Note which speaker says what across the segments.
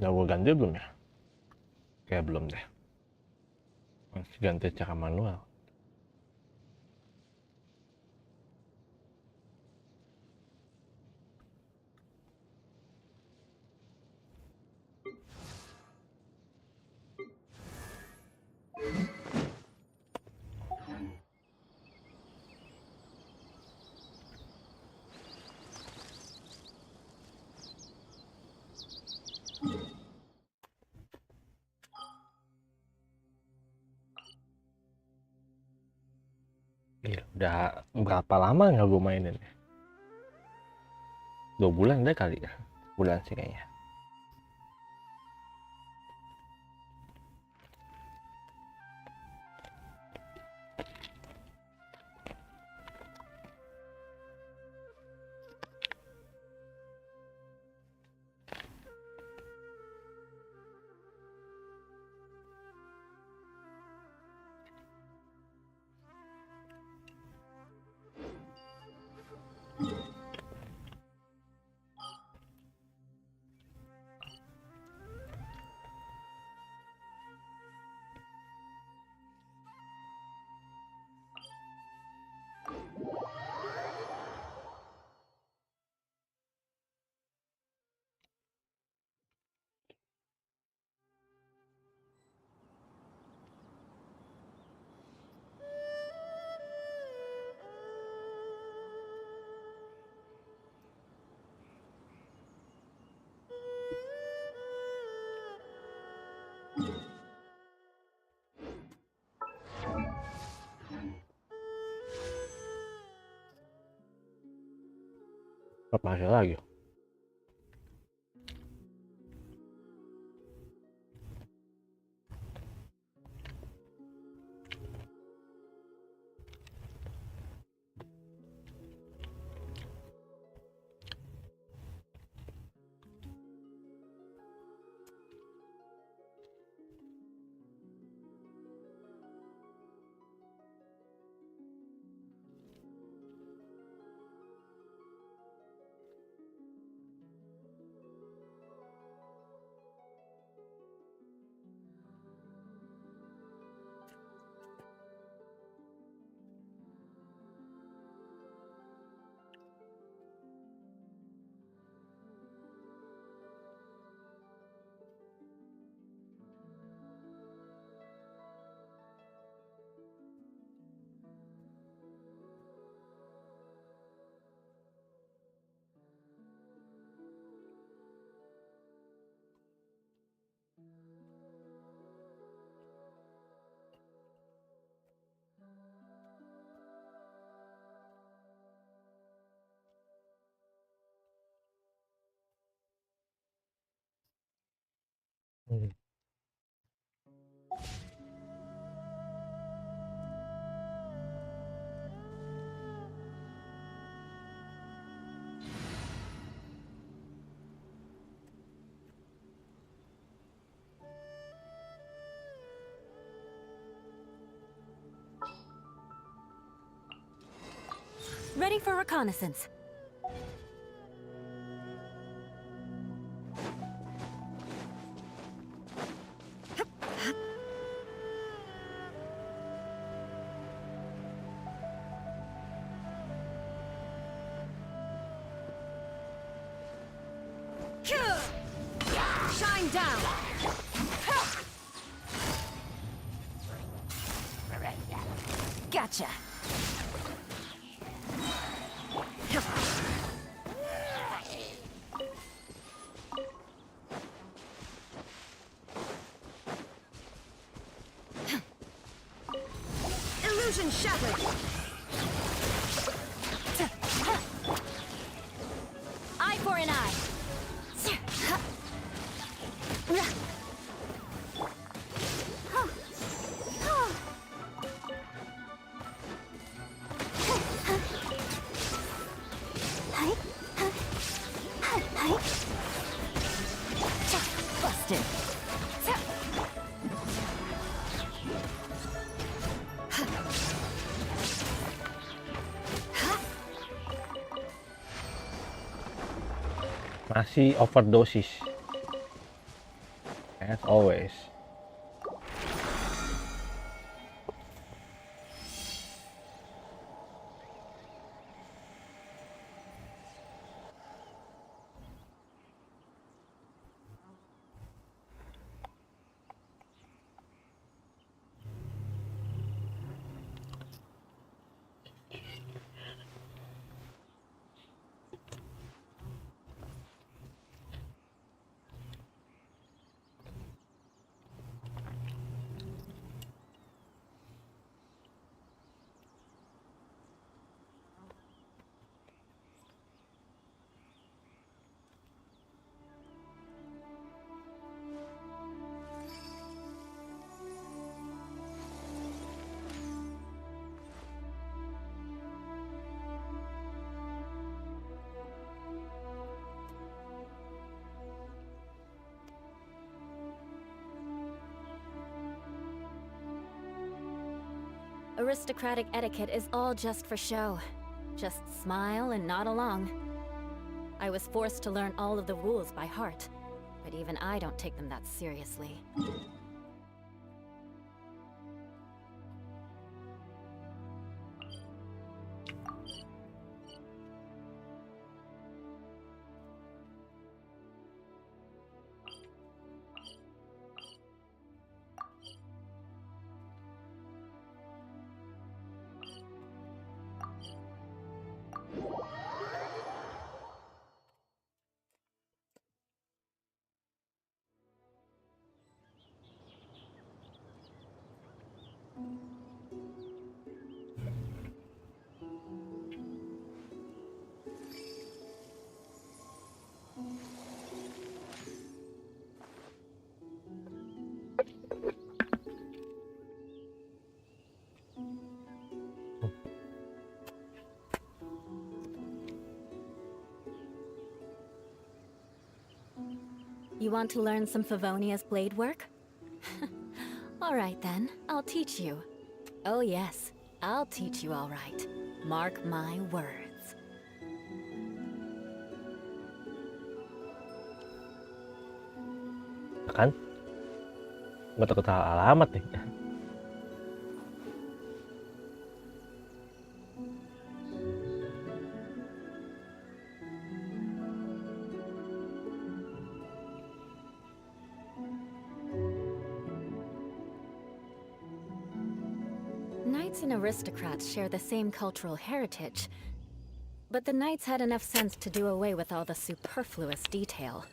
Speaker 1: Udah gue ganti belum ya? Kayak belum deh. Masih ganti cara manual. Gila, udah berapa lama nggak gue mainin ya? 2 bulan deh kali ya. Bulan sih kayaknya. Apa lagi?
Speaker 2: Ready for reconnaissance. Shine down. Gotcha. Illusion shattered. Eye for an eye. Busted.
Speaker 1: Masih overdosis. as always.
Speaker 2: Aristocratic etiquette is all just for show. Just smile and nod along. I was forced to learn all of the rules by heart, but even I don't take them that seriously. You want to learn some Favonia's blade work? Alright then, I'll teach you. Oh yes, I'll teach you alright. Mark my words.
Speaker 1: Kan? Gak takut salah alamat nih.
Speaker 2: Knights and aristocrats share the same cultural heritage, but the knights had enough sense to do away with all the superfluous detail.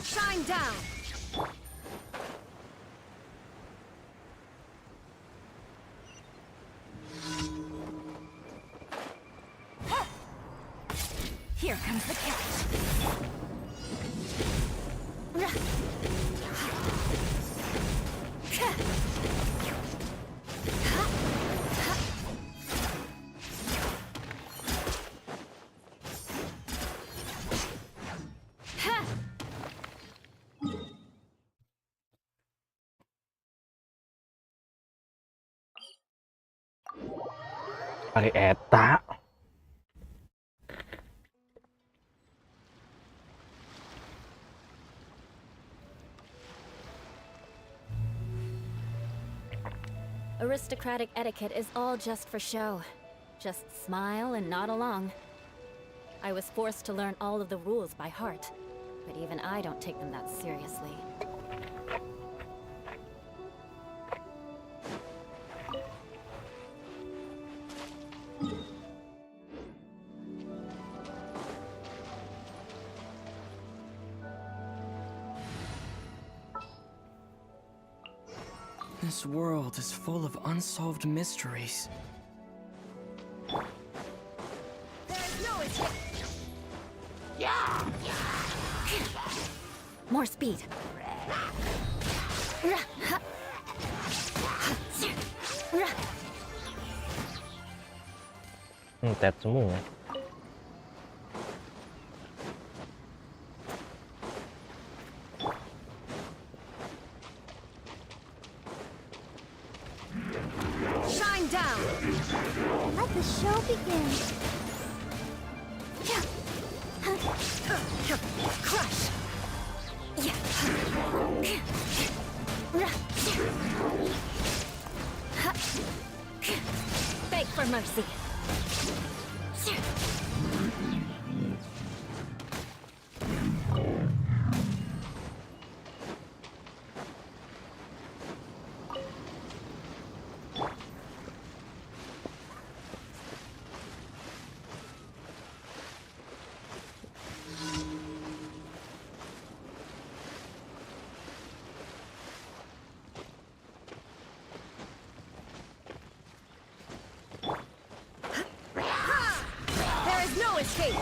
Speaker 2: Shine down! Here comes the catch.
Speaker 1: Ari eta.
Speaker 2: Aristocratic etiquette is all just for show. Just smile and nod along. I was forced to learn all of the rules by heart, but even I don't take them that seriously.
Speaker 3: This world is full of unsolved mysteries.
Speaker 2: There's no escape. More speed.
Speaker 1: Tet semua.
Speaker 2: Shine down.
Speaker 4: Let the show begin.
Speaker 2: Crush. Beg for mercy. There is no escape.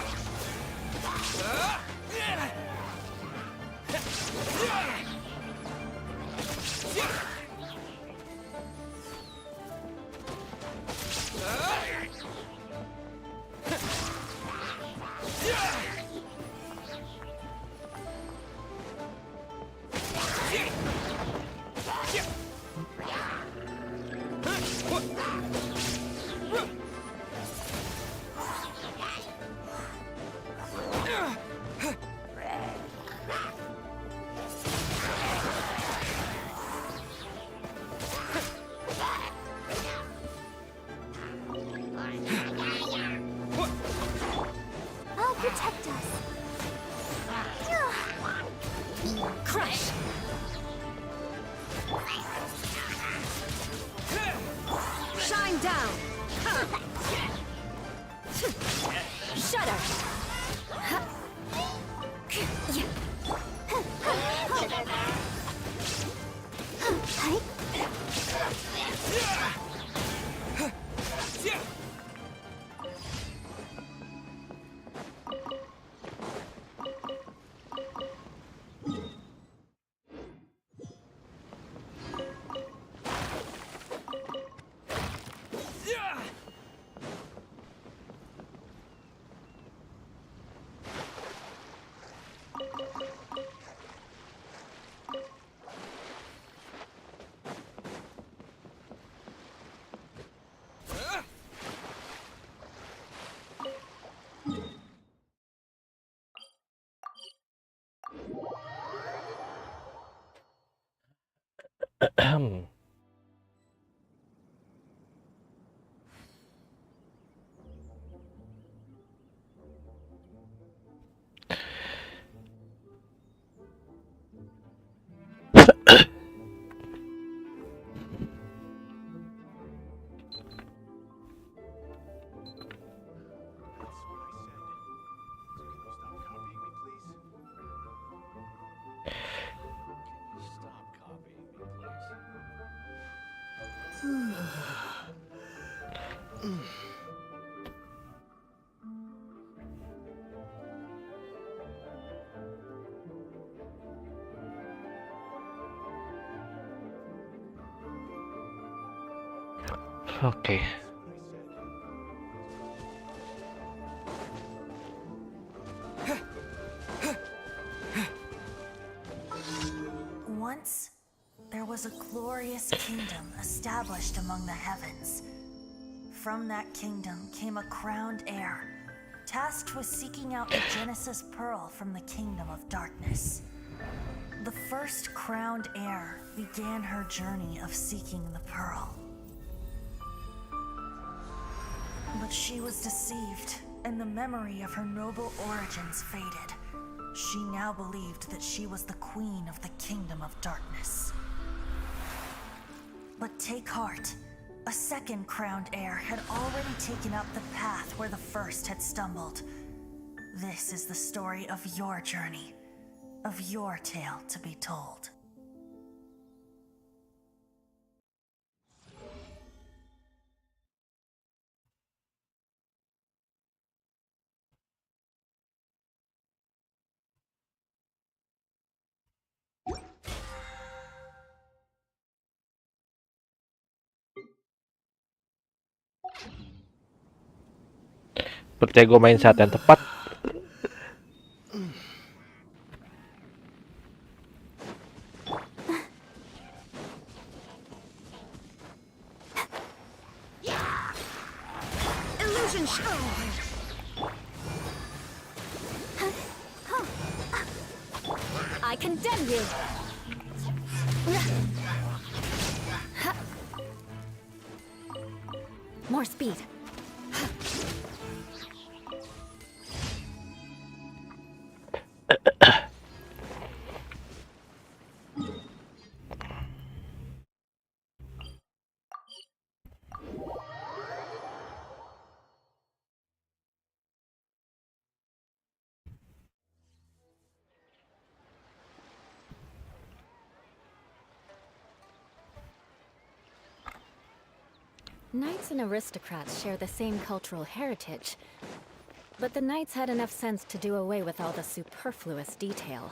Speaker 4: I'll protect us.
Speaker 2: Crush. Shine down. Shudder.
Speaker 1: Oke.
Speaker 5: Once, there was a glorious kingdom established among the heavens. From that kingdom came a crowned heir, tasked with seeking out the Genesis Pearl from the kingdom of darkness. The first crowned heir began her journey of seeking the pearl. But she was deceived, and the memory of her noble origins faded. She now believed that she was the queen of the kingdom of darkness. But take heart. A second crowned heir had already taken up the path where the first had stumbled. This is the story of your journey, of your tale to be told.
Speaker 1: Percaya gue main saat yang tepat.
Speaker 4: Illusion show.
Speaker 2: I condemn you! More speed. Knights and aristocrats share the same cultural heritage, but the knights had enough sense to do away with all the superfluous detail.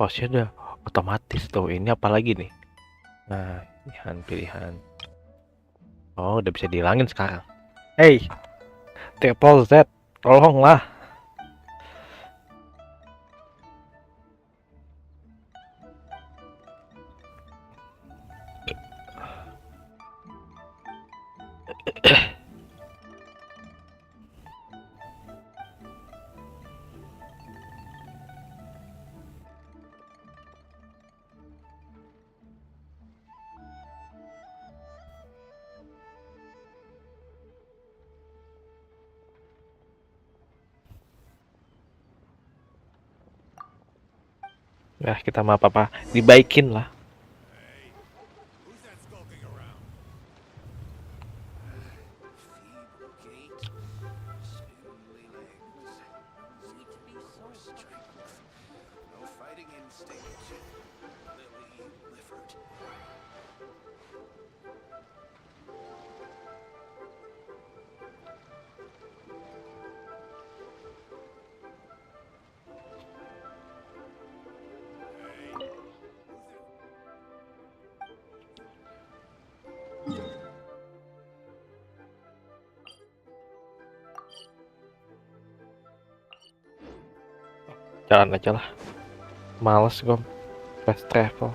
Speaker 1: Kosnya udah otomatis tuh. Ini apalagi nih? Nah, pilihan. Oh, udah bisa dihilangin sekarang. Hey, Triple Z, tolonglah. Nah, kita mah apa-apa dibaikin lah. Jalan aja lah. Males gue fast travel.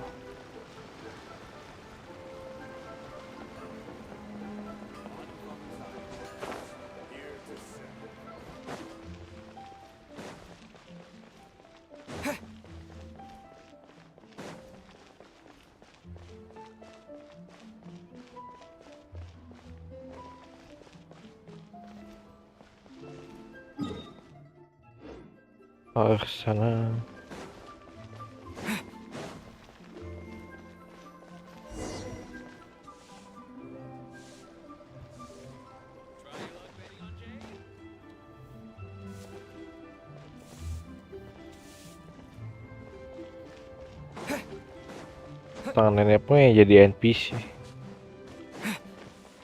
Speaker 1: Oh, ke sana. Tangan nenek punya jadi NPC.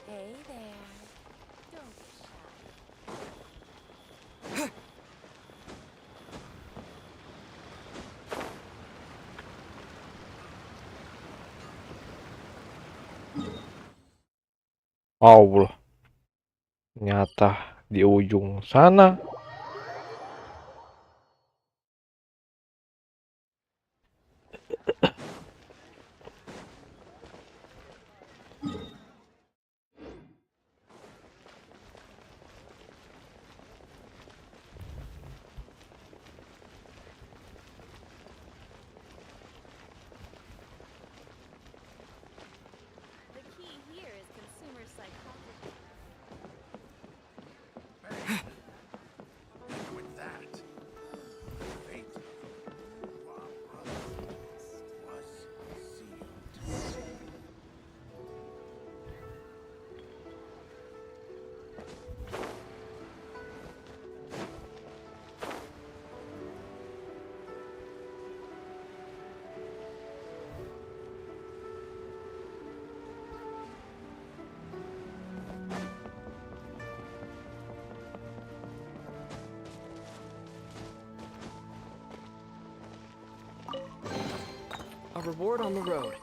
Speaker 2: Hey there. Don't be shy.
Speaker 1: Allah. Ternyata di ujung sana.
Speaker 2: The key here is consumer psychology.
Speaker 3: reward on the road.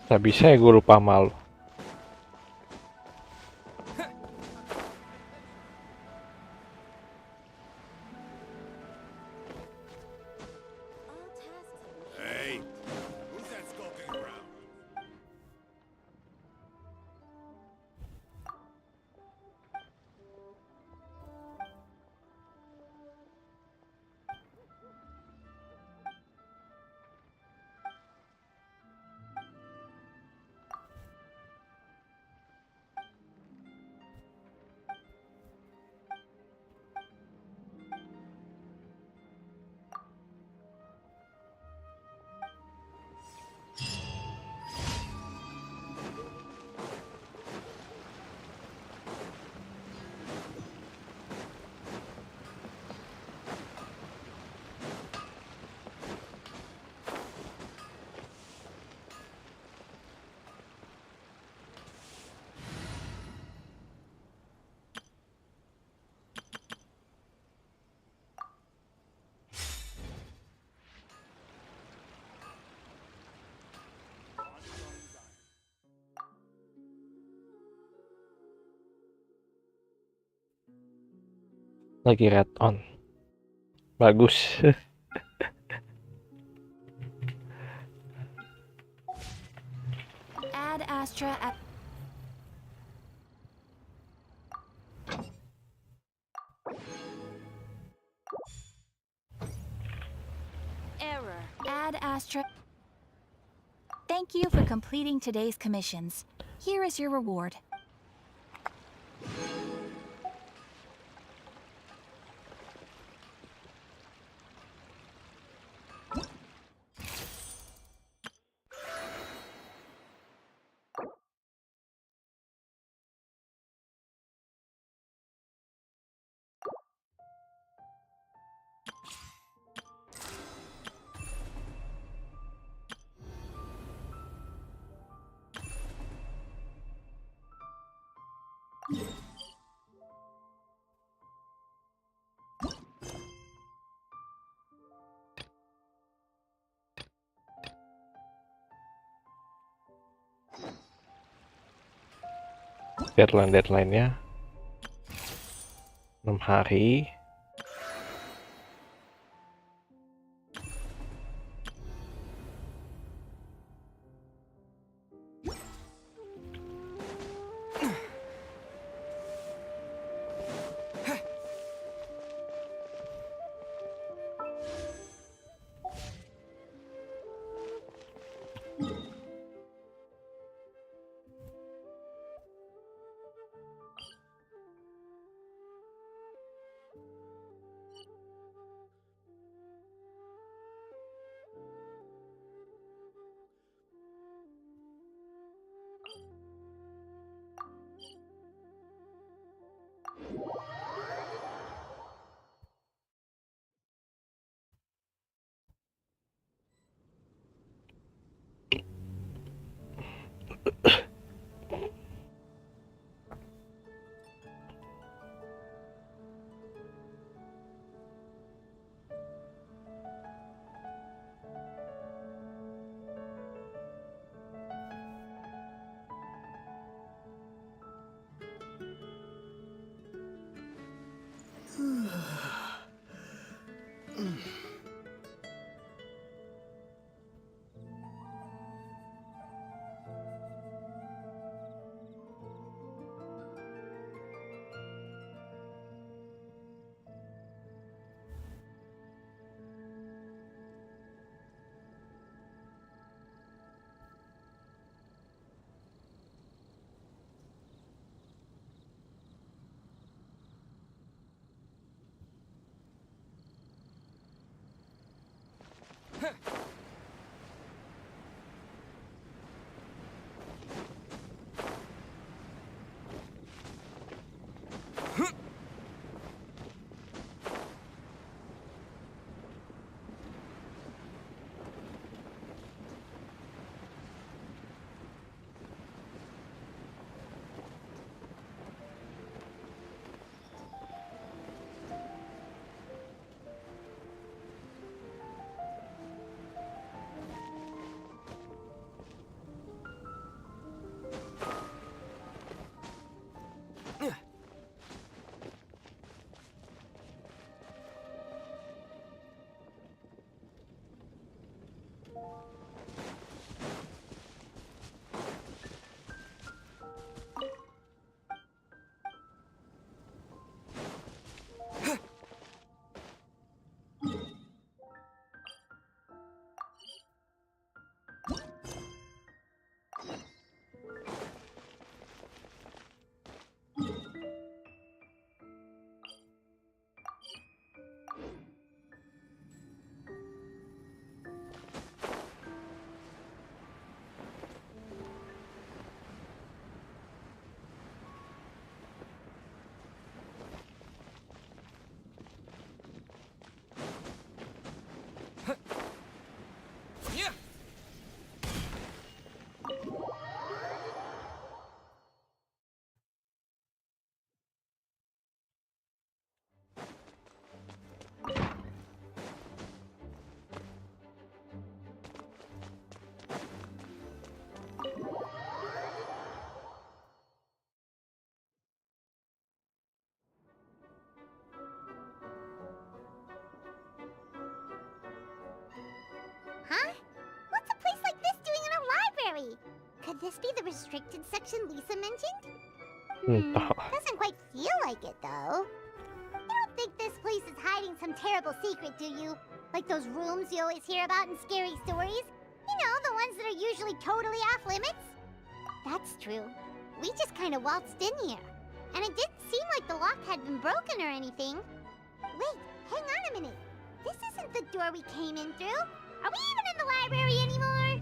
Speaker 1: Tak bisa ya gue lupa malu.
Speaker 6: Hey, who's that skulking around?
Speaker 1: Lagi red on. Bagus.
Speaker 2: Ad Astra at error. Ad Astra. Thank you for completing today's commissions. Here is your reward.
Speaker 1: Deadline-nya 6 hari.
Speaker 4: this be the restricted section Lisa mentioned?
Speaker 1: Entah.
Speaker 4: Doesn't quite feel like it, though. You don't think this place is hiding some terrible secret, do you? Like those rooms you always hear about in scary stories? You know, the ones that are usually totally off limits? That's true. We just kind of waltzed in here. And it didn't seem like the lock had been broken or anything. Wait, hang on a minute. This isn't the door we came in through. Are we even in the library anymore?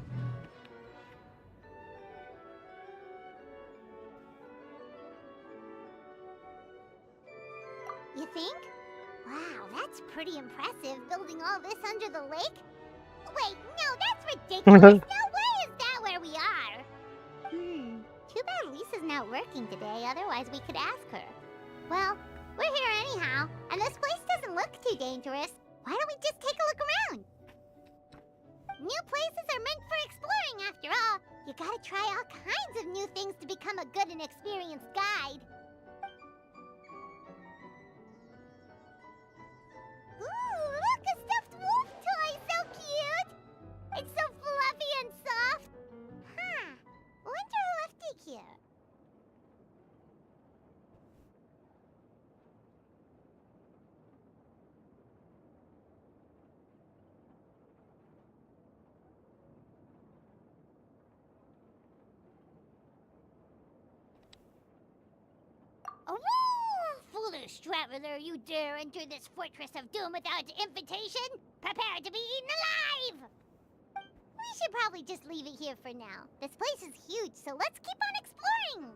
Speaker 4: You think? Wow, that's pretty impressive, building all this under the lake. Wait, no, that's ridiculous. No way is that where we are. Too bad Lisa's not working today, otherwise we could ask her. Well, we're here anyhow, and this place doesn't look too dangerous. Why don't we just take a look around? New places are meant for exploring, after all. You gotta try all kinds of new things to become a good and experienced guide. Ooh, look, a stuffed wolf toy, so cute! It's so fluffy and soft. Huh, wonder who left it here. Oh, foolish traveler, you dare enter this fortress of doom without invitation? Prepare to be eaten alive! We should probably just leave it here for now. This place is huge, so let's keep on exploring!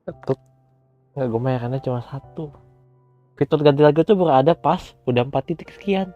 Speaker 1: Ketuk. Nggak, gue mainannya cuma satu. Fitur ganti lagu tuh baru ada pas udah 4 titik sekian.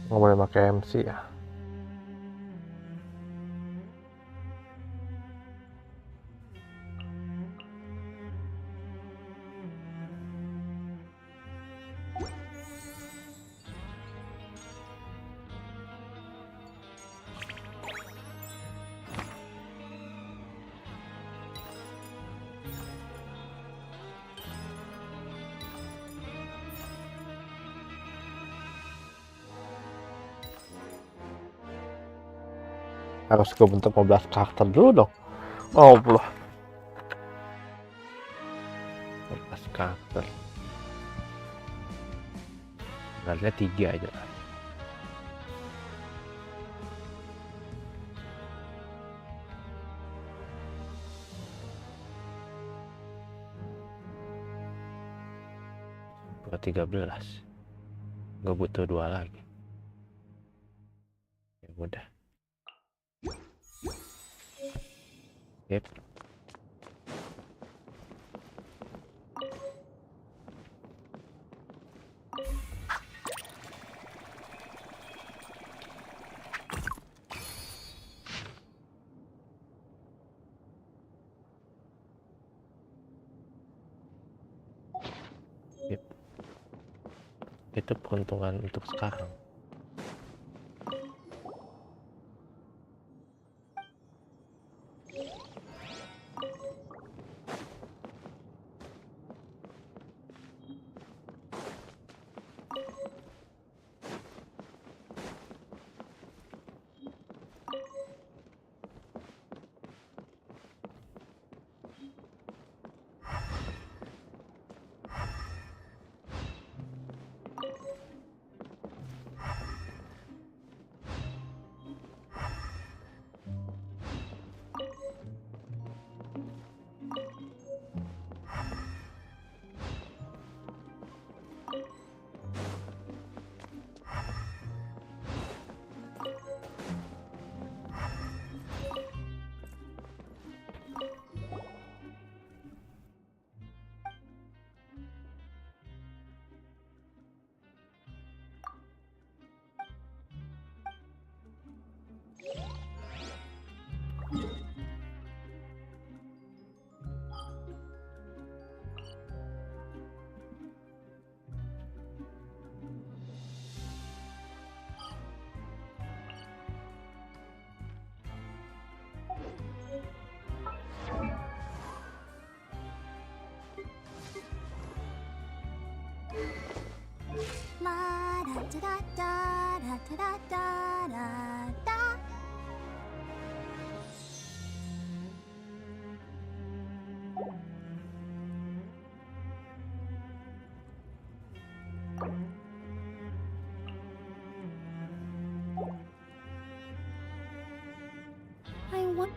Speaker 1: Nggak boleh pakai MC ya. Harus gue bentuk 15 karakter dulu dong. Oh Allah, 15 karakter. Sebenarnya 3 aja. Buat 13. Gue butuh 2 lagi. Ya udah. Yep. Yep. Itu peruntungan untuk sekarang.
Speaker 4: La da da da da da da da da. I want.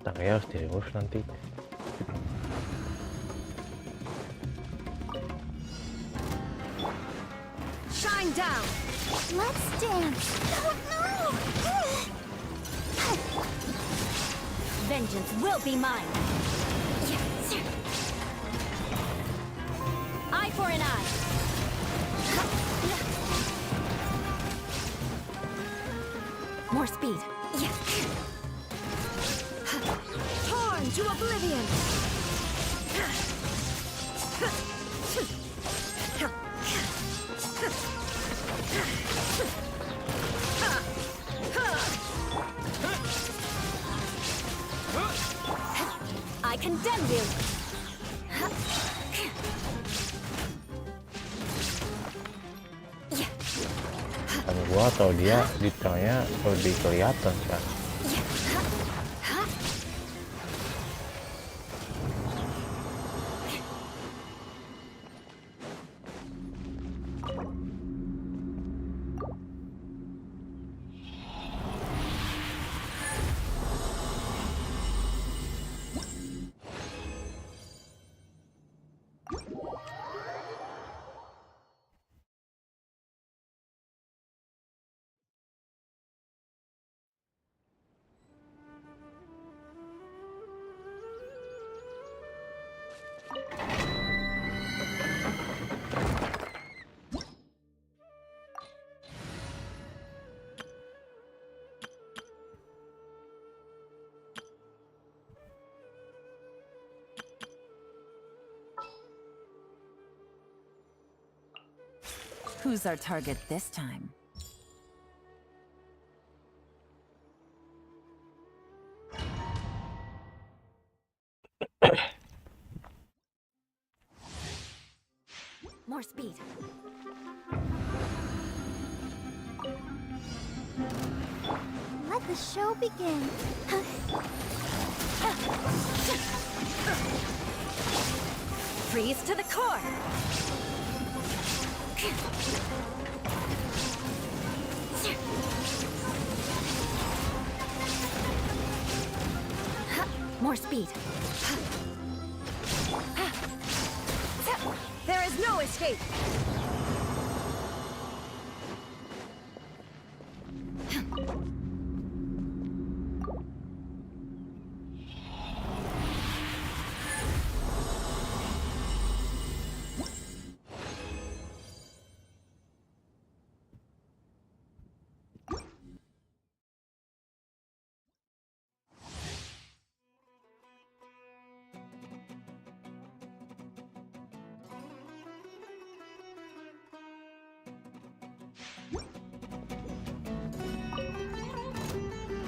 Speaker 1: Tangnya harus di-remove nanti.
Speaker 4: Shine down. Let's dance. Oh no!
Speaker 2: Vengeance will be mine. Eye for an eye. More speed.
Speaker 4: Torn to oblivion.
Speaker 2: I condemn you.
Speaker 1: Kan gua atau dia detailnya lebih kelihatan kan.
Speaker 2: Who's our target this time? More speed.
Speaker 4: Let the show begin.
Speaker 2: Freeze to the core. More speed. There is no escape.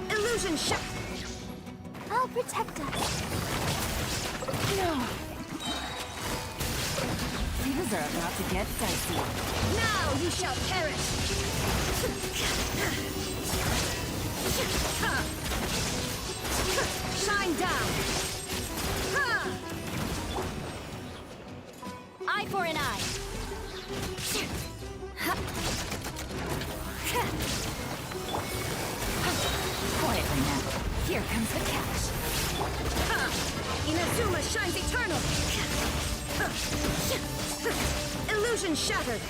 Speaker 2: Illusion shot.
Speaker 4: I'll protect us.
Speaker 2: No. Things are about to get dicey. Now you shall perish. Shine down. Eye for an eye. Quietly now. Here comes the cash. Inazuma shines eternal. Illusion shattered.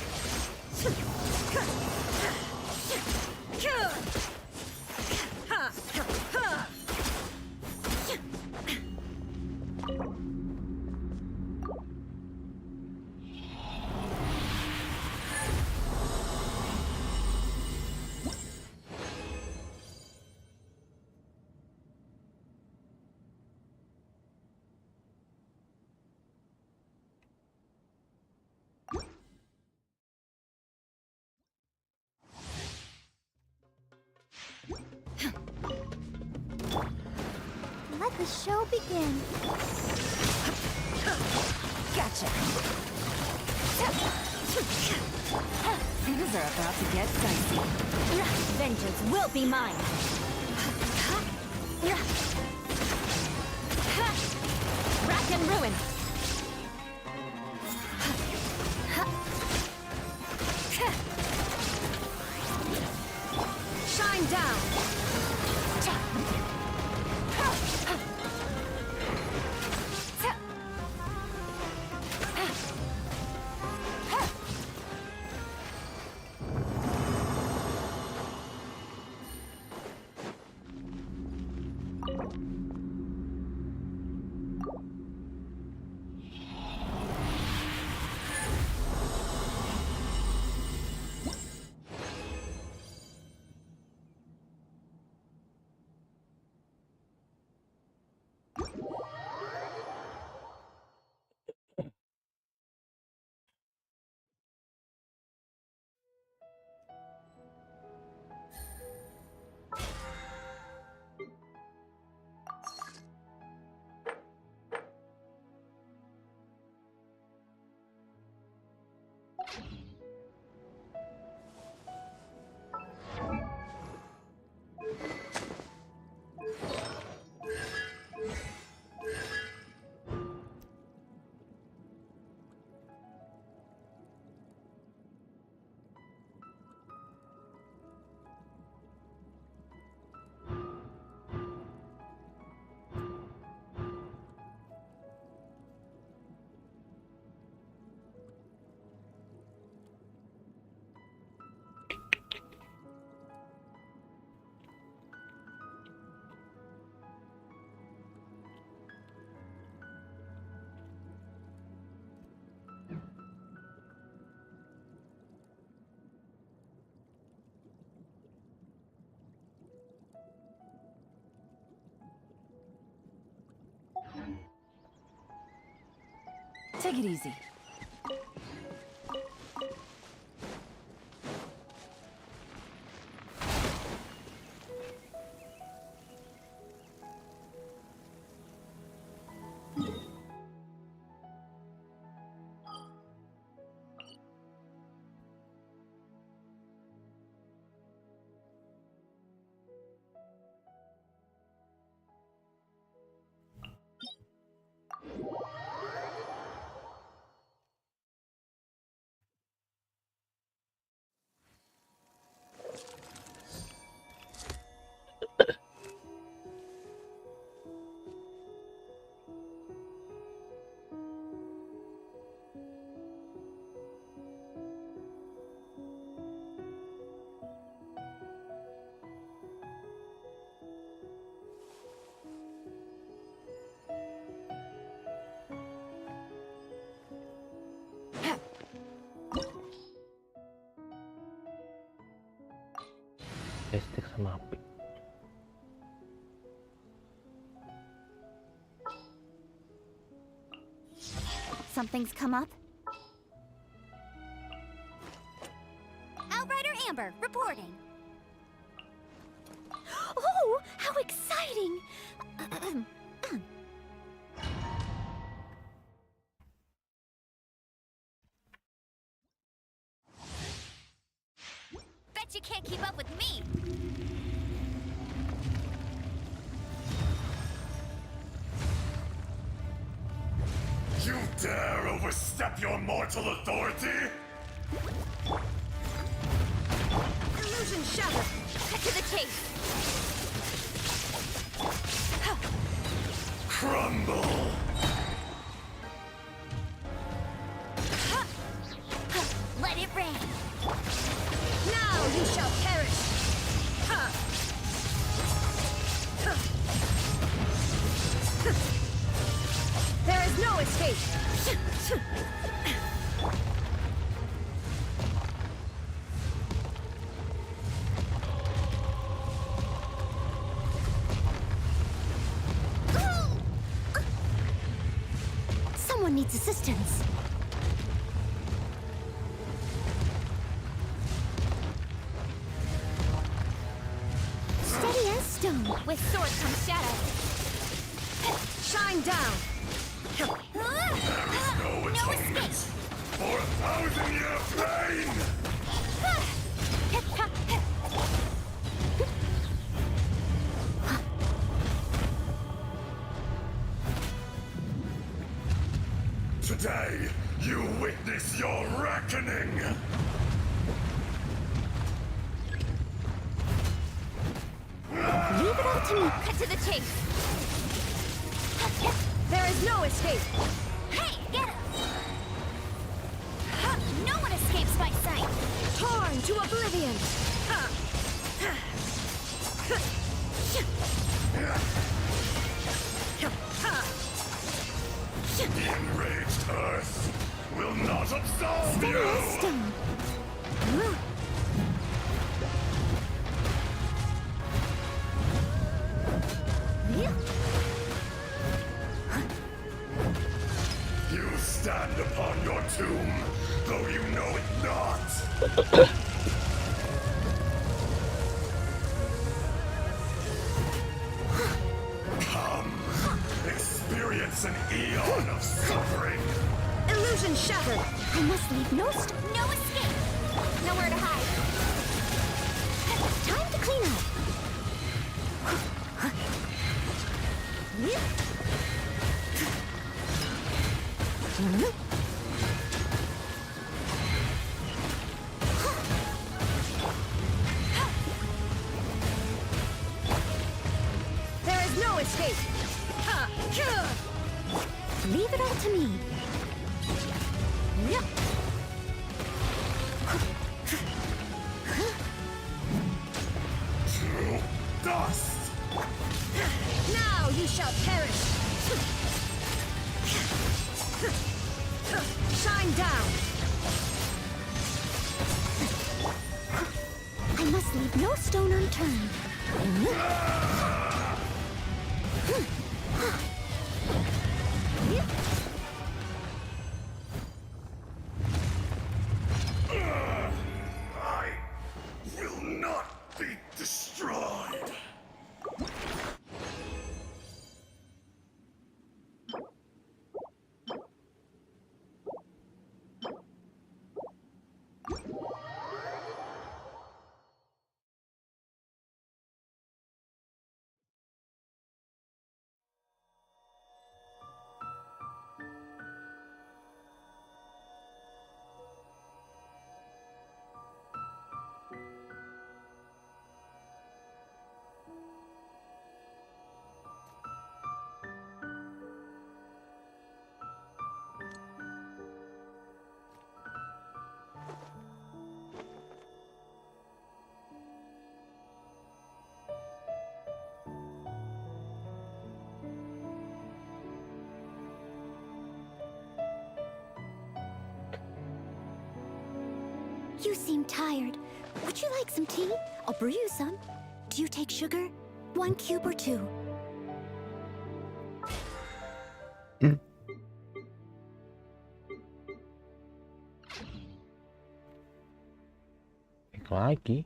Speaker 4: Let the show begin.
Speaker 2: Gotcha. Things are about to get dicey. Vengeance will be mine. Rack and ruin. Shine down. Take it easy.
Speaker 1: listrik sama api.
Speaker 4: Something's come up? Outrider Amber, reporting. Oh, how exciting! Bet you can't keep up with me!
Speaker 6: You dare overstep your mortal authority?
Speaker 4: Illusion shattered! Cut to the chase!
Speaker 6: Crumble!
Speaker 4: Let it rain! Now you shall perish! There is no escape! Someone needs assistance. Steady as stone. With sword comes shadow. Shine down.
Speaker 6: There is no atonement for 1,000-year pain! Today, you witness your reckoning!
Speaker 4: Leave it all to me. Cut to the chase. There is no escape. Hey, get him! No one escapes my sight. Torn to oblivion.
Speaker 6: The enraged Earth will not absolve
Speaker 4: Steady as
Speaker 6: you!
Speaker 4: stone.
Speaker 6: You stand upon your tomb, though you know it not! Come, experience an eon of suffering!
Speaker 4: Illusion shattered. I must leave no escape. Nowhere to hide. Time to clean up. There is no escape. Leave it all to me.
Speaker 6: To dust!
Speaker 4: Now you shall perish. Shine down. I must leave no stone unturned. You seem tired. Would you like some tea? I'll brew you some. Do you take sugar? 1 cube or 2?
Speaker 1: Lagi.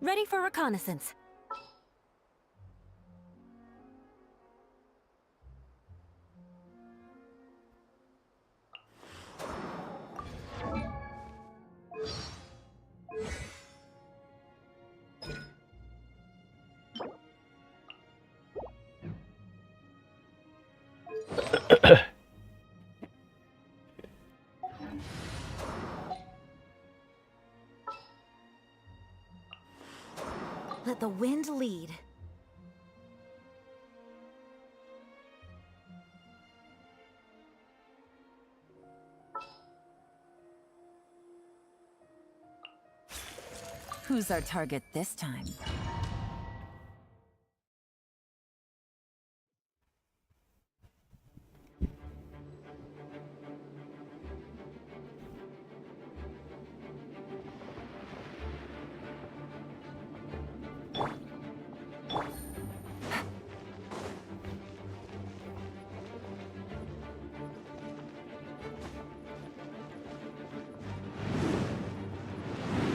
Speaker 2: Ready for reconnaissance. Let the wind lead. Who's our target this time?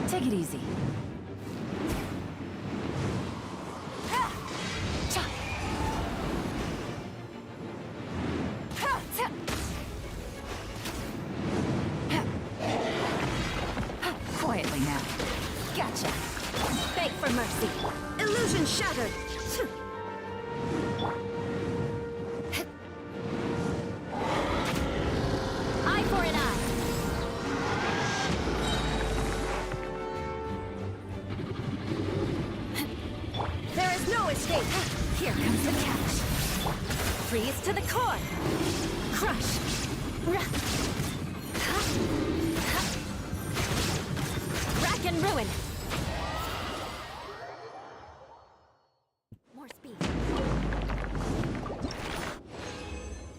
Speaker 2: Take it easy. Quietly now. Gotcha. Beg for mercy. Illusion shattered. Eye for an eye. There is no escape. Here comes the catch. Freeze to the core. Crush. Rack and ruin. More speed.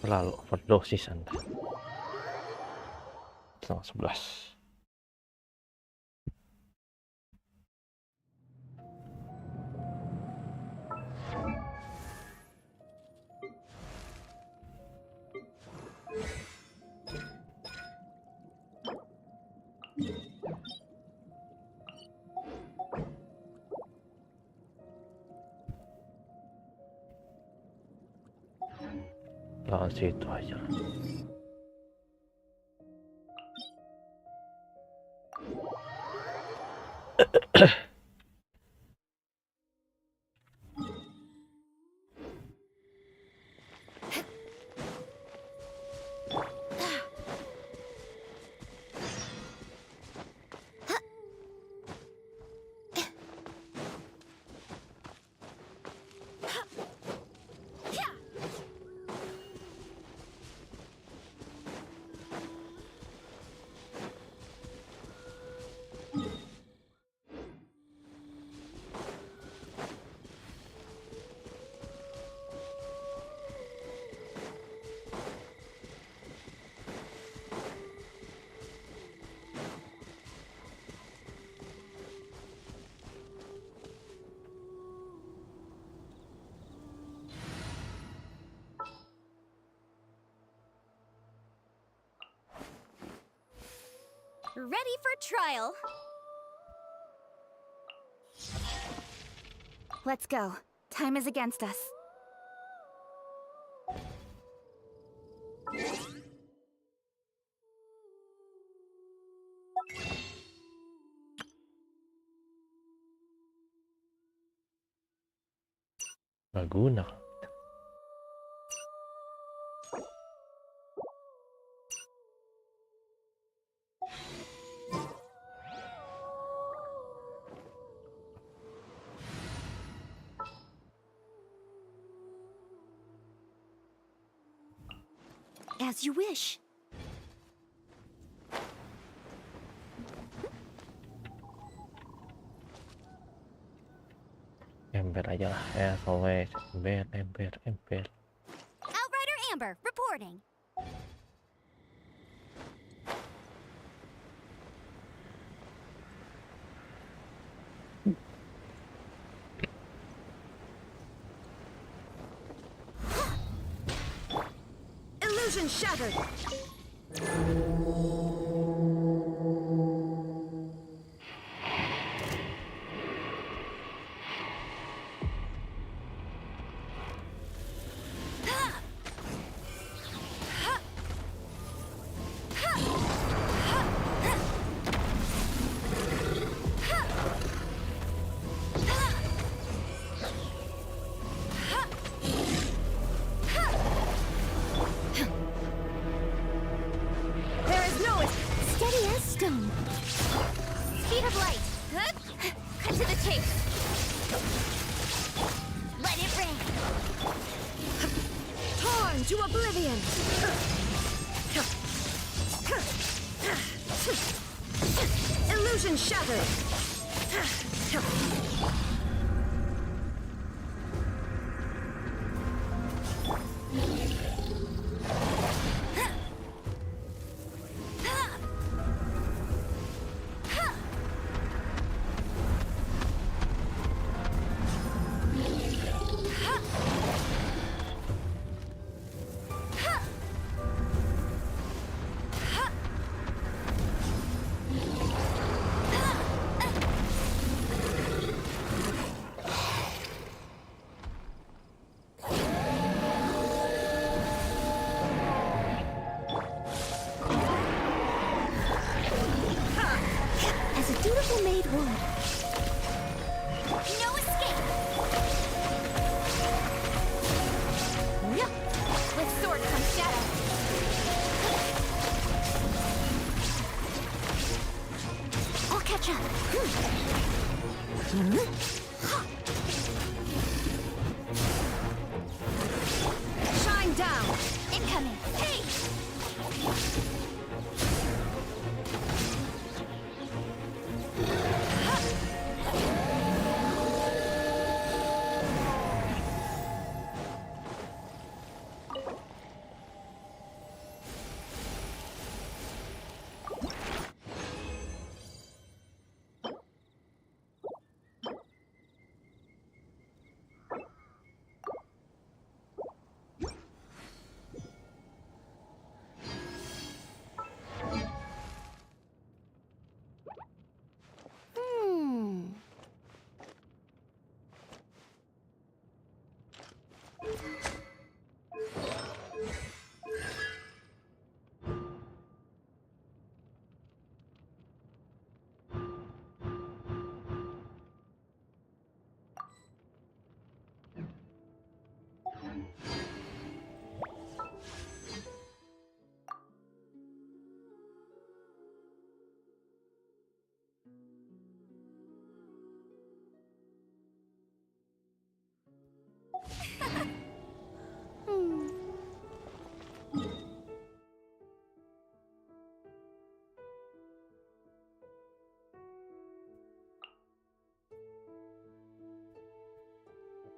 Speaker 1: Terlalu overdosis Anda. Setengah 11. Lawan situ aja.
Speaker 2: Ready for trial. Let's go. Time is against us.
Speaker 1: Gak guna.
Speaker 2: As you wish.
Speaker 1: Ember aja lah, as always. Ember.
Speaker 2: Outrider Amber, reporting.
Speaker 5: Illusion shattered! Illusion shattered! Shine down! Incoming! Hey!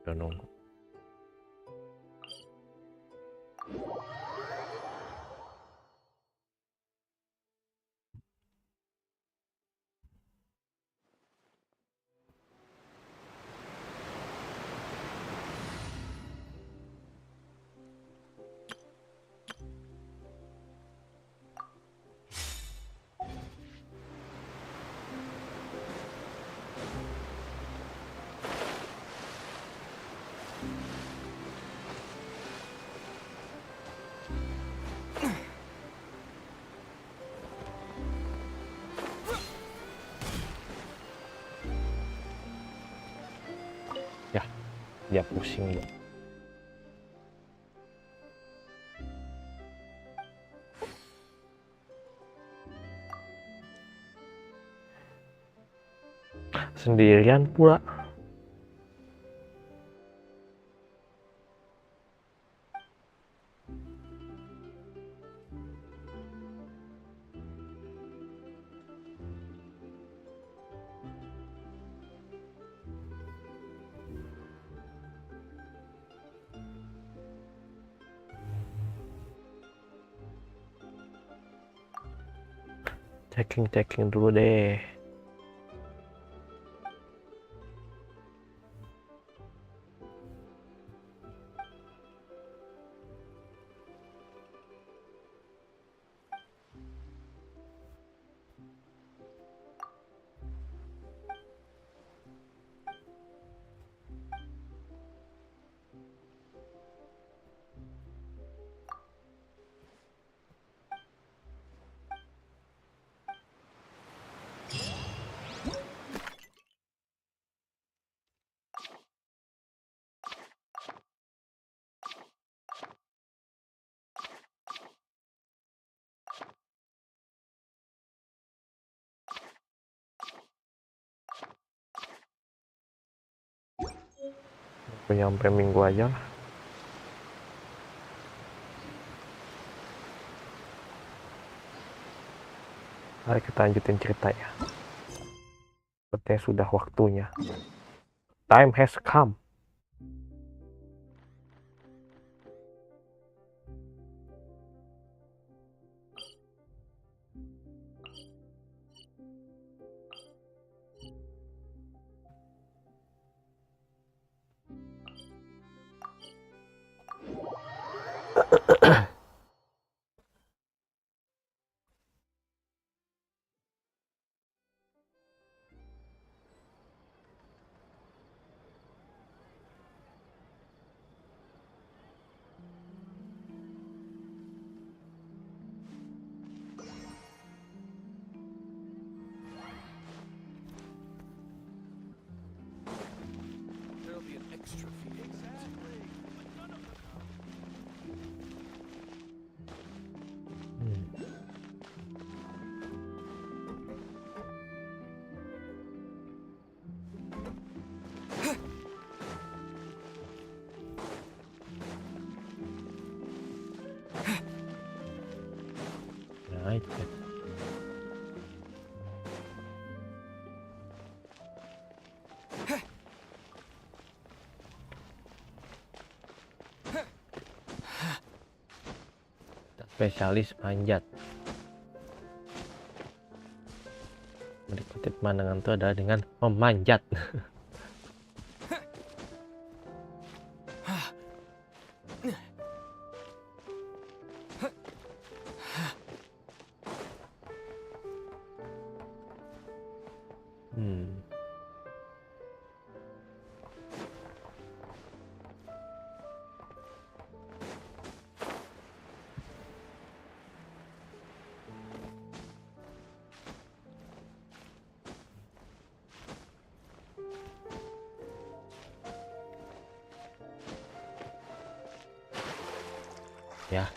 Speaker 1: Udah nunggu. dia pusing. Sendirian pula. Checking dulu deh. Nyampe minggu aja lah. Mari kita lanjutin ceritanya. Sepertinya sudah waktunya. Time has come. Nice. Spesialis panjat. Berikut pemandangan itu adalah dengan memanjat. Ya,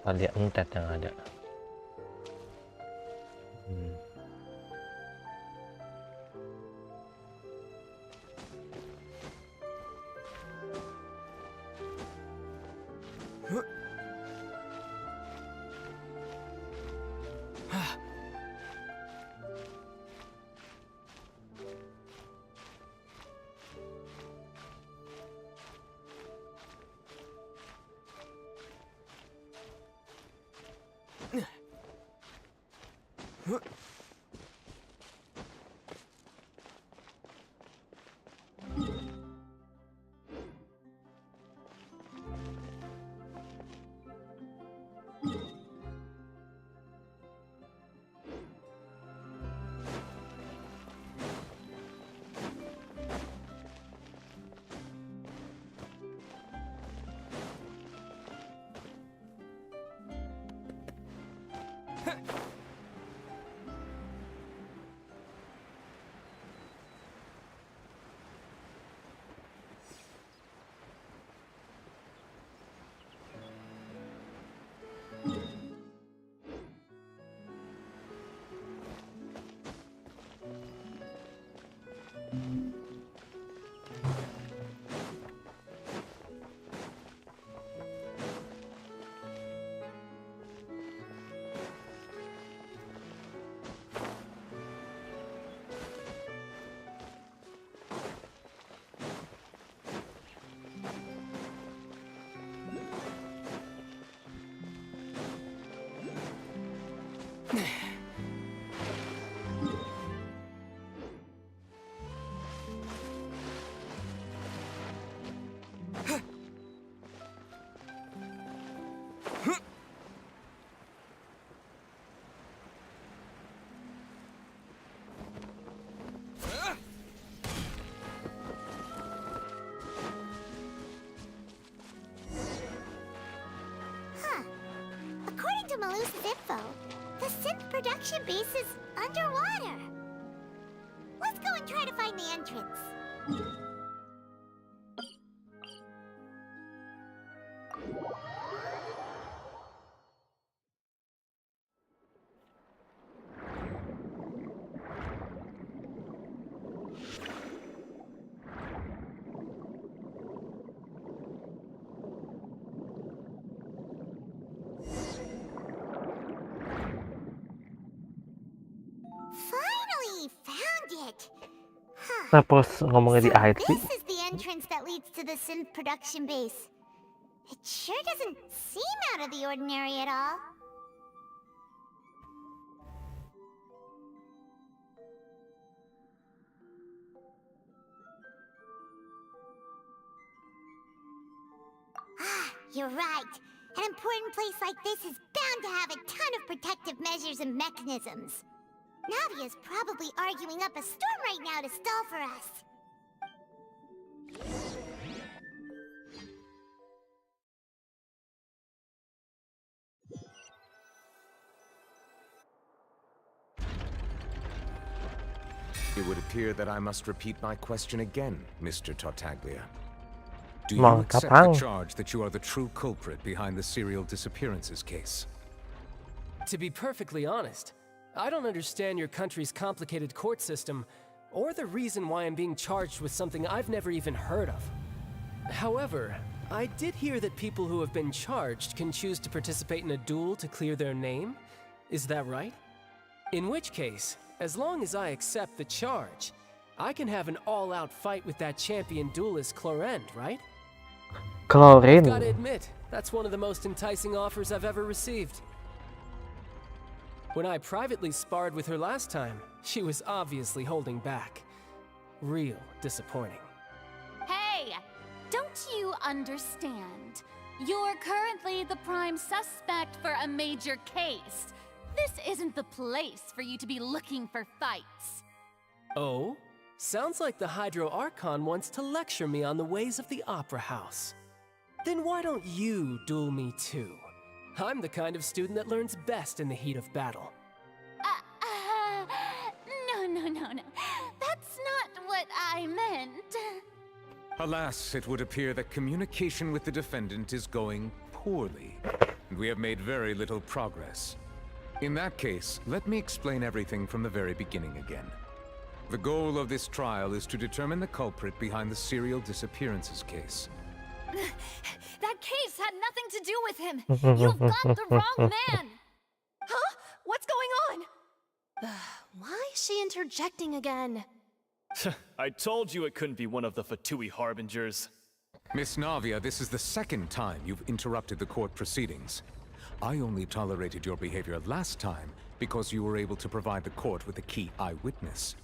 Speaker 1: tadi entet yang ada.
Speaker 4: Huh. According to Malusa's info, the synth production base is underwater. Let's go and try to find the entrance. Finally found it. Huh.
Speaker 1: Tapos ngomongnya di
Speaker 4: So
Speaker 1: akhir sih.
Speaker 4: this is the entrance that leads to the synth production base. It sure doesn't seem out of the ordinary at all. Ah, you're right. An important place like this is bound to have a ton of protective measures and mechanisms. Navia's probably arguing up a storm right now to stall for us.
Speaker 7: It would appear that I must repeat my question again, Mr. Tartaglia. Do you
Speaker 1: Mangkap,
Speaker 7: accept
Speaker 1: Hang.
Speaker 7: the charge that you are the true culprit behind the serial disappearances case?
Speaker 3: To be perfectly honest, I don't understand your country's complicated court system, or the reason why I'm being charged with something I've never even heard of. However, I did hear that people who have been charged can choose to participate in a duel to clear their name. Is that right? In which case, as long as I accept the charge, I can have an all-out fight with that champion duelist Clorend, right?
Speaker 1: Klorin.
Speaker 3: Gotta admit, that's one of the most enticing offers I've ever received. When I privately sparred with her last time, she was obviously holding back. Real disappointing.
Speaker 8: Hey! Don't you understand? You're currently the prime suspect for a major case. This isn't the place for you to be looking for fights.
Speaker 3: Oh? Sounds like the Hydro Archon wants to lecture me on the ways of the Opera House. Then why don't you duel me too? I'm the kind of student that learns best in the heat of battle.
Speaker 8: No. That's not what I meant.
Speaker 7: Alas, it would appear that communication with the defendant is going poorly, and we have made very little progress. In that case, let me explain everything from the very beginning again. The goal of this trial is to determine the culprit behind the serial disappearances case.
Speaker 8: That case had nothing to do with him. You've got the wrong man. Huh? What's going on? Why is she interjecting again?
Speaker 9: I told you it couldn't be one of the Fatui harbingers.
Speaker 7: Miss Navia, this is the second time you've interrupted the court proceedings. I only tolerated your behavior last time because you were able to provide the court with a key eyewitness.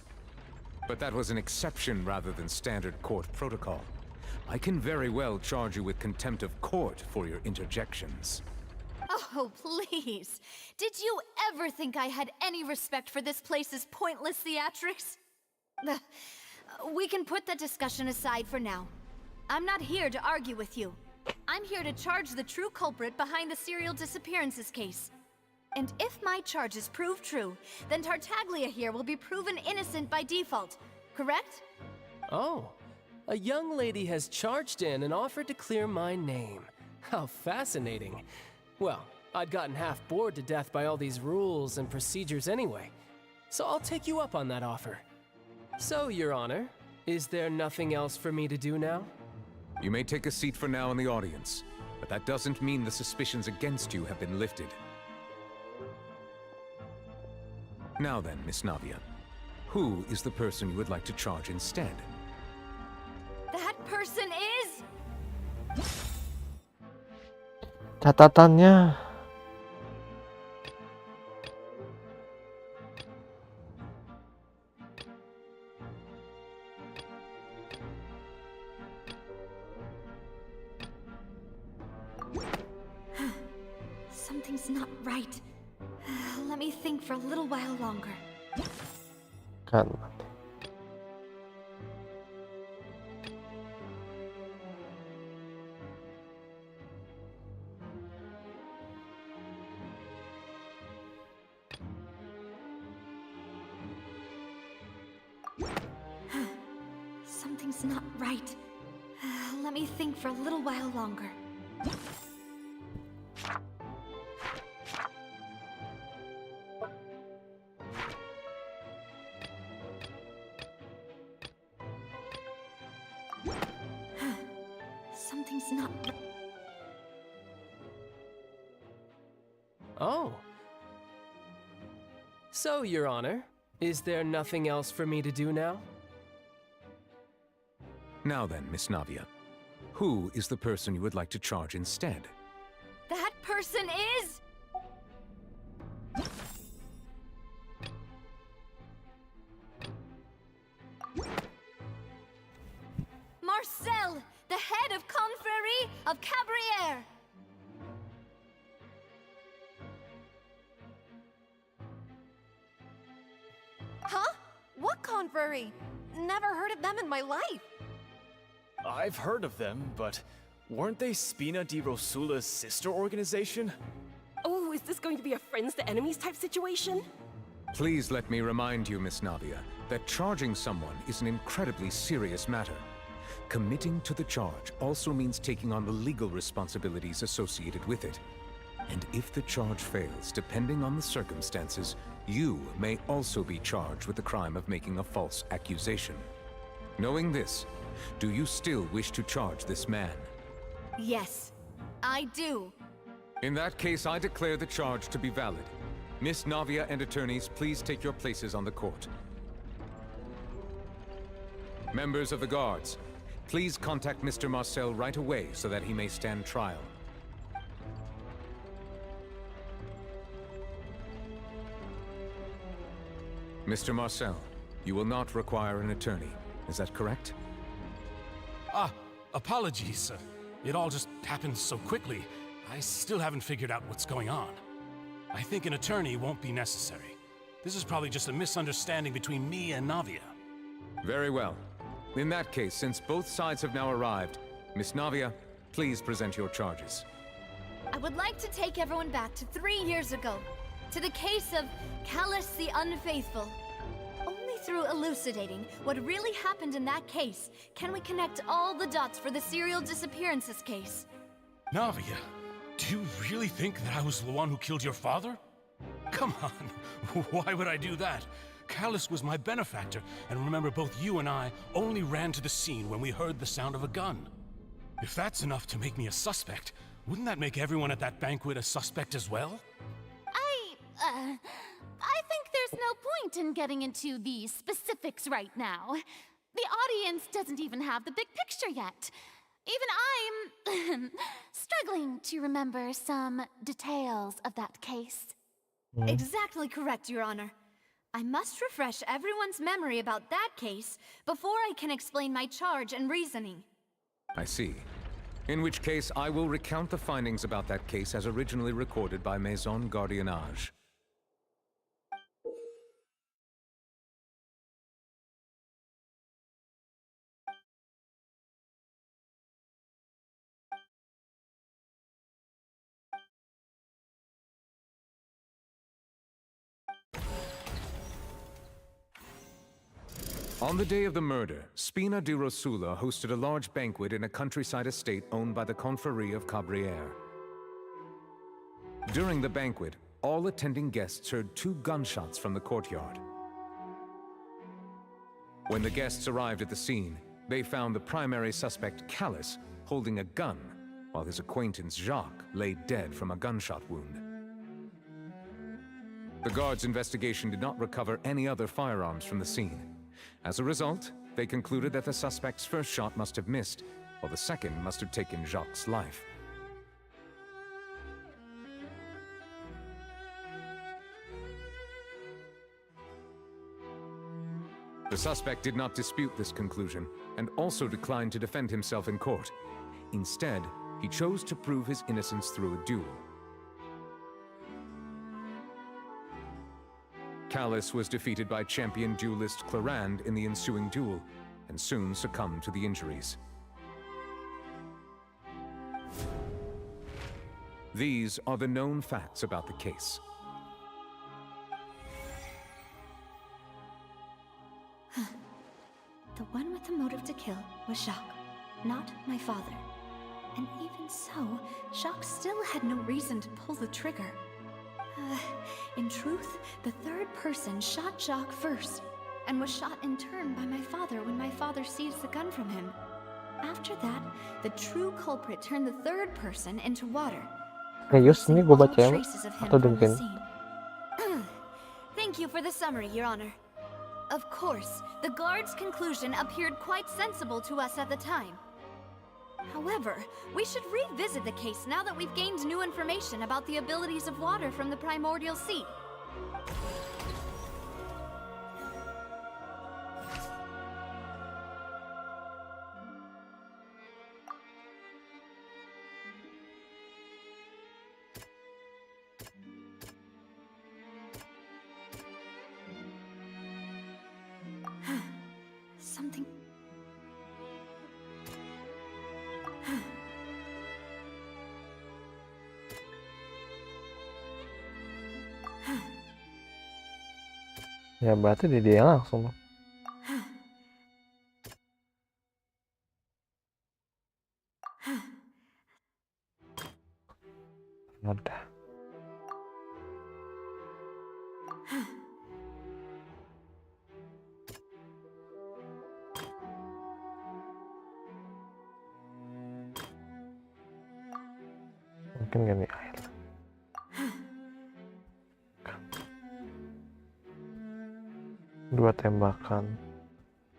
Speaker 7: But that was an exception rather than standard court protocol. I can very well charge you with contempt of court for your interjections.
Speaker 8: Oh, please. Did you ever think I had any respect for this place's pointless theatrics? We can put that discussion aside for now. I'm not here to argue with you. I'm here to charge the true culprit behind the serial disappearances case. And if my charges prove true, then Tartaglia here will be proven innocent by default, correct?
Speaker 3: Oh, a young lady has charged in and offered to clear my name. How fascinating. Well, I'd gotten half bored to death by all these rules and procedures anyway, so I'll take you up on that offer. So, Your Honor, is there nothing else for me to do now?
Speaker 7: You may take a seat for now in the audience, but that doesn't mean the suspicions against you have been lifted. Now then, Miss Navia, who is the person you would like to charge instead?
Speaker 8: That person is...
Speaker 1: Catatannya.
Speaker 8: Something's not right. Let me think for a little while longer.
Speaker 1: Kan.
Speaker 8: Something's not right. Let me think for a little while longer. Something's not right.
Speaker 3: Oh. So, Your Honor, is there nothing else for me to do now?
Speaker 7: Now then, Miss Navia, who is the person you would like to charge instead?
Speaker 8: That person is... Marcel, the head of Confrérie of Cabrières.
Speaker 10: Huh? What confrérie? Never heard of them in my life.
Speaker 9: I've heard of them, but weren't they Spina di Rosula's sister organization?
Speaker 10: Oh, is this going to be a friends to enemies type situation?
Speaker 7: Please let me remind you, Miss Navia, that charging someone is an incredibly serious matter. Committing to the charge also means taking on the legal responsibilities associated with it. And if the charge fails, depending on the circumstances, you may also be charged with the crime of making a false accusation. Knowing this, do you still wish to charge this man?
Speaker 8: Yes, I do.
Speaker 7: In that case, I declare the charge to be valid. Miss Navia and attorneys, please take your places on the court. Members of the guards, please contact Mr. Marcel right away so that he may stand trial. Mr. Marcel, you will not require an attorney. Is that correct?
Speaker 11: Apologies. It all just happened so quickly. I still haven't figured out what's going on. I think an attorney won't be necessary. This is probably just a misunderstanding between me and Navia.
Speaker 7: Very well. In that case, since both sides have now arrived, Miss Navia, please present your charges.
Speaker 8: I would like to take everyone back to 3 years ago, to the case of Callus the Unfaithful. Only through elucidating what really happened in that case can we connect all the dots for the serial disappearances case.
Speaker 11: Navia, do you really think that I was the one who killed your father? Come on, why would I do that? Callus was my benefactor, and remember both you and I only ran to the scene when we heard the sound of a gun. If that's enough to make me a suspect, wouldn't that make everyone at that banquet a suspect as well?
Speaker 12: I think there's no point in getting into the specifics right now. The audience doesn't even have the big picture yet. Even I'm struggling to remember some details of that case.
Speaker 8: Exactly correct, Your Honor. I must refresh everyone's memory about that case before I can explain my charge and reasoning.
Speaker 7: I see. In which case, I will recount the findings about that case as originally recorded by Maison Gardiennage. On the day of the murder, Spina di Rosula hosted a large banquet in a countryside estate owned by the Confrérie of Cabrières. During the banquet, all attending guests heard 2 gunshots from the courtyard. When the guests arrived at the scene, they found the primary suspect, Callus, holding a gun, while his acquaintance, Jacques, lay dead from a gunshot wound. The guards' investigation did not recover any other firearms from the scene. As a result, they concluded that the suspect's first shot must have missed, while the second must have taken Jacques' life. The suspect did not dispute this conclusion, and also declined to defend himself in court. Instead, he chose to prove his innocence through a duel. Callus was defeated by champion duelist Clarand in the ensuing duel, and soon succumbed to the injuries. These are the known facts about the case.
Speaker 2: The one with the motive to kill was Jacques, not my father. And even so, Jacques still had no reason to pull the trigger. In truth, the third person shot Jacques first, and was shot in turn by my father when my father seized the gun from him. After that, the true culprit turned the third person into water.
Speaker 1: Serius ini gue baca
Speaker 2: Traces of him
Speaker 1: atau
Speaker 2: from the
Speaker 1: dengerin?
Speaker 2: scene.
Speaker 8: Thank you for the summary, Your Honor. Of course, the guard's conclusion appeared quite sensible to us at the time. However, we should revisit the case now that we've gained new information about the abilities of water from the primordial sea.
Speaker 2: Something...
Speaker 1: Ya berarti dia langsung. Ada. Mungkin gini air. Dua tembakan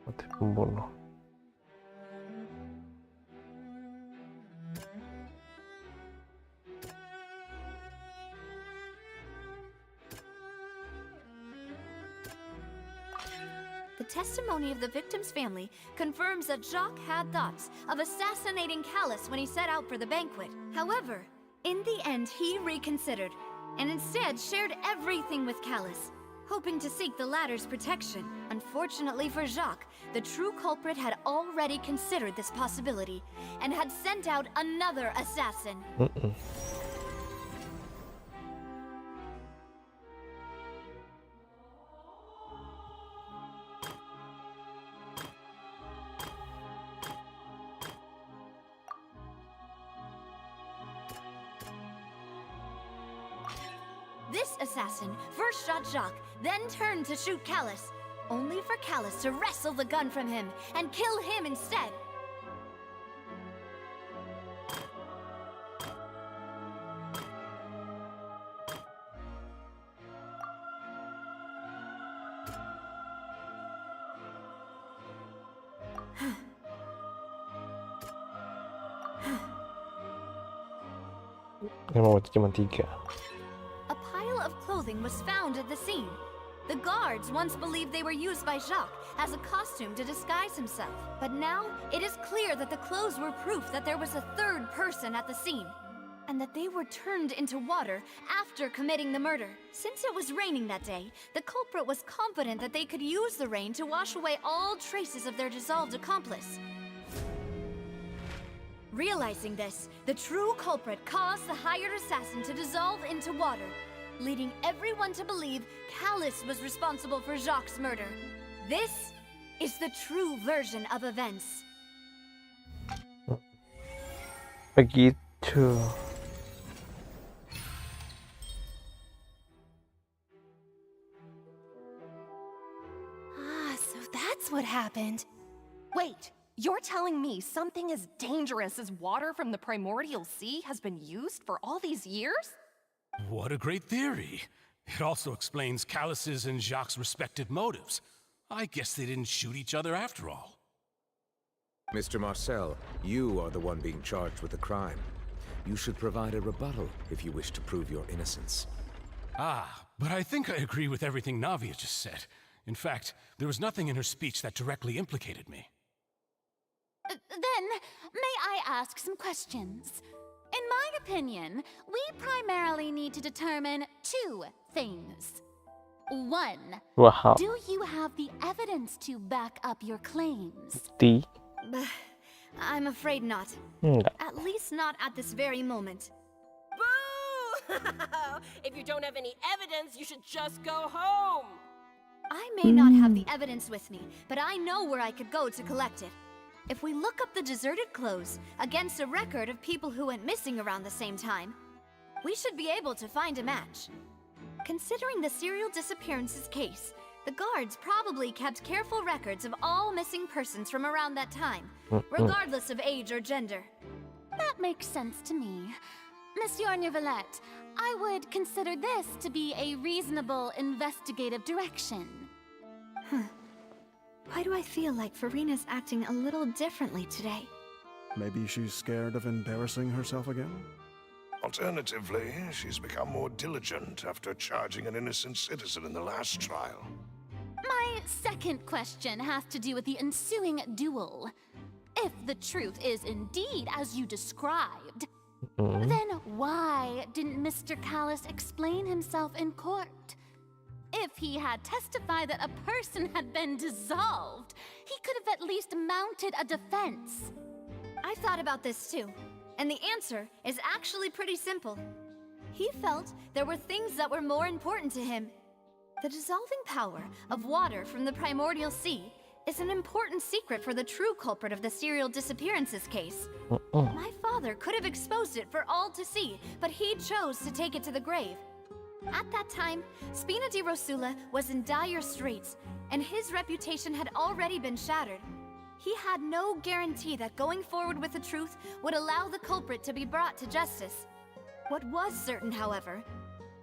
Speaker 1: motif pembunuh.
Speaker 8: The testimony of the victim's family confirms that Jacques had thoughts of assassinating Callus when he set out for the banquet. However, in the end, he reconsidered, and instead shared everything with Callus, hoping to seek the latter's protection. Unfortunately for Jacques, the true culprit had already considered this possibility, and had sent out another assassin. This assassin first shot Jacques, then turned to shoot Callus, only for Callus to wrestle the gun from him and kill him instead.
Speaker 1: Cuma 3.
Speaker 8: A pile of clothing was found at the scene. The guards once believed they were used by Jacques as a costume to disguise himself. But now, it is clear that the clothes were proof that there was a third person at the scene, and that they were turned into water after committing the murder. Since it was raining that day, the culprit was confident that they could use the rain to wash away all traces of their dissolved accomplice. Realizing this, the true culprit caused the hired assassin to dissolve into water, leading everyone to believe Callus was responsible for Jacques' murder. This is the true version of events.
Speaker 1: Begitu.
Speaker 10: Ah, so that's what happened. Wait, you're telling me something as dangerous as water from the primordial sea has been used for all these years?
Speaker 11: What a great theory. It also explains Callus's and Jacques' respective motives. I guess they didn't shoot each other after all.
Speaker 7: Mr. Marcel, you are the one being charged with the crime. You should provide a rebuttal if you wish to prove your innocence.
Speaker 11: Ah, but I think I agree with everything Navia just said. In fact, there was nothing in her speech that directly implicated me.
Speaker 12: Then, may I ask some questions? In my opinion, we primarily need to determine 2 things. 1.
Speaker 1: Wow.
Speaker 12: Do you have the evidence to back up your claims?
Speaker 1: Bukti.
Speaker 8: I'm afraid not.
Speaker 1: Enggak.
Speaker 8: At least not at this very moment.
Speaker 13: Boo! If you don't have any evidence, you should just go home.
Speaker 8: I may not have the evidence with me, but I know where I could go to collect it. If we look up the deserted clothes against a record of people who went missing around the same time, we should be able to find a match. Considering the serial disappearances case, the guards probably kept careful records of all missing persons from around that time, regardless of age or gender.
Speaker 12: That makes sense to me. Monsieur Neuvillette, I would consider this to be a reasonable investigative direction.
Speaker 8: Why do I feel like Farina's acting a little differently today?
Speaker 14: Maybe she's scared of embarrassing herself again?
Speaker 6: Alternatively, she's become more diligent after charging an innocent citizen in the last trial.
Speaker 12: My second question has to do with the ensuing duel. If the truth is indeed as you described, then why didn't Mr. Callus explain himself in court? If he had testified that a person had been dissolved, he could have at least mounted a defense.
Speaker 8: I've thought about this too, and the answer is actually pretty simple. He felt there were things that were more important to him. The dissolving power of water from the primordial sea is an important secret for the true culprit of the serial disappearances case. My father could have exposed it for all to see, but he chose to take it to the grave. At that time, Spina di Rosula was in dire straits, and his reputation had already been shattered. He had no guarantee that going forward with the truth would allow the culprit to be brought to justice. What was certain, however,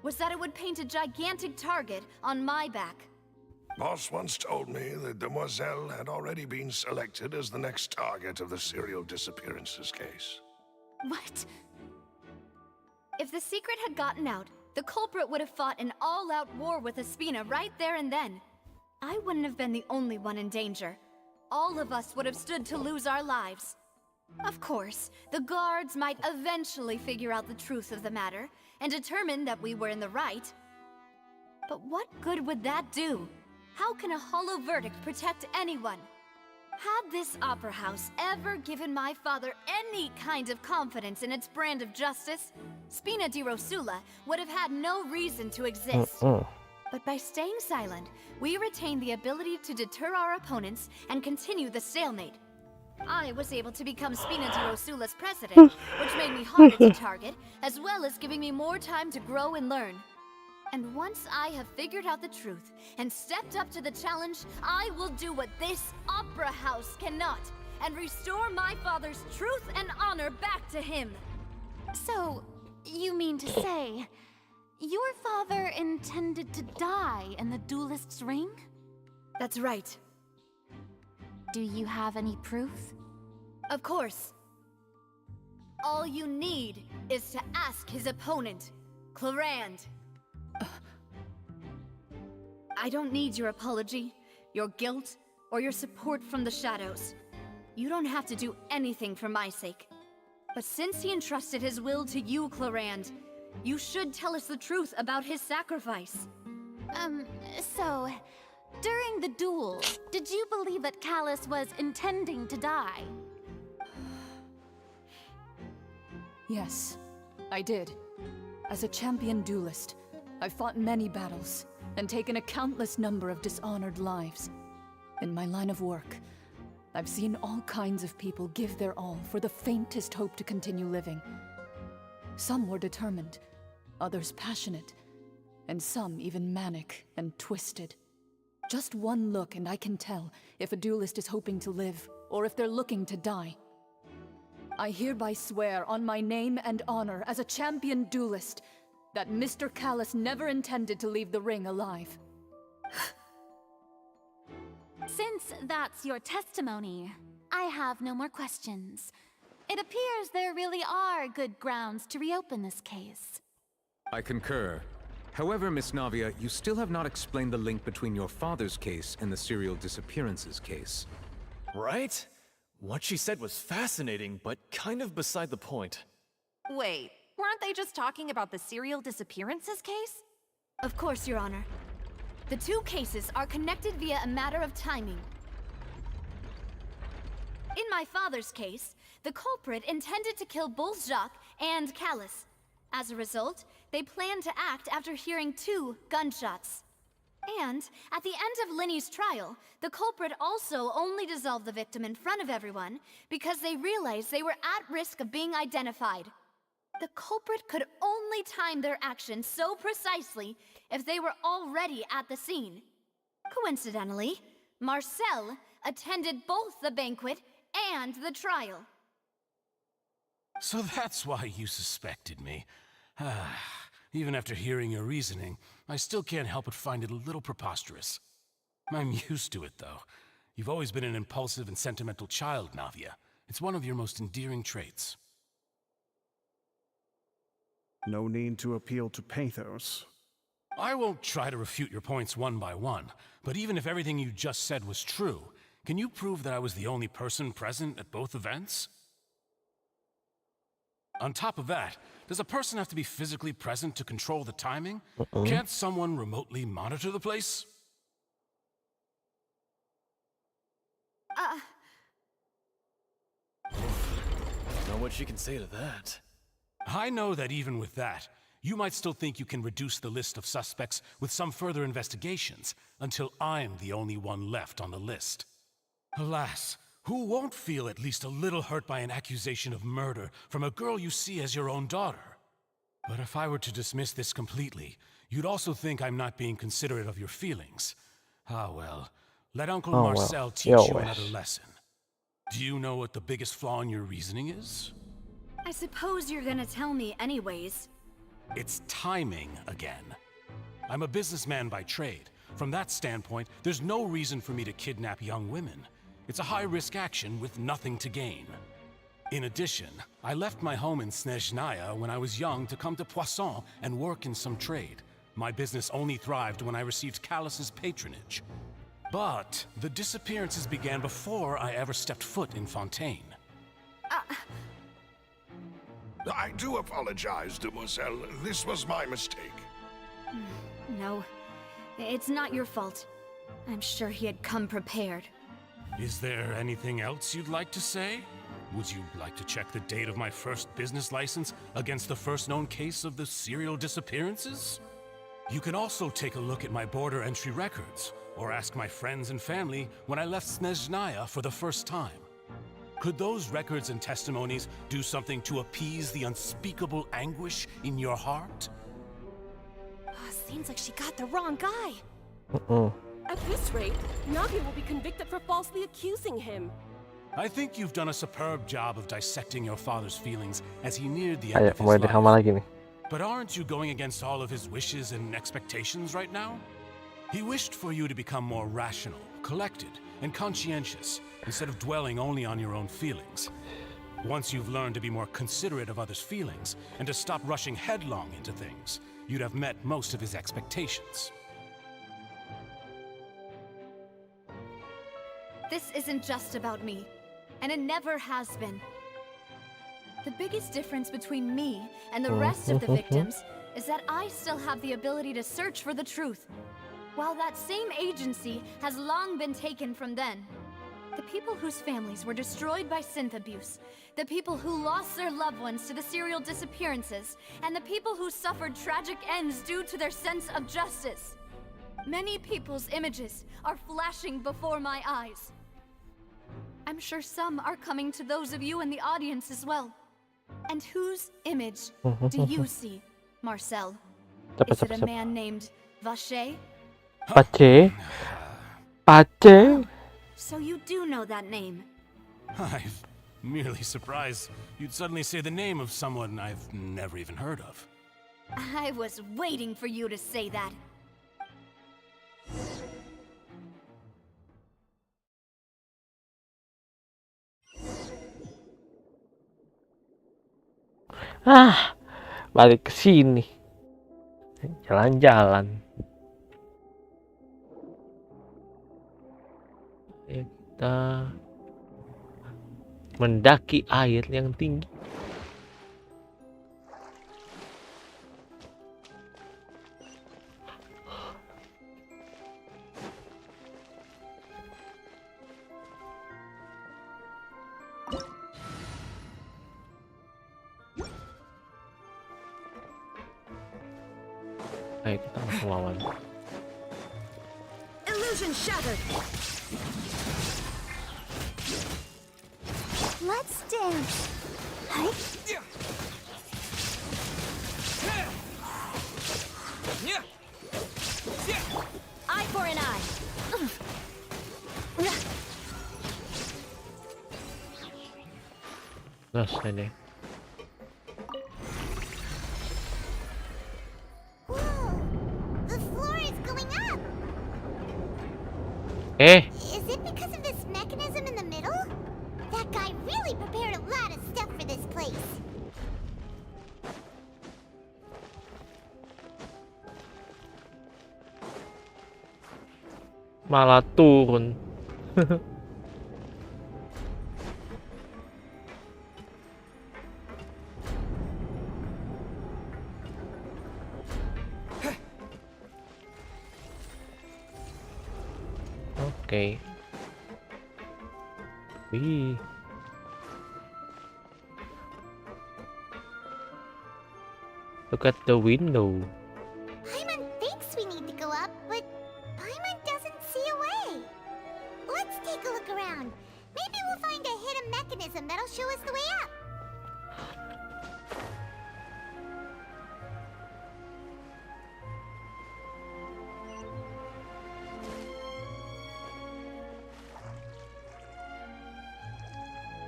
Speaker 8: was that it would paint a gigantic target on my back.
Speaker 6: Boss once told me that Demoiselle had already been selected as the next target of the serial disappearances case.
Speaker 12: What?
Speaker 8: If the secret had gotten out, the culprit would have fought an all-out war with Espina right there and then. I wouldn't have been the only one in danger. All of us would have stood to lose our lives. Of course, the guards might eventually figure out the truth of the matter and determine that we were in the right. But what good would that do? How can a hollow verdict protect anyone? Had this opera house ever given my father any kind of confidence in its brand of justice, Spina di Rosula would have had no reason to exist. But by staying silent, we retained the ability to deter our opponents and continue the stalemate. I was able to become Spina di Rosula's president, which made me harder to target, as well as giving me more time to grow and learn. And once I have figured out the truth and stepped up to the challenge, I will do what this opera house cannot, and restore my father's truth and honor back to him.
Speaker 12: So, you mean to say, your father intended to die in the duelist's ring?
Speaker 8: That's right.
Speaker 12: Do you have any proof?
Speaker 8: Of course. All you need is to ask his opponent, Clarand. I don't need your apology, your guilt, or your support from the shadows. You don't have to do anything for my sake. But since he entrusted his will to you, Clarand, you should tell us the truth about his sacrifice.
Speaker 12: So, during the duel, did you believe that Callus was intending to die?
Speaker 15: Yes, I did. As a champion duelist, I've fought many battles and taken a countless number of dishonored lives. In my line of work, I've seen all kinds of people give their all for the faintest hope to continue living. Some were determined, others passionate, and some even manic and twisted. Just one look and I can tell if a duelist is hoping to live or if they're looking to die. I hereby swear on my name and honor as a champion duelist that Mr. Callus never intended to leave the ring alive.
Speaker 12: Since that's your testimony, I have no more questions. It appears there really are good grounds to reopen this case.
Speaker 7: I concur. However, Miss Navia, you still have not explained the link between your father's case and the serial disappearances case.
Speaker 9: Right? What she said was fascinating, but kind of beside the point.
Speaker 10: Wait, weren't they just talking about the serial disappearances case?
Speaker 8: Of course, Your Honor. The two cases are connected via a matter of timing. In my father's case, the culprit intended to kill both Jacques and Callus. As a result, they planned to act after hearing 2 gunshots. And at the end of Linny's trial, the culprit also only dissolved the victim in front of everyone because they realized they were at risk of being identified. The culprit could only time their actions so precisely if they were already at the scene. Coincidentally, Marcel attended both the banquet and the trial.
Speaker 11: So that's why you suspected me. Even after hearing your reasoning, I still can't help but find it a little preposterous. I'm used to it, though. You've always been an impulsive and sentimental child, Navia. It's one of your most endearing traits.
Speaker 14: No need to appeal to pathos.
Speaker 11: I won't try to refute your points one by one, but even if everything you just said was true, can you prove that I was the only person present at both events? On top of that, does a person have to be physically present to control the timing? Can't someone remotely monitor the place?
Speaker 9: Not much you can say to that.
Speaker 11: I know that even with that, you might still think you can reduce the list of suspects with some further investigations until I'm the only one left on the list. Alas, who won't feel at least a little hurt by an accusation of murder from a girl you see as your own daughter? But if I were to dismiss this completely, you'd also think I'm not being considerate of your feelings. Ah well, let Uncle Marcel teach you another lesson. Do you know what the biggest flaw in your reasoning is?
Speaker 8: I suppose you're gonna tell me anyways.
Speaker 11: It's timing again. I'm a businessman by trade. From that standpoint, there's no reason for me to kidnap young women. It's a high-risk action with nothing to gain. In addition, I left my home in Snezhnaya when I was young to come to Poisson and work in some trade. My business only thrived when I received Callus's patronage. But the disappearances began before I ever stepped foot in Fontaine.
Speaker 6: I do apologize, Demoiselle. This was my mistake.
Speaker 8: No, it's not your fault. I'm sure he had come prepared.
Speaker 11: Is there anything else you'd like to say? Would you like to check the date of my first business license against the first known case of the serial disappearances? You can also take a look at my border entry records, or ask my friends and family when I left Snezhnaya for the first time. Could those records and testimonies do something to appease the unspeakable anguish in your heart?
Speaker 13: Seems like she got the wrong guy. At this rate, Navia will be convicted for falsely accusing him.
Speaker 11: I think you've done a superb job of dissecting your father's feelings as he neared the end of his life. But aren't you going against all of his wishes and expectations right now? He wished for you to become more rational, collected, and conscientious, instead of dwelling only on your own feelings. Once you've learned to be more considerate of others' feelings, and to stop rushing headlong into things, you'd have met most of his expectations.
Speaker 8: This isn't just about me, and it never has been. The biggest difference between me and the rest of the victims is that I still have the ability to search for the truth, while that same agency has long been taken from them. The people whose families were destroyed by synth abuse, the people who lost their loved ones to the serial disappearances, and the people who suffered tragic ends due to their sense of justice. Many people's images are flashing before my eyes. I'm sure some are coming to those of you in the audience as well. And whose image do you see, Marcel? Is it a man named Vache?
Speaker 1: Pace? Pace?
Speaker 8: So you do know that name?
Speaker 11: I'm merely surprised you'd suddenly say the name of someone I've never even heard of.
Speaker 8: I was waiting for you to say that.
Speaker 1: Balik ke sini. Jalan-jalan. Kita mendaki air yang tinggi. Oke, kita langsung lawan.
Speaker 10: Illusion shattered.
Speaker 4: Let's dance. Huh?
Speaker 10: Eye for an eye.
Speaker 1: Selesai deh.
Speaker 4: The floor is going up. Is it because of this mechanism in the middle? That guy really prepared a lot of stuff for this place.
Speaker 1: Malah turun. Oke. Wih. Look at the window.
Speaker 4: Paimon thinks we need to go up, but Paimon doesn't see a way. Let's take a look around. Maybe we'll find a hidden mechanism that'll show us the way up.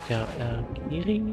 Speaker 1: Jalan kiri.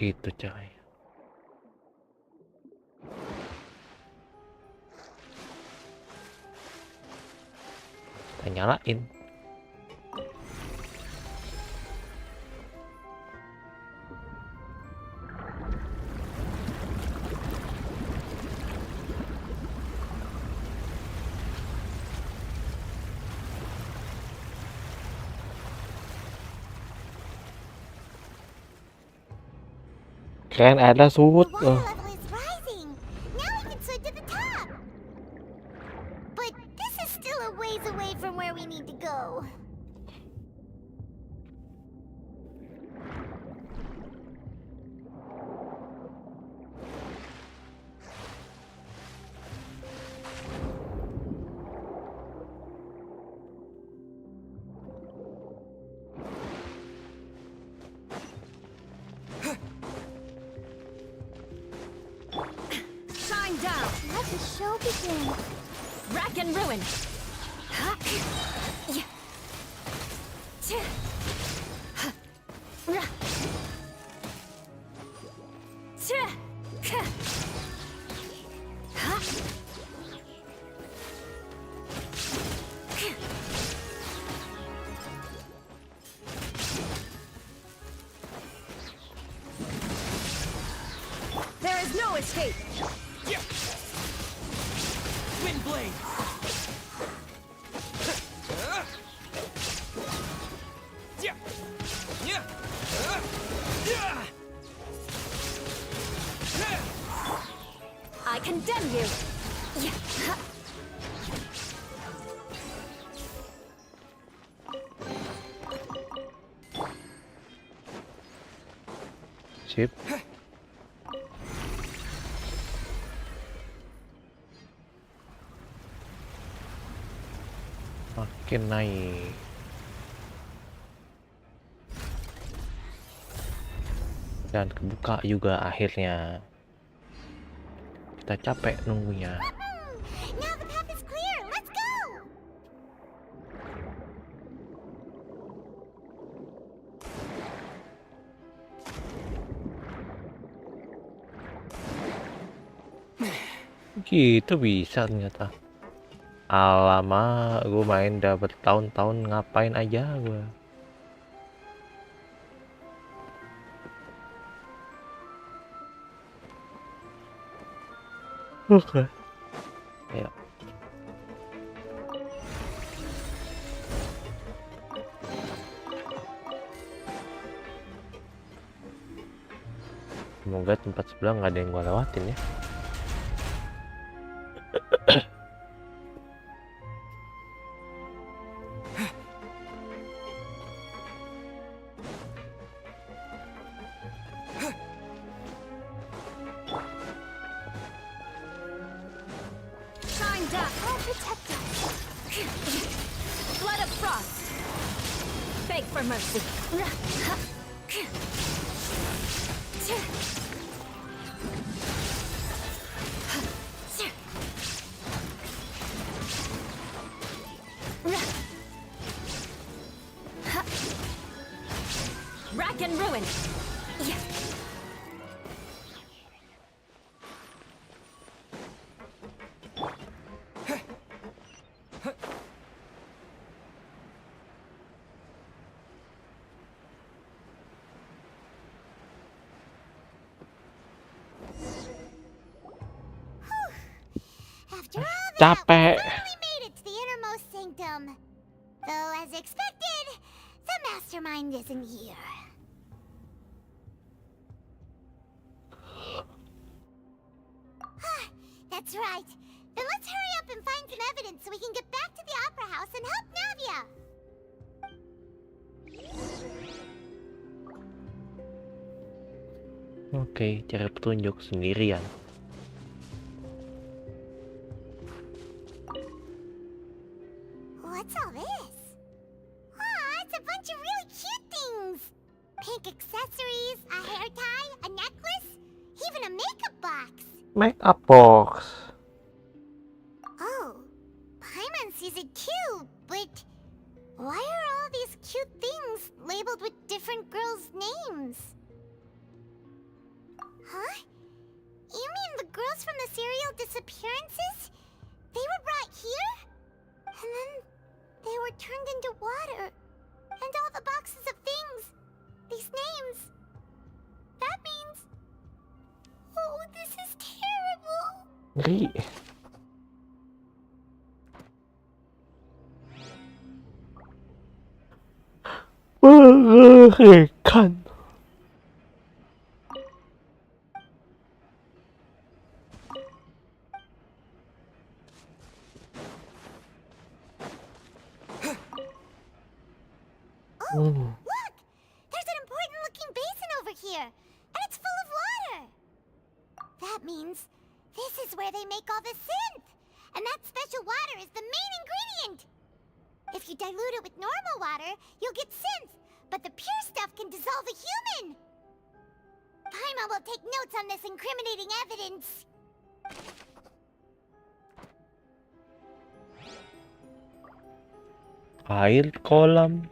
Speaker 1: Gitu coy. Kita nyalain. Keren ada surut.
Speaker 4: The water level is rising. Now we can swim to the top. But this is still a ways away from where we need to go.
Speaker 10: Shine down.
Speaker 4: Let the show begin.
Speaker 10: Rack and ruin. There is no escape.
Speaker 3: Wind blade.
Speaker 10: I condemn you.
Speaker 1: Sip. Makin naik. Dan kebuka juga akhirnya. Kita capek nunggunya.
Speaker 4: Now the path is clear. Let's go.
Speaker 1: Gitu bisa ternyata. Alamak, gue main udah bertahun-tahun, ngapain aja gue. Oke. Ayo. Semoga tempat sebelah nggak ada yang gue lewatin ya.
Speaker 8: Time's up. I'll protect us. Blood of frost. Beg for mercy. Rack and ruin.
Speaker 4: After all that,
Speaker 1: Capek.
Speaker 4: we finally made it to the innermost sanctum. Though, as expected, the mastermind isn't here. That's right. Then let's hurry up and find some evidence so we can get back to the opera house and help Navia.
Speaker 1: Oke, cari petunjuk sendirian.
Speaker 4: What's all this? Aw, it's a bunch of really cute things. Pink accessories, a hair tie, a necklace, even a makeup box.
Speaker 1: Makeup box.
Speaker 4: Oh, Paimon sees it too, but why are all these cute things labeled with different girls' names? Huh? You mean the girls from the serial disappearances? They were brought here? And then they were turned into water. And all the boxes of things, these names. That means... Oh, this is terrible.
Speaker 1: Ngeri. Mengerikan.
Speaker 4: Look! There's an important-looking basin over here, and it's full of water. That means this is where they make all the synth, and that special water is the main ingredient. If you dilute it with normal water, you'll get synth, but the pure stuff can dissolve a human. Paimon will take notes on this incriminating evidence.
Speaker 1: Air kolam.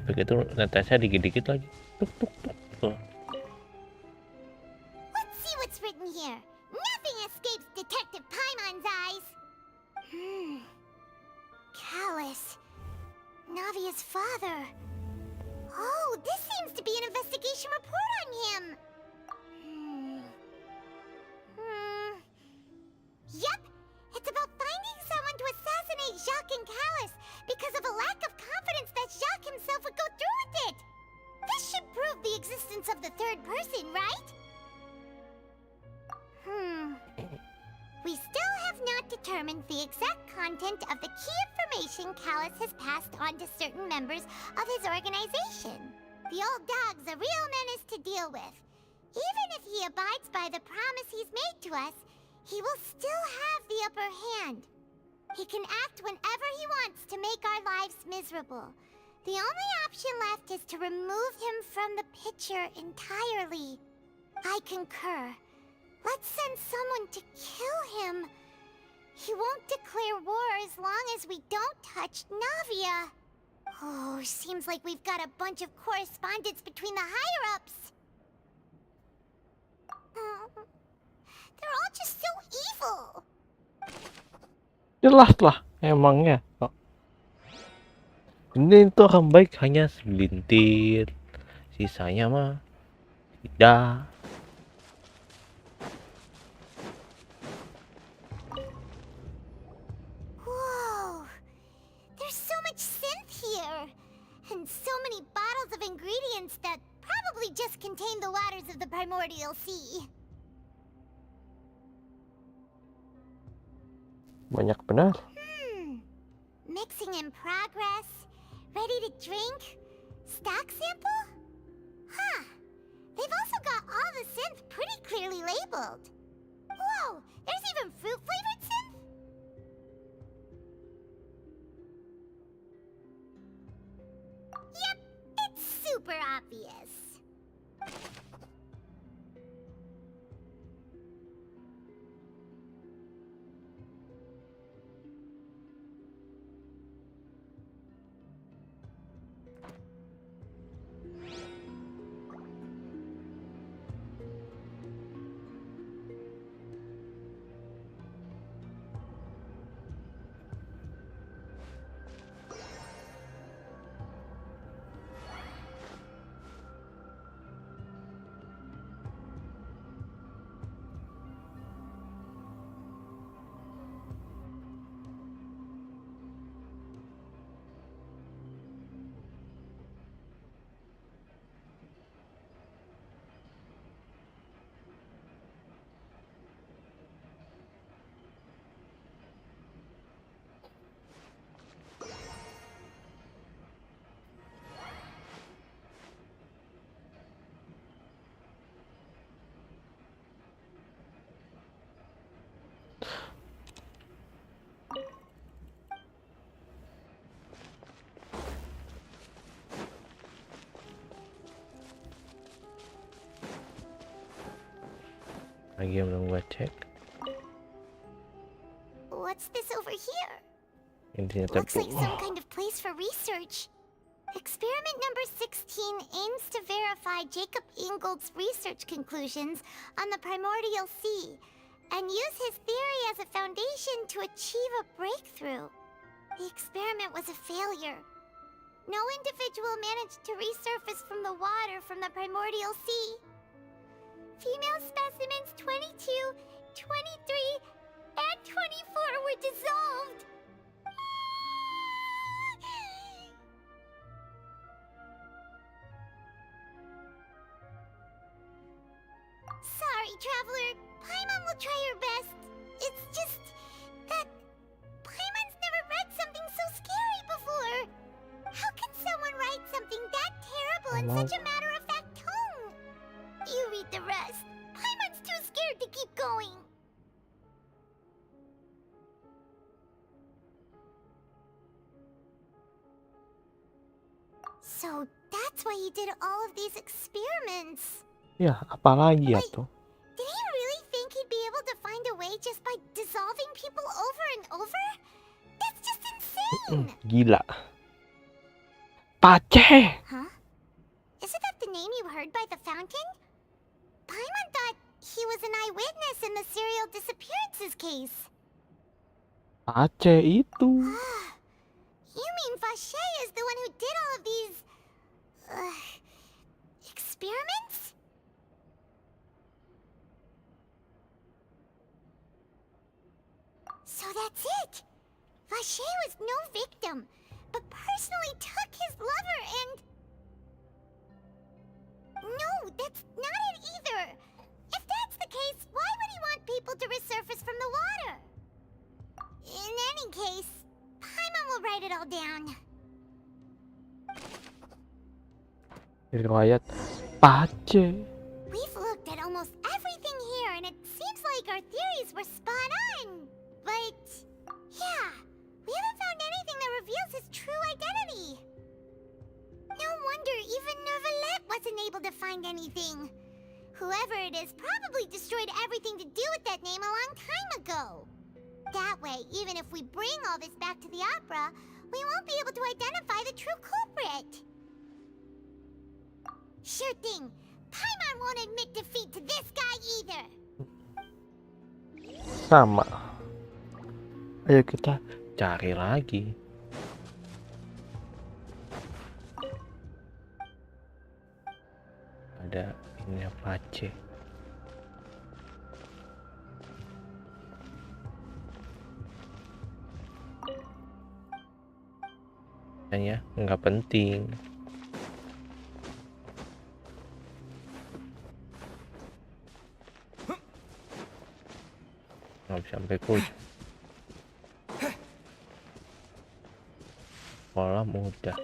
Speaker 1: Begitu netesnya dikit-dikit lagi. Tuk tuk tuk. Tuh.
Speaker 4: Let's see what's written here. Nothing escapes Detective Paimon's eyes. Callus. Navia's father. Oh, this seems to be an investigation report on him. Yep, it's about finding someone to assassinate Jacques and Callus because of a lack of confidence that Jacques himself would go through with it. This should prove the existence of the third person, right? We still have not determined the exact content of the key information Callus has passed on to certain members of his organization. The old dog's a real menace to deal with. Even if he abides by the promise he's made to us, he will still have the upper hand. He can act whenever he wants to make our lives miserable. The only option left is to remove him from the picture entirely. I concur. Let's send someone to kill him. He won't declare war as long as we don't touch Navia. Oh, seems like we've got a bunch of correspondence between the higher-ups. They're all just so evil.
Speaker 1: Jelas lah, emangnya. Oh. Ini itu orang baik hanya segelintir, sisanya mah tidak.
Speaker 4: Whoa, there's so much synth here, and so many bottles of ingredients that probably just contain the waters of the primordial sea.
Speaker 1: Banyak benar.
Speaker 4: Mixing in progress, ready to drink, stock sample? Huh, they've also got all the synth pretty clearly labeled. Whoa, there's even fruit-flavored synth? Yep, it's super obvious.
Speaker 1: Lagi yang belum gua cek.
Speaker 4: What's this over here?
Speaker 1: Intinya
Speaker 4: Looks
Speaker 1: tapi
Speaker 4: like some kind of place for research. Experiment number 16 aims to verify Jacob Ingold's research conclusions on the primordial sea and use his theory as a foundation to achieve a breakthrough. The experiment was a failure. No individual managed to resurface from the water from the primordial sea. Female specimens 22, 23, and 24 were dissolved. Sorry, Traveler. Paimon will try her best. It's just that Paimon's never read something so scary before. How can someone write something that terrible in such a matter-of-fact tone? You read the rest. Paimon's too scared to keep going. So that's why you did all of these experiments.
Speaker 1: ya apalagi ya tuh.
Speaker 4: Did he really think he'd be able to find a way just by dissolving people over and over? That's just insane!
Speaker 1: Gila. Pace.
Speaker 4: Huh? Isn't that the name you heard by the fountain? Paimon thought he was an eyewitness in the serial disappearances case.
Speaker 1: Pace itu.
Speaker 4: You mean Vache is the one who did all of these... experiments? So that's it! Vache was no victim, but personally took his lover and... No, that's not it either! If that's the case, why would he want people to resurface from the water? In any case, Paimon will write it all down.
Speaker 1: Riwayat Pace.
Speaker 4: We've looked at almost everything here, and it seems like our theories were spot on. But, yeah, we haven't found anything that reveals his true identity. No wonder even Nervalette wasn't able to find anything. Whoever it is probably destroyed everything to do with that name a long time ago. That way, even if we bring all this back to the opera, we won't be able to identify the true culprit. Sure thing. Paimon won't admit defeat to this guy either.
Speaker 1: Sama. Ayo kita cari lagi. Ada ini apa C? Kayaknya nggak penting. Nggak bisa sampai ke ujung. Kolom udah.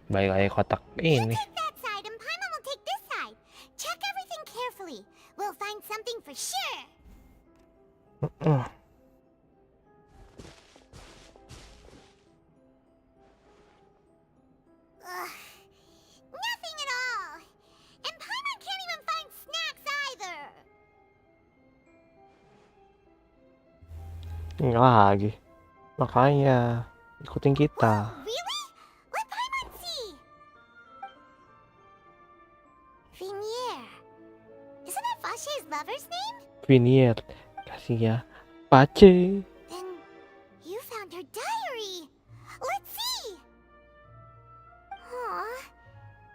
Speaker 1: Baik lagi kotak ini.
Speaker 4: That side and Paimon will take this side. Check everything carefully. We'll find something for sure. Nothing at all. And Paimon can't even find snacks either.
Speaker 1: Enggak lagi. Makanya ikutin kita.
Speaker 4: Really? Let Paimon see. Vinier. Isn't that Vache's lover's name?
Speaker 1: Vinier. Kasih ya. Pace.
Speaker 4: Then you found her diary. Let's see. Aw,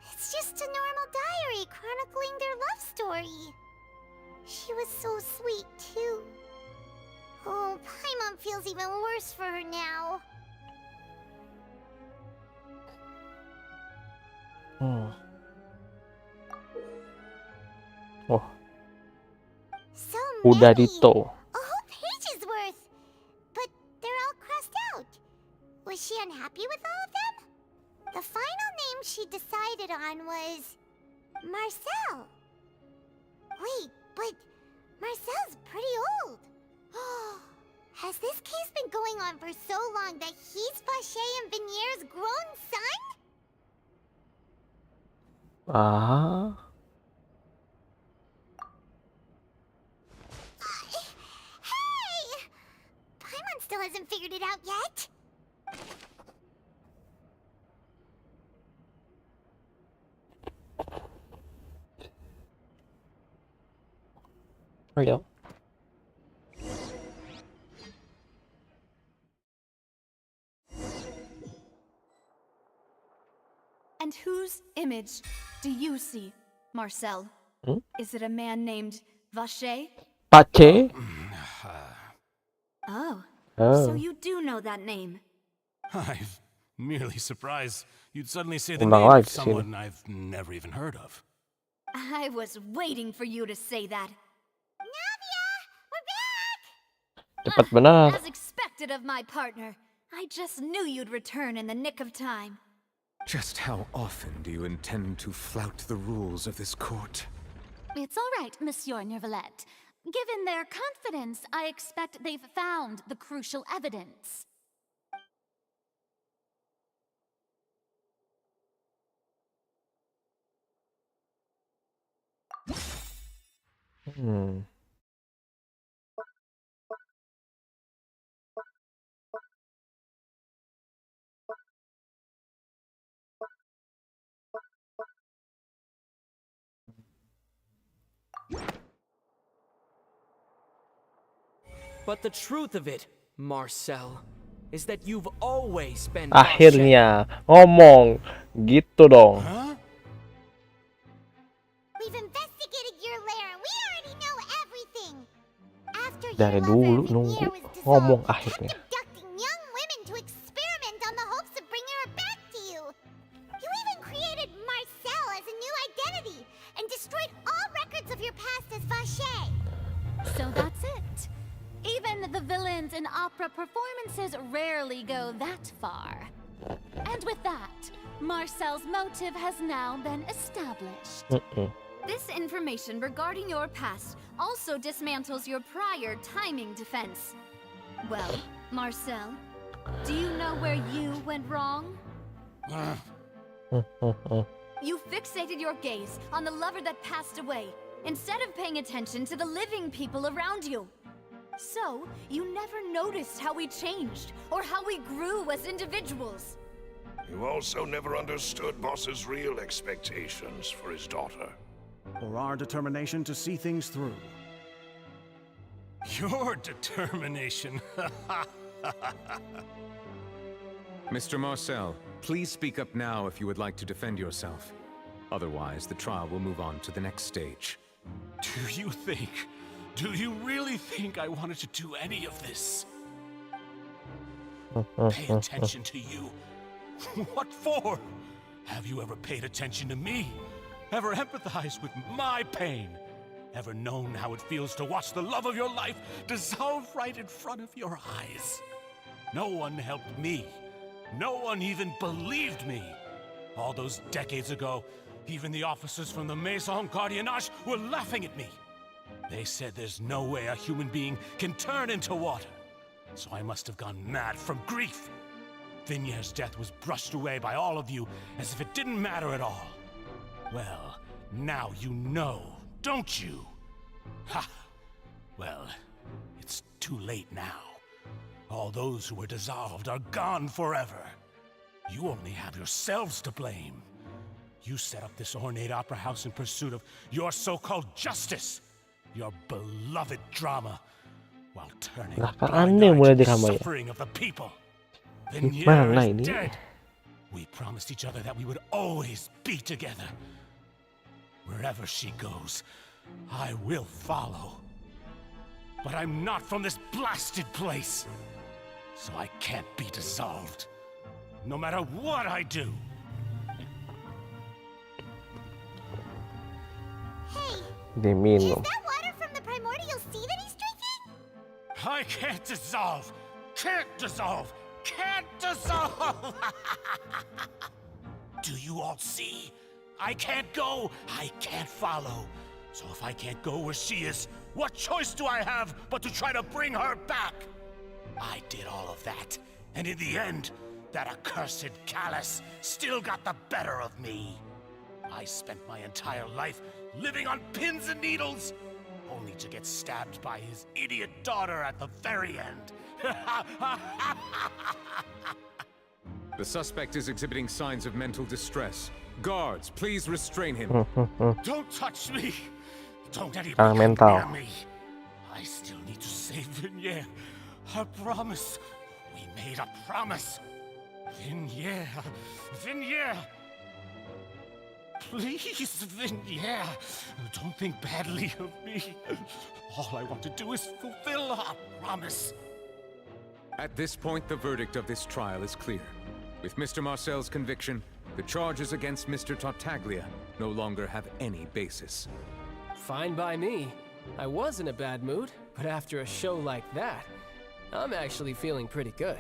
Speaker 4: it's just a normal diary chronicling their love story. She was so sweet too. Oh, Paimon feels even worse for her now.
Speaker 1: Oh,
Speaker 4: So
Speaker 1: udah
Speaker 4: many.
Speaker 1: dito.
Speaker 4: A whole page's worth. But they're all crossed out. Was she unhappy with all of them? The final name she decided on was Marcel. Wait, but Marcel's pretty old. Has this case been going on for so long that he's Vache and Vinier's grown son?
Speaker 1: Ah.
Speaker 4: Hey! Paimon still hasn't figured it out yet.
Speaker 1: Ayo.
Speaker 8: And whose image do you see, Marcel? Is it a man named Vache?
Speaker 1: Pace.
Speaker 8: Oh,
Speaker 1: Oh.
Speaker 8: so you do know that name.
Speaker 11: I'm merely surprised you'd suddenly say the
Speaker 1: Ulang
Speaker 11: name of
Speaker 1: lagi sini.
Speaker 11: someone I've never even heard of.
Speaker 8: I was waiting for you to say that.
Speaker 1: Cepat benar.
Speaker 8: As expected of my partner, I just knew you'd return in the nick of time.
Speaker 7: Just how often do you intend to flout the rules of this court?
Speaker 12: It's all right, Monsieur Nervalette. Given their confidence, I expect they've found the crucial evidence.
Speaker 16: But the truth of it, Marcel, is that you've always been
Speaker 1: Akhirnya ngomong gitu dong.
Speaker 4: We've investigated your lair and we already know everything. After
Speaker 1: Dari
Speaker 4: your
Speaker 1: dulu
Speaker 4: lover,
Speaker 1: nunggu
Speaker 4: Vinier, was dissolved,
Speaker 1: ngomong
Speaker 4: you kept
Speaker 1: akhirnya.
Speaker 4: abducting young women to experiment on the hopes of bringing her back to you. You even created Marcel as a new identity and destroyed all records of your past as Vache.
Speaker 12: So that's it. Even the villains in opera performances rarely go that far. And with that, Marcel's motive has now been established.
Speaker 8: This information regarding your past also dismantles your prior timing defense. Well, Marcel, do you know where you went wrong? You fixated your gaze on the lover that passed away, instead of paying attention to the living people around you. So, you never noticed how we changed, or how we grew as individuals.
Speaker 6: You also never understood Boss's real expectations for his daughter.
Speaker 14: Or our determination to see things through.
Speaker 11: Your determination.
Speaker 7: Mr. Marcel, please speak up now if you would like to defend yourself. Otherwise, the trial will move on to the next stage.
Speaker 11: Do you really think I wanted to do any of this? Pay attention to you. What for? Have you ever paid attention to me? Ever empathized with my pain? Ever known how it feels to watch the love of your life dissolve right in front of your eyes? No one helped me. No one even believed me. All those decades ago, even the officers from the Maison Gardiennage were laughing at me. They said there's no way a human being can turn into water. So I must have gone mad from grief. Vigniere's death was brushed away by all of you as if it didn't matter at all. Well, now you know, don't you? Ha! Well, it's too late now. All those who were dissolved are gone forever. You only have yourselves to blame. You set up this ornate opera house in pursuit of your so-called justice, your beloved drama, while turning a blind eye to the suffering of the people. Vigniere is dead. We promised each other that we would always be together. Wherever she goes, I will follow. But I'm not from this blasted place, so I can't be dissolved, no matter what I do.
Speaker 4: Hey, is that water from the primordial sea that he's drinking?
Speaker 11: I can't dissolve! Can't dissolve! Can't dissolve! Do you all see? I can't go, I can't follow. So if I can't go where she is, what choice do I have but to try to bring her back? I did all of that, and in the end, that accursed Callus still got the better of me. I spent my entire life living on pins and needles, only to get stabbed by his idiot daughter at the very end.
Speaker 7: The suspect is exhibiting signs of mental distress. Guards, please restrain him.
Speaker 11: Don't touch me! Don't anybody come near me! I still need to save Vigniere. Our promise. We made a promise. Vigniere. Vigniere! Please, Vigniere, don't think badly of me. All I want to do is fulfill our promise.
Speaker 7: At this point, the verdict of this trial is clear. With Mr. Marcel's conviction, the charges against Mr. Tartaglia no longer have any basis.
Speaker 3: Fine by me. I was in a bad mood, but after a show like that, I'm actually feeling pretty good.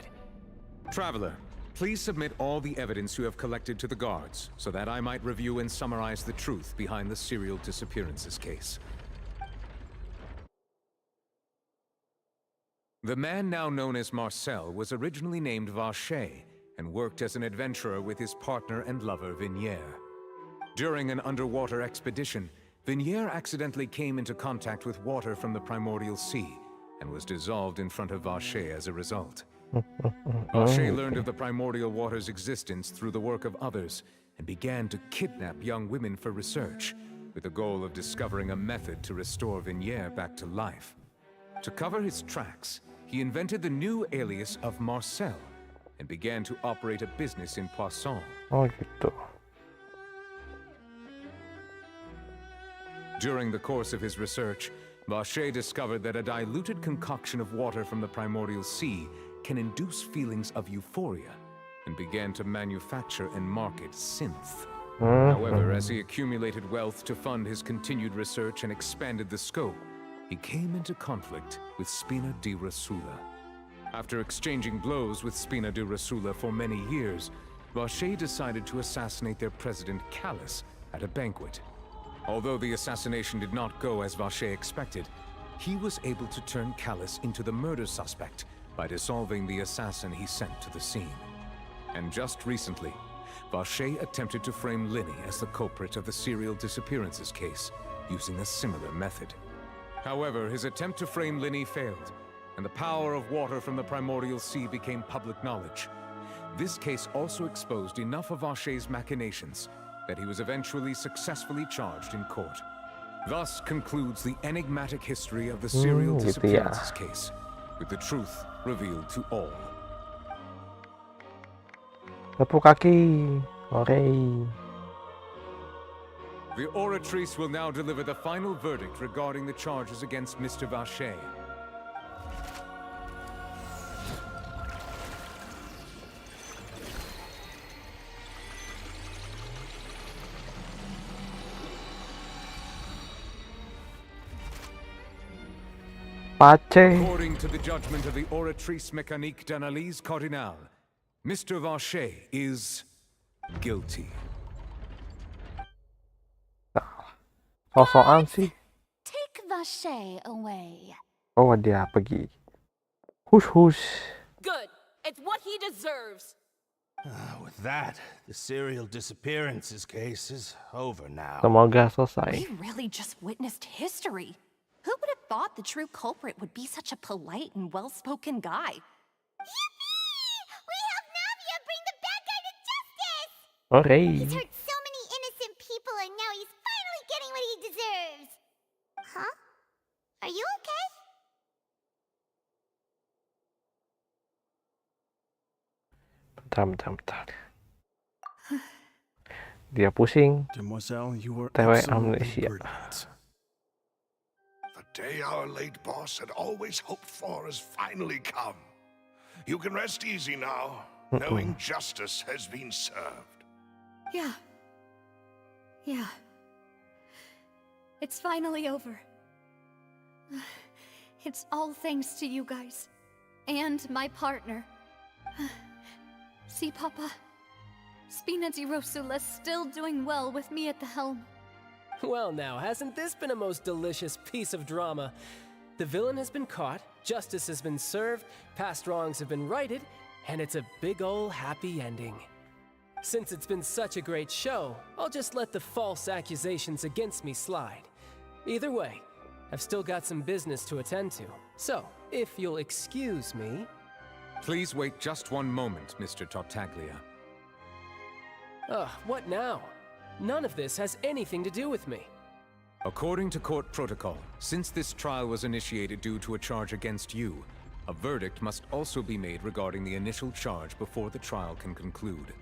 Speaker 7: Traveler, please submit all the evidence you have collected to the guards, so that I might review and summarize the truth behind the serial disappearances case. The man now known as Marcel was originally named Vacher and worked as an adventurer with his partner and lover Vigniere. During an underwater expedition, Vigniere accidentally came into contact with water from the primordial sea and was dissolved in front of Vacher as a result. Vacher learned of the primordial water's existence through the work of others and began to kidnap young women for research, with the goal of discovering a method to restore Vigniere back to life. To cover his tracks, he invented the new alias of Marcel and began to operate a business in Poisson.
Speaker 1: Oh gitu.
Speaker 7: During the course of his research, Vacher discovered that a diluted concoction of water from the primordial sea can induce feelings of euphoria, and began to manufacture and market synth. However, as he accumulated wealth to fund his continued research and expanded the scope, he came into conflict with Spina di Rosula. After exchanging blows with Spina di Rosula for many years, Vacher decided to assassinate their president Callus at a banquet. Although the assassination did not go as Vacher expected, he was able to turn Callus into the murder suspect by dissolving the assassin he sent to the scene. And just recently, Vache attempted to frame Linny as the culprit of the serial disappearances case, using a similar method. However, his attempt to frame Linny failed, and the power of water from the primordial sea became public knowledge. This case also exposed enough of Vache's machinations that he was eventually successfully charged in court. Thus concludes the enigmatic history of the serial disappearances case, with the truth revealed to all.
Speaker 1: Tepuk kaki. Hooray.
Speaker 7: The oratrice will now deliver the final verdict regarding the charges against Mr. Vache. According to the judgment of the oratrice mécanique d'analyse cardinale, Mr. Vache is guilty.
Speaker 1: So-soan sih.
Speaker 12: Take Vache away.
Speaker 1: Oh, dia pergi. Hush.
Speaker 13: Good. It's what he deserves.
Speaker 11: With that, the serial disappearances case is over now.
Speaker 1: Semoga selesai.
Speaker 10: We really just witnessed history. Who would have thought the true culprit would be such a polite and well-spoken guy?
Speaker 4: Yippee! We helped Navia bring the bad guy to justice!
Speaker 1: Hooray.
Speaker 4: He's hurt so many innocent people and now he's finally getting what he deserves! Huh? Are you okay?
Speaker 1: Bentar. Dia pusing.
Speaker 14: Demoiselle, you were
Speaker 1: Cewek
Speaker 14: absolutely
Speaker 1: amnesia.
Speaker 14: brilliant.
Speaker 6: The day our late boss had always hoped for has finally come. You can rest easy now, knowing justice has been served.
Speaker 2: Yeah. It's finally over. It's all thanks to you guys. And my partner. See, Papa? Spina di Rosula's still doing well with me at the helm.
Speaker 3: Well now, hasn't this been a most delicious piece of drama? The villain has been caught, justice has been served, past wrongs have been righted, and it's a big ol' happy ending. Since it's been such a great show, I'll just let the false accusations against me slide. Either way, I've still got some business to attend to. So, if you'll excuse me...
Speaker 7: Please wait just one moment, Mr. Tartaglia.
Speaker 3: What now? None of this has anything to do with me.
Speaker 7: According to court protocol, since this trial was initiated due to a charge against you, a verdict must also be made regarding the initial charge before the trial can conclude.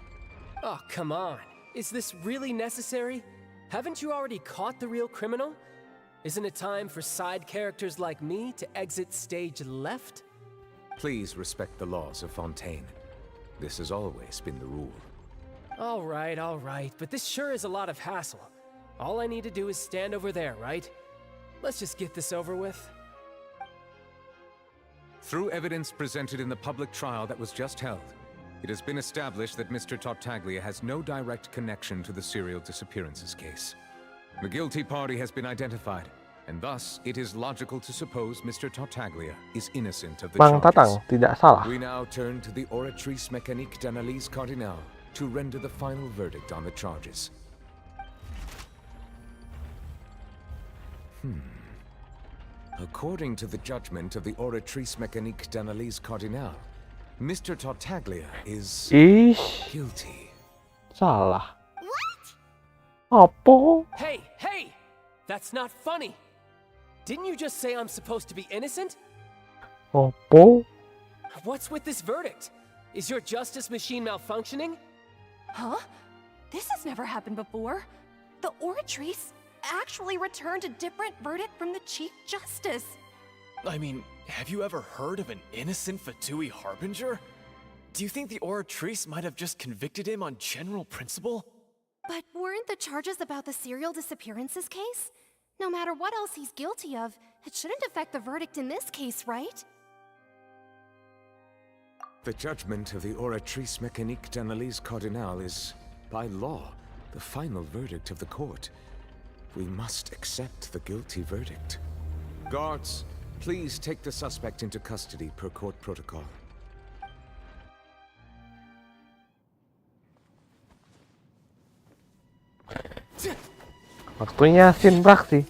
Speaker 3: Oh, come on. Is this really necessary? Haven't you already caught the real criminal? Isn't it time for side characters like me to exit stage left?
Speaker 7: Please respect the laws of Fontaine. This has always been the rule.
Speaker 3: All right, but this sure is a lot of hassle. All I need to do is stand over there, right? Let's just get this over with.
Speaker 7: Through evidence presented in the public trial that was just held, it has been established that Mr. Tartaglia has no direct connection to the serial disappearances case. The guilty party has been identified, and thus it is logical to suppose Mr. Tartaglia is innocent of the
Speaker 1: Bang
Speaker 7: charges.
Speaker 1: Tatang, tidak salah.
Speaker 7: We now turn to the oratrice mécanique d'analyse cardinale to render the final verdict on the charges. According to the judgment of the oratrice mécanique d'analyse cardinale, Mr. Tartaglia is guilty.
Speaker 1: Salah.
Speaker 4: What?
Speaker 1: Apa?
Speaker 3: Hey! That's not funny! Didn't you just say I'm supposed to be innocent?
Speaker 1: Apa?
Speaker 3: What's with this verdict? Is your justice machine malfunctioning?
Speaker 10: Huh? This has never happened before. The oratrice actually returned a different verdict from the Chief Justice.
Speaker 9: I mean, have you ever heard of an innocent Fatui Harbinger? Do you think the oratrice might have just convicted him on general principle?
Speaker 13: But weren't the charges about the serial disappearances case? No matter what else he's guilty of, it shouldn't affect the verdict in this case, right?
Speaker 7: The judgment of the oratrice mécanique d'analyse cardinale is, by law, the final verdict of the court. We must accept the guilty verdict. Guards, please take the suspect into custody per court protocol.
Speaker 1: Waktunya scene beraksi.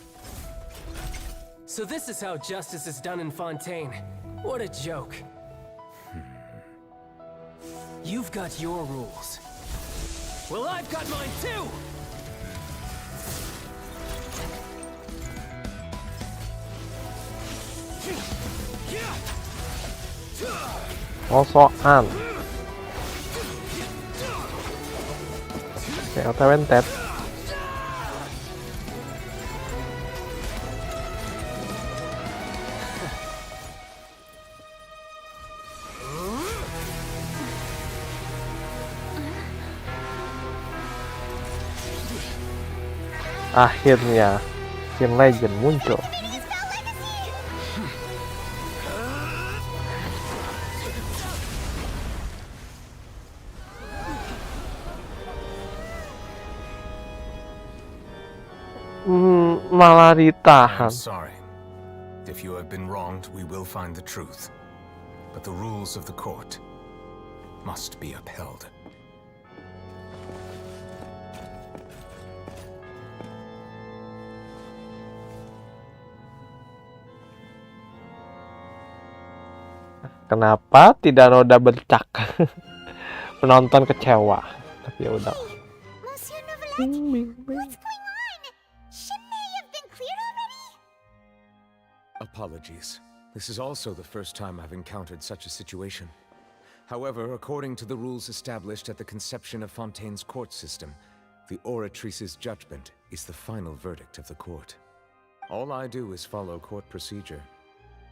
Speaker 3: So this is how justice is done in Fontaine. What a joke. You've got your rules. Well, I've got mine too!
Speaker 1: Oh, Soal. Oke, otowentet. Akhirnya, Scene Legend muncul. Malah ditahan.
Speaker 7: I'm sorry. If you have been wronged, we will find the truth. But the rules of the court must be upheld.
Speaker 1: Kenapa tidak roda bercak? Penonton kecewa. Tapi ya udah.
Speaker 4: Monsieur Novelette, what's going on? Shouldn't they have been cleared already?
Speaker 7: Apologies. This is also the first time I've encountered such a situation. However, according to the rules established at the conception of Fontaine's court system, the oratrice's judgment is the final verdict of the court. All I do is follow court procedure.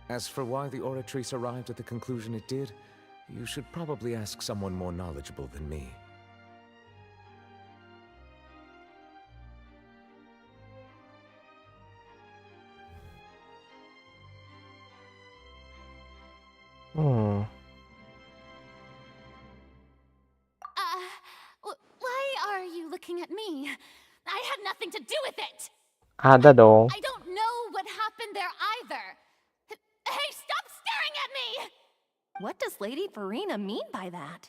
Speaker 7: As for why the oratrice arrived at the conclusion it did, you should probably ask someone more knowledgeable than me.
Speaker 12: Why are you looking at me? I had nothing to do with it!
Speaker 1: Ada dong.
Speaker 12: I don't know what happened there either. Hey, stop staring at me!
Speaker 10: What does Lady Farina mean by that?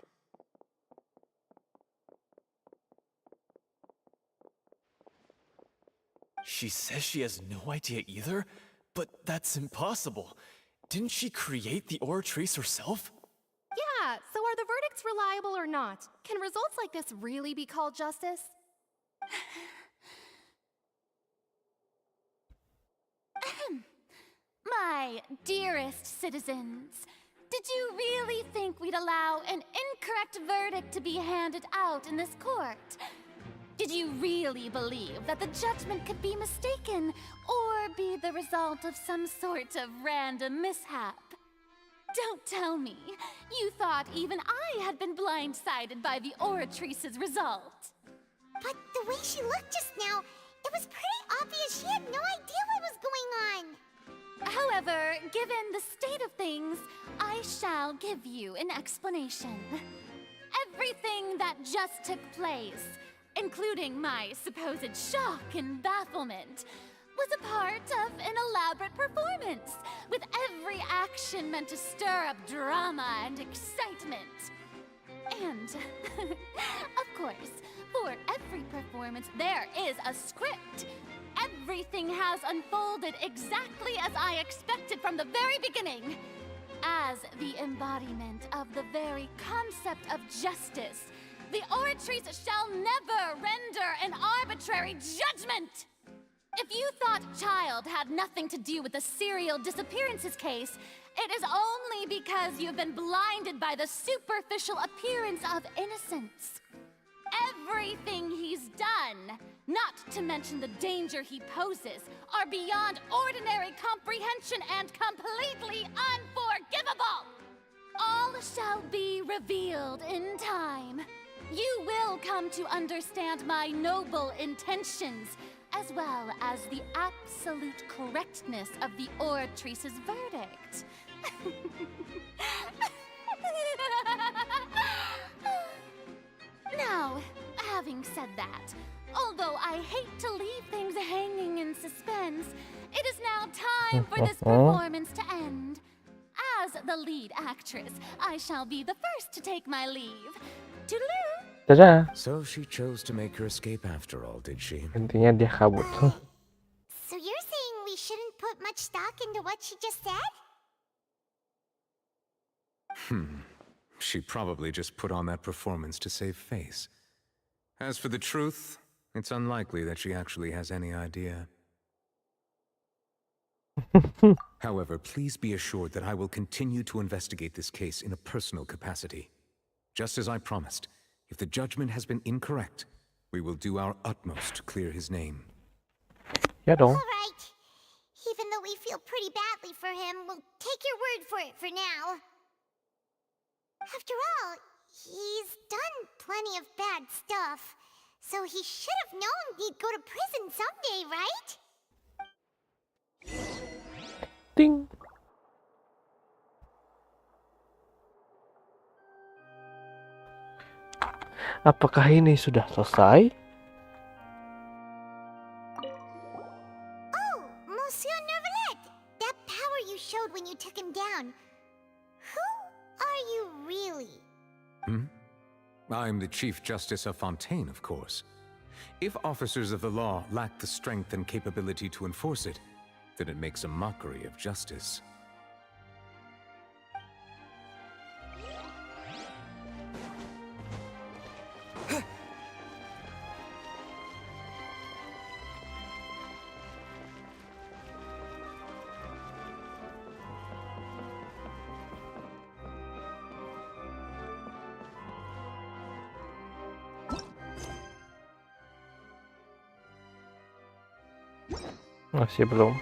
Speaker 9: She says she has no idea either, but that's impossible. Didn't she create the oratrice herself?
Speaker 13: Yeah, so are the verdicts reliable or not? Can results like this really be called justice?
Speaker 12: My dearest citizens, did you really think we'd allow an incorrect verdict to be handed out in this court? Did you really believe that the judgment could be mistaken or be the result of some sort of random mishap? Don't tell me you thought even I had been blindsided by the oratrice's result.
Speaker 4: But the way she looked just now, it was pretty obvious she had no idea what was going on.
Speaker 12: However, given the state of things, I shall give you an explanation. Everything that just took place, including my supposed shock and bafflement, was a part of an elaborate performance, with every action meant to stir up drama and excitement. And, of course, for every performance there is a script. Everything has unfolded exactly as I expected from the very beginning. As the embodiment of the very concept of justice, the oratrice shall never render an arbitrary judgment! If you thought Child had nothing to do with the serial disappearances case, it is only because you've been blinded by the superficial appearance of innocence. Everything he's done, not to mention the danger he poses, are beyond ordinary comprehension and completely unforgivable! All shall be revealed in time. You will come to understand my noble intentions, as well as the absolute correctness of the oratrice's verdict. Now, having said that, although I hate to leave things hanging in suspense, it is now time for this performance to end. As the lead actress, I shall be the first to take my leave. Toodaloo!
Speaker 1: Dadah.
Speaker 7: So she chose to make her escape after all, did she?
Speaker 1: Intinya dia kabur.
Speaker 4: So you're saying we shouldn't put much stock into what she just said?
Speaker 7: She probably just put on that performance to save face. As for the truth, it's unlikely that she actually has any idea. However, please be assured that I will continue to investigate this case in a personal capacity. Just as I promised, if the judgment has been incorrect, we will do our utmost to clear his name.
Speaker 1: Ya dong.
Speaker 4: Alright. Even though we feel pretty badly for him, we'll take your word for it for now. After all, he's done plenty of bad stuff, so he should have known he'd go to prison someday, right?
Speaker 1: Ting. Apakah ini sudah selesai?
Speaker 4: Oh, Monsieur Nervalet! That power you showed when you took him down. Who are you really?
Speaker 7: I'm the Chief Justice of Fontaine, of course. If officers of the law lack the strength and capability to enforce it, then it makes a mockery of justice.
Speaker 1: Masih belum.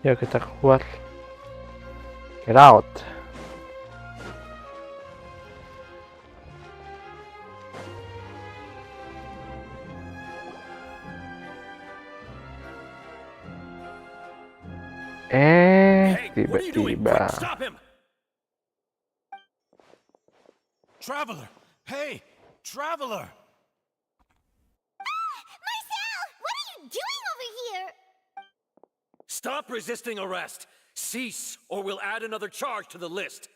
Speaker 1: Yuk kita keluar. Get out. Tiba-tiba.
Speaker 11: Stop him! Traveler! Hey! Traveler!
Speaker 4: Marcel! What are you doing over here?
Speaker 17: Stop resisting arrest! Cease, or we'll add another charge to the list.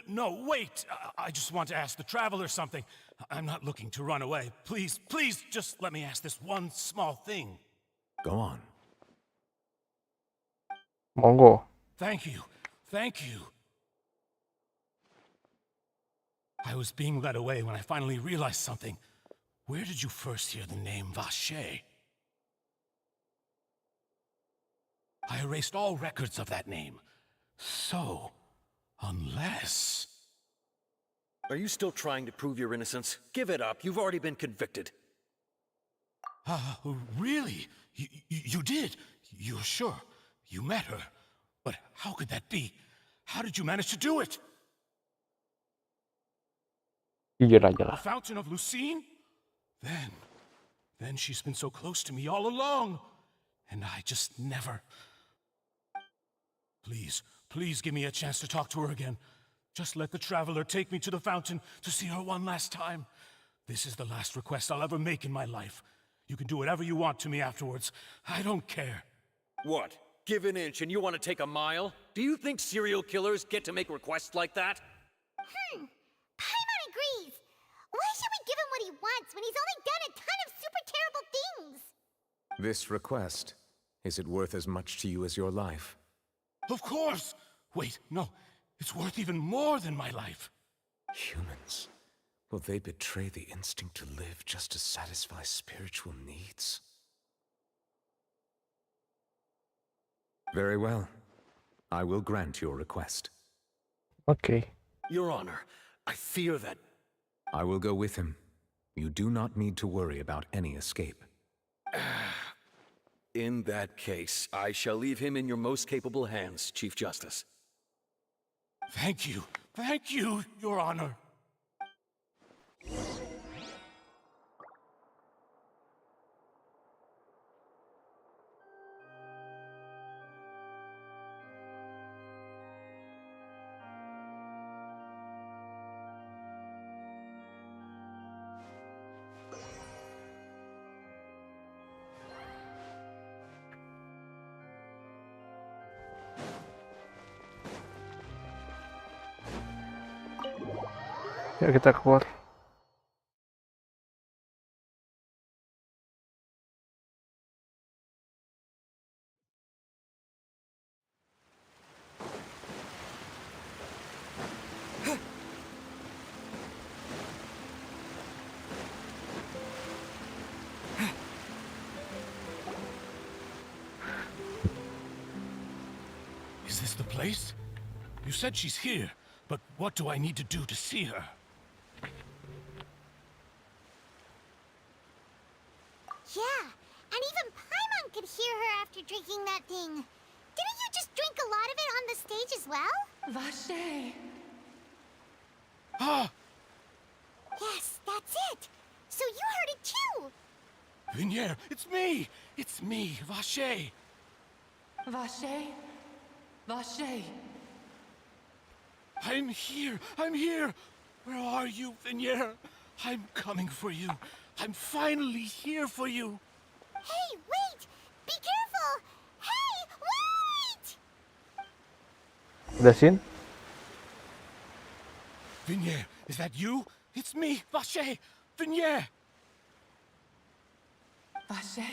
Speaker 11: No, wait! I just want to ask the Traveler something. I'm not looking to run away. Please, just let me ask this one small thing.
Speaker 7: Go on.
Speaker 1: Monggo.
Speaker 11: Thank you. I was being led away when I finally realized something. Where did you first hear the name Vache? I erased all records of that name. So, unless...
Speaker 17: Are you still trying to prove your innocence? Give it up. You've already been convicted.
Speaker 11: Really? You did? You're sure? You met her? But how could that be? How did you manage to do it?
Speaker 1: Jujur aja lah.
Speaker 11: The Fountain of Lucine? Then she's been so close to me all along. And I just never... Please give me a chance to talk to her again. Just let the Traveler take me to the fountain to see her one last time. This is the last request I'll ever make in my life. You can do whatever you want to me afterwards. I don't care.
Speaker 17: What? Give an inch and you want to take a mile? Do you think serial killers get to make requests like that?
Speaker 4: Paimon agrees. Why should we give him what he wants when he's only done a ton of super terrible things?
Speaker 7: This request, is it worth as much to you as your life?
Speaker 11: Of course! Wait, no. It's worth even more than my life.
Speaker 7: Humans. Will they betray the instinct to live just to satisfy spiritual needs? Very well. I will grant your request.
Speaker 1: Okay.
Speaker 17: Your Honor, I fear that...
Speaker 7: I will go with him. You do not need to worry about any escape.
Speaker 17: In that case, I shall leave him in your most capable hands, Chief Justice.
Speaker 11: Thank you, Your Honor.
Speaker 1: Yuk kita keluar.
Speaker 11: Is this the place? You said she's here, but what do I need to do to see her?
Speaker 4: Yeah, and even Paimon could hear her after drinking that thing. Didn't you just drink a lot of it on the stage as well?
Speaker 15: Vache.
Speaker 11: Ah!
Speaker 4: Yes, that's it. So you heard it too.
Speaker 11: Vinier, it's me! It's me, Vache!
Speaker 15: Vache? Vache.
Speaker 11: I'm here! I'm here! Where are you, Vinier? I'm coming for you. I'm finally here for you.
Speaker 4: Hey, wait! Be careful! Hey, wait!
Speaker 1: Udah, Sin?
Speaker 11: Vinier, is that you? It's me, Vache! Vinier!
Speaker 15: Vache?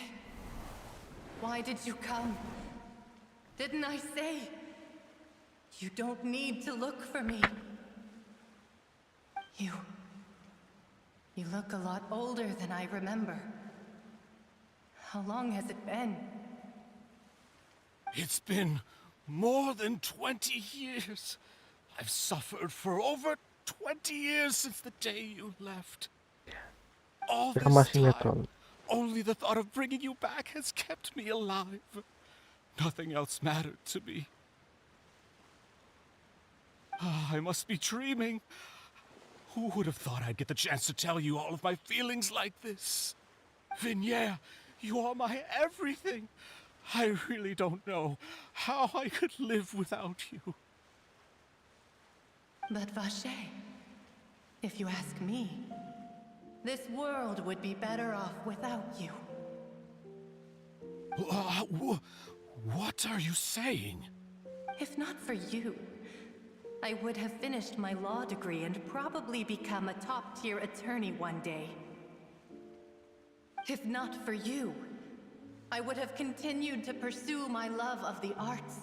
Speaker 15: Why did you come? Didn't I say? You don't need to look for me. You look a lot older than I remember. How long has it been?
Speaker 11: It's been more than 20 years. I've suffered for over 20 years since the day you left. All
Speaker 1: Kita
Speaker 11: this
Speaker 1: masih
Speaker 11: time,
Speaker 1: Netral.
Speaker 11: only the thought of bringing you back has kept me alive. Nothing else mattered to me. I must be dreaming. Who would have thought I'd get the chance to tell you all of my feelings like this? Vinier, you are my everything. I really don't know how I could live without you.
Speaker 15: But Vache, if you ask me, this world would be better off without you.
Speaker 11: What are you saying?
Speaker 15: If not for you, I would have finished my law degree and probably become a top-tier attorney one day. If not for you, I would have continued to pursue my love of the arts,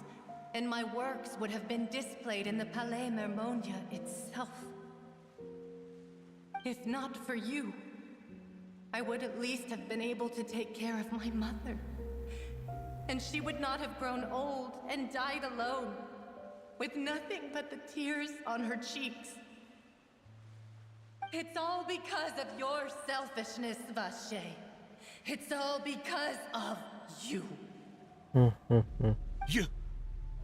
Speaker 15: and my works would have been displayed in the Palais Mermonia itself. If not for you, I would at least have been able to take care of my mother. And she would not have grown old and died alone, with nothing but the tears on her cheeks. It's all because of your selfishness, Vache. It's all because of you.
Speaker 11: You...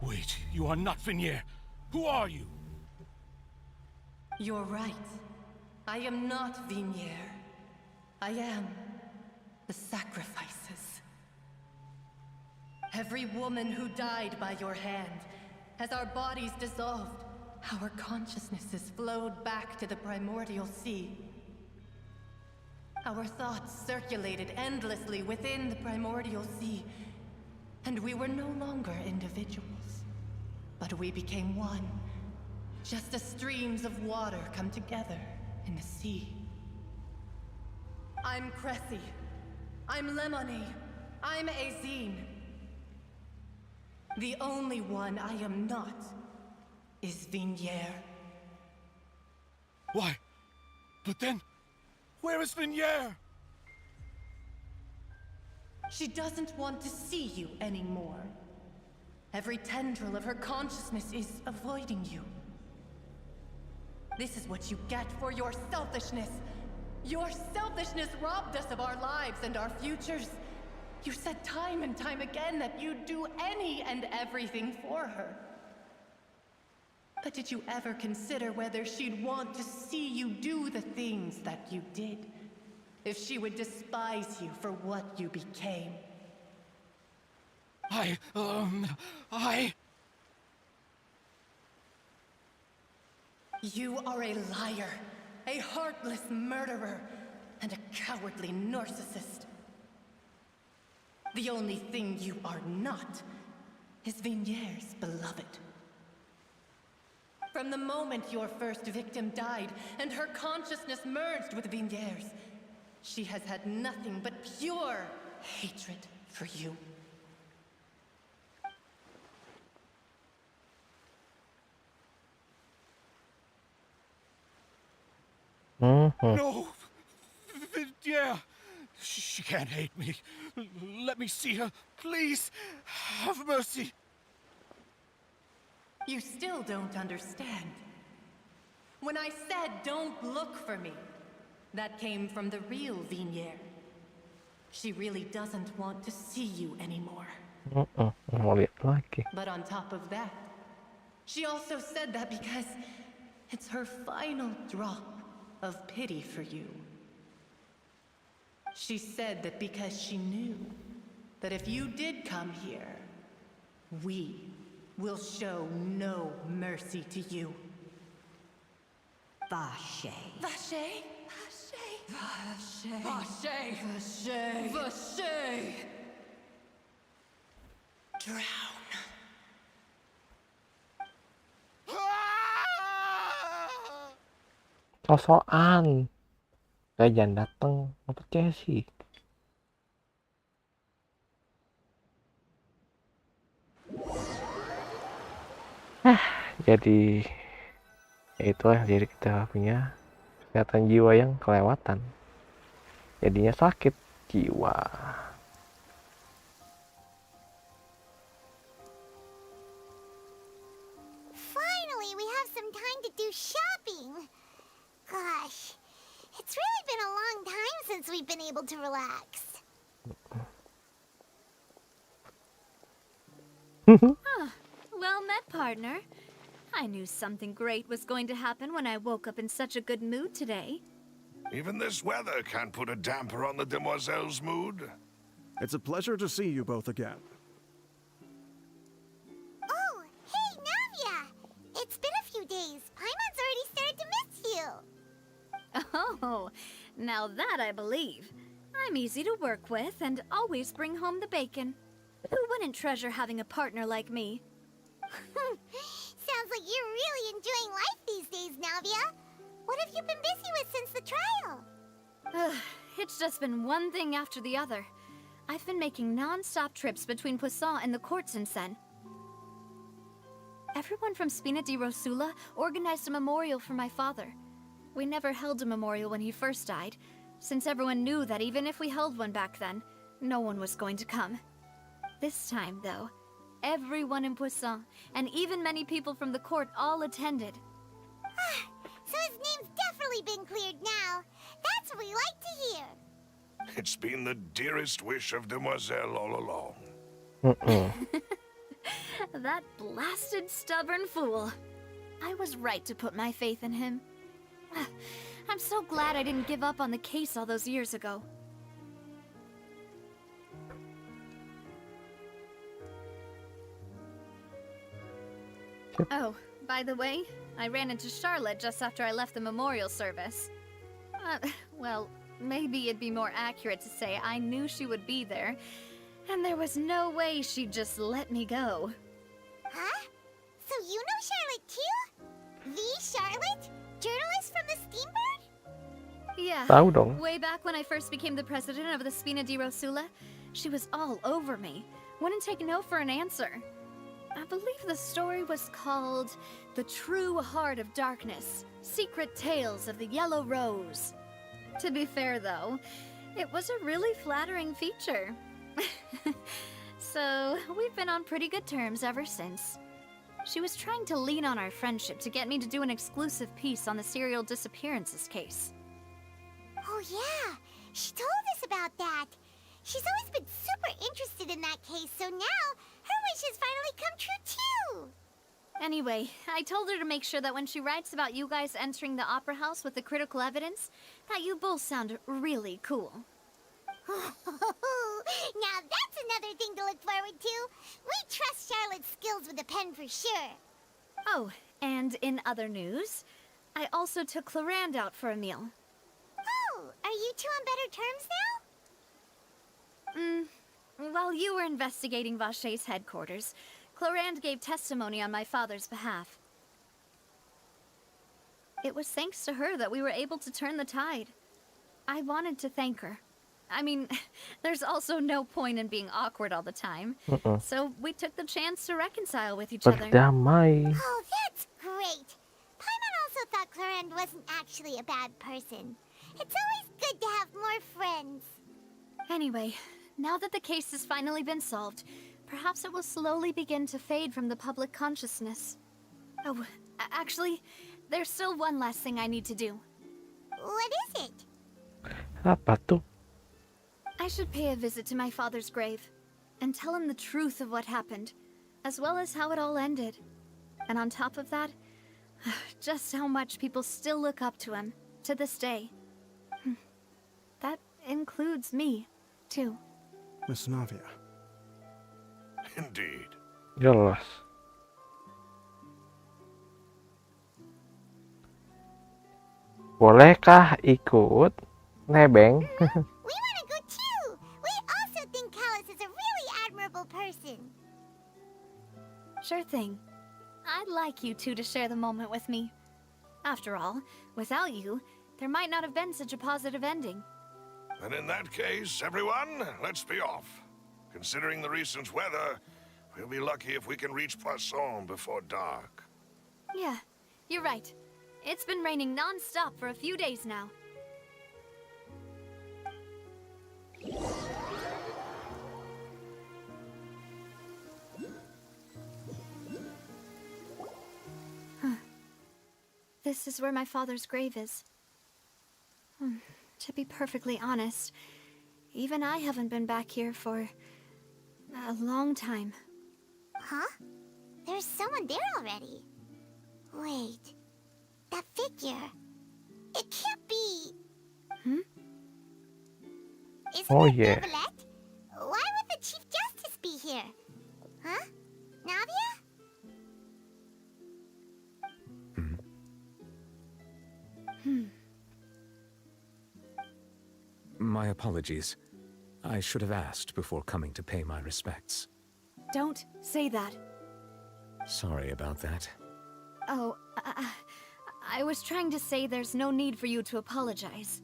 Speaker 11: Wait, you are not Vinier. Who are you?
Speaker 15: You're right. I am not Vinier. I am the sacrifices. Every woman who died by your hand, as our bodies dissolved, our consciousnesses flowed back to the primordial sea. Our thoughts circulated endlessly within the primordial sea, and we were no longer individuals, but we became one, just as streams of water come together in the sea. I'm Cressy. I'm Lemony. I'm Azine. The only one I am not is Vinier.
Speaker 11: Why? But then, where is Vinier?
Speaker 15: She doesn't want to see you anymore. Every tendril of her consciousness is avoiding you. This is what you get for your selfishness. Your selfishness robbed us of our lives and our futures. You said time and time again that you'd do any and everything for her. But did you ever consider whether she'd want to see you do the things that you did? If she would despise you for what you became? You are a liar, a heartless murderer, and a cowardly narcissist. The only thing you are not is Vinier's beloved.
Speaker 18: From the moment your first victim died and her consciousness merged with Vigner's, she has had nothing but pure hatred for you.
Speaker 11: No! Yeah! She can't hate me. Let me see her, please. Have mercy.
Speaker 18: You still don't understand. When I said don't look for me, that came from the real Vigner. She really doesn't want to see you anymore.
Speaker 1: Mau lihat lagi.
Speaker 18: But on top of that, she also said that because it's her final drop of pity for you. She said that because she knew that if you did come here, we will show no mercy to you.
Speaker 5: Vache.
Speaker 18: Vache? Vache. Vache. Vache. Vache. Drown.
Speaker 1: Sosokan. Gak jangan dateng. Apa percaya sih? Jadi ya itulah, jadi kita punya kesehatan jiwa yang kelewatan. Jadinya sakit jiwa.
Speaker 4: Finally, we have some time to do shopping. Gosh, it's really been a long time since we've been able to relax.
Speaker 8: Well met, partner. I knew something great was going to happen when I woke up in such a good mood today.
Speaker 6: Even this weather can't put a damper on the demoiselle's mood.
Speaker 14: It's a pleasure to see you both again.
Speaker 4: Oh, hey, Navia! It's been a few days. Paimon's already started to miss you.
Speaker 8: Oh, now that I believe. I'm easy to work with and always bring home the bacon. Who wouldn't treasure having a partner like me?
Speaker 4: Sounds like you're really enjoying life these days, Navia. What have you been busy with since the trial?
Speaker 8: It's just been one thing after the other. I've been making non-stop trips between Poisson and the courts in Sen. Everyone from Spina di Rosula organized a memorial for my father. We never held a memorial when he first died, since everyone knew that even if we held one back then, no one was going to come. This time, though, everyone in Poisson, and even many people from the court, all attended.
Speaker 4: So his name's definitely been cleared now. That's what we like to hear.
Speaker 6: It's been the dearest wish of Demoiselle all along.
Speaker 8: That blasted stubborn fool. I was right to put my faith in him. I'm so glad I didn't give up on the case all those years ago. Oh, by the way, I ran into Charlotte just after I left the memorial service. Well, maybe it'd be more accurate to say I knew she would be there, and there was no way she'd just let me go.
Speaker 4: Huh? So you know Charlotte too? The Charlotte? Journalist from the Steambird?
Speaker 8: Yeah.
Speaker 1: Tahu dong.
Speaker 8: Way back when I first became the president of the Spina di Rosula, she was all over me. Wouldn't take no for an answer. I believe the story was called The True Heart of Darkness, Secret Tales of the Yellow Rose. To be fair, though, it was a really flattering feature. So, we've been on pretty good terms ever since. She was trying to lean on our friendship to get me to do an exclusive piece on the serial disappearances case.
Speaker 4: Oh yeah, she told us about that. She's always been super interested in that case, so now her wish has finally come true too!
Speaker 8: Anyway, I told her to make sure that when she writes about you guys entering the opera house with the critical evidence, that you both sound really cool.
Speaker 4: Now that's another thing to look forward to. We trust Charlotte's skills with a pen for sure.
Speaker 8: Oh, and in other news, I also took Clarand out for a meal.
Speaker 4: Oh, are you two on better terms now?
Speaker 8: While you were investigating Vache's headquarters, Clarand gave testimony on my father's behalf. It was thanks to her that we were able to turn the tide. I wanted to thank her. I mean, there's also no point in being awkward all the time. So we took the chance to reconcile with each other.
Speaker 1: Berdamai.
Speaker 4: Oh, that's great. Paimon also thought Clarend wasn't actually a bad person. It's always good to have more friends.
Speaker 8: Anyway, now that the case has finally been solved, perhaps it will slowly begin to fade from the public consciousness. Oh, actually, there's still one last thing I need to do.
Speaker 4: What is it?
Speaker 1: Apa tuh?
Speaker 8: I should pay a visit to my father's grave and tell him the truth of what happened, as well as how it all ended. And on top of that, just how much people still look up to him to this day. That includes me, too.
Speaker 14: Miss Navia.
Speaker 6: Indeed.
Speaker 1: Jelas. Bolehkah ikut nebeng?
Speaker 4: We want to go too. We also think Callus is a really admirable person.
Speaker 8: Sure thing. I'd like you two to share the moment with me. After all, without you, there might not have been such a positive ending.
Speaker 6: And in that case, everyone, let's be off. Considering the recent weather, we'll be lucky if we can reach Poisson before dark.
Speaker 8: Yeah, you're right. It's been raining non-stop for a few days now. This is where my father's grave is. To be perfectly honest, even I haven't been back here for a long time.
Speaker 4: Huh? There's someone there already. Wait. That figure. It can't be. Isn't it
Speaker 1: yeah.
Speaker 4: Neuvillette? Why would the Chief Justice be here? Huh? Navia?
Speaker 7: My apologies. I should have asked before coming to pay my respects.
Speaker 8: Don't say that.
Speaker 7: Sorry about that.
Speaker 8: Oh, I was trying to say there's no need for you to apologize.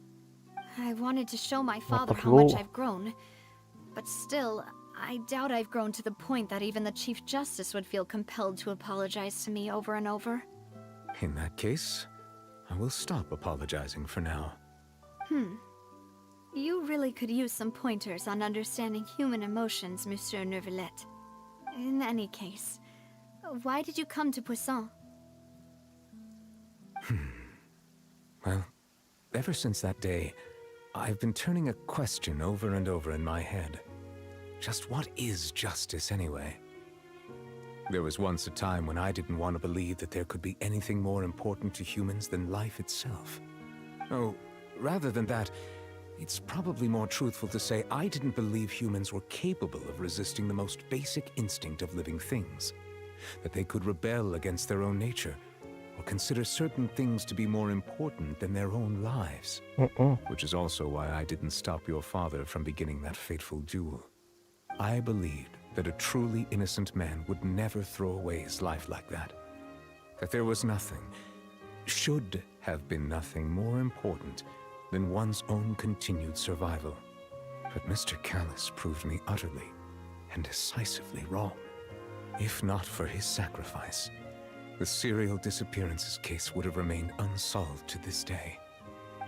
Speaker 8: I wanted to show my father how much I've grown. But still, I doubt I've grown to the point that even the Chief Justice would feel compelled to apologize to me over and over.
Speaker 7: In that case, I will stop apologizing for now.
Speaker 8: You really could use some pointers on understanding human emotions, Monsieur Neuvillette. In any case, why did you come to Poisson?
Speaker 7: Well, ever since that day, I've been turning a question over and over in my head. Just what is justice anyway? There was once a time when I didn't want to believe that there could be anything more important to humans than life itself. Oh, rather than that, it's probably more truthful to say I didn't believe humans were capable of resisting the most basic instinct of living things. That they could rebel against their own nature, or consider certain things to be more important than their own lives. Which is also why I didn't stop your father from beginning that fateful duel. I believed that a truly innocent man would never throw away his life like that. That there was nothing, should have been nothing more important than one's own continued survival. But Mr. Callus proved me utterly and decisively wrong. If not for his sacrifice, the serial disappearances case would have remained unsolved to this day.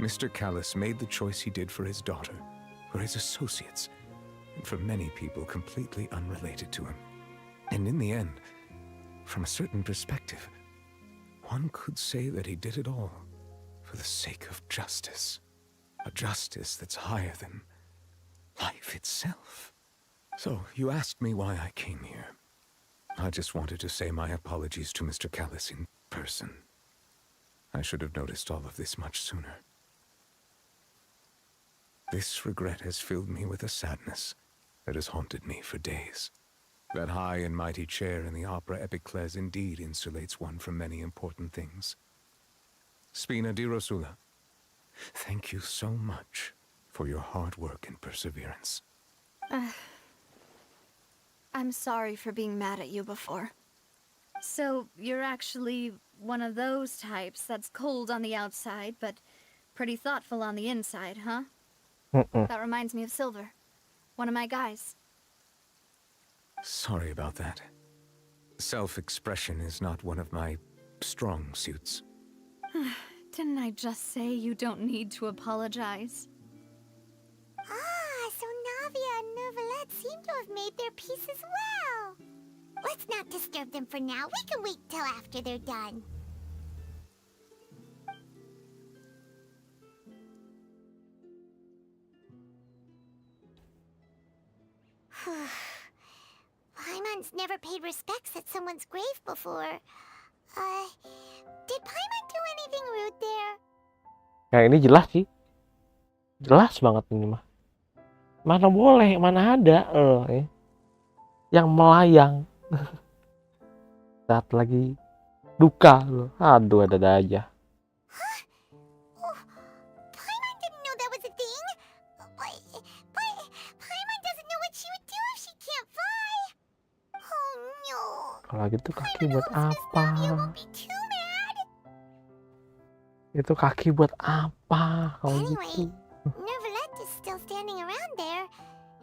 Speaker 7: Mr. Callus made the choice he did for his daughter, for his associates, and for many people completely unrelated to him. And in the end, from a certain perspective, one could say that he did it all for the sake of justice. A justice that's higher than life itself. So, you asked me why I came here. I just wanted to say my apologies to Mr. Callus in person. I should have noticed all of this much sooner. This regret has filled me with a sadness that has haunted me for days. That high and mighty chair in the opera Epiclese indeed insulates one from many important things. Spina di Rosula, thank you so much for your hard work and perseverance.
Speaker 8: I'm sorry for being mad at you before. So, you're actually one of those types that's cold on the outside, but pretty thoughtful on the inside, huh? That reminds me of Silver, one of my guys.
Speaker 7: Sorry about that. Self-expression is not one of my strong suits.
Speaker 8: Didn't I just say you don't need to apologize?
Speaker 4: Ah, so Navia and Neuvillette seem to have made their peace as well. Let's not disturb them for now. We can wait till after they're done. Paimon's never paid respects at someone's grave before. Did Paimon do anything rude there?
Speaker 1: Kayak ini jelas sih. Jelas banget ini mah. Mana boleh, mana ada yang melayang. Saat lagi duka loh. Aduh, ada aja.
Speaker 4: Paimon didn't know that was a thing. But Paimon doesn't know what she would do if she can't fly. Oh no.
Speaker 1: Kalau gitu kaki buat apa? Itu kaki buat apa kalau gitu?
Speaker 4: Neuvillette is still standing around there.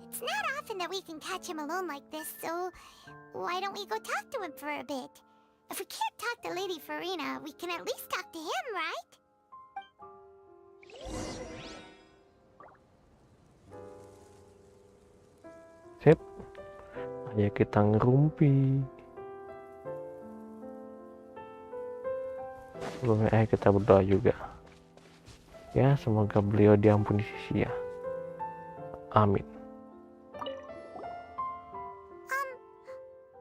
Speaker 4: It's not often that we can catch him alone like this, so why don't we go talk to him for a bit? If we can't talk to Lady Farina, we can at least talk to him, right?
Speaker 1: Sip. Ayo kita ngerumpi. Sebelumnya kita berdoa juga. Ya, semoga beliau diampuni sia-sia. Amin.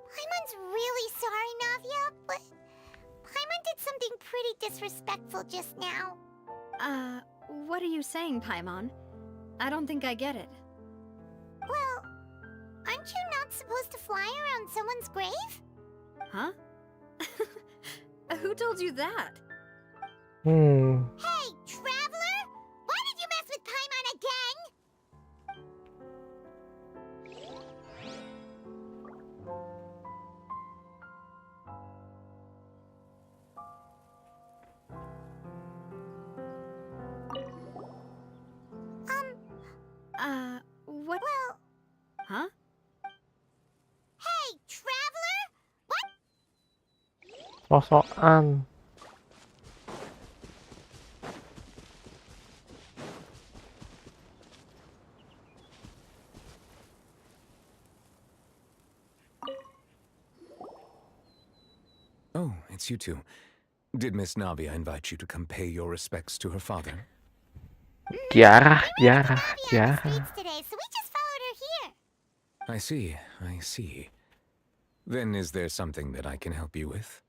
Speaker 4: Paimon's really sorry, Navia, but Paimon did something pretty disrespectful just now.
Speaker 8: What are you saying, Paimon? I don't think I get it.
Speaker 4: Well, aren't you not supposed to fly around someone's grave?
Speaker 8: Huh? Who told you that?
Speaker 4: Hey, traveler! Why did you mess with Paimon again?
Speaker 8: What?
Speaker 4: Well...
Speaker 8: Huh?
Speaker 4: Hey, traveler! What?
Speaker 1: Sosokan.
Speaker 7: Oh, it's you two. Did Miss Navia invite you to come pay your respects to her father?
Speaker 1: Tiara.
Speaker 4: Today, so we just followed her here.
Speaker 7: I see. Then is there something that I can help you with?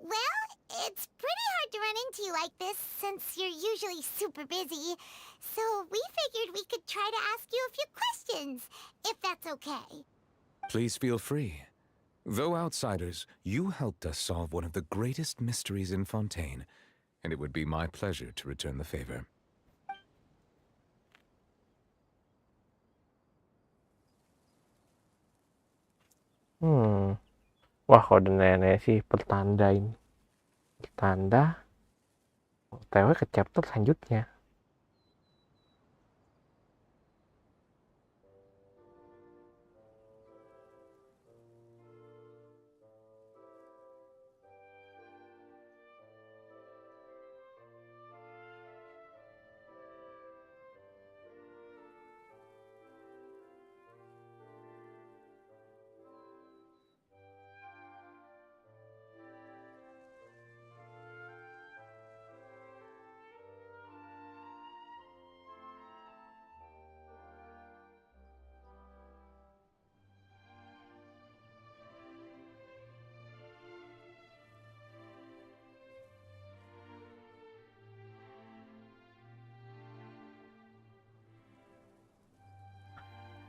Speaker 4: Well, it's pretty hard to run into you like this since you're usually super busy. So we figured we could try to ask you a few questions, if that's okay.
Speaker 7: Please feel free. Though outsiders, you helped us solve one of the greatest mysteries in Fontaine, and it would be my pleasure to return the favor.
Speaker 1: Wah, kode nenek sih pertanda ini. Pertanda. OTW ke chapter selanjutnya.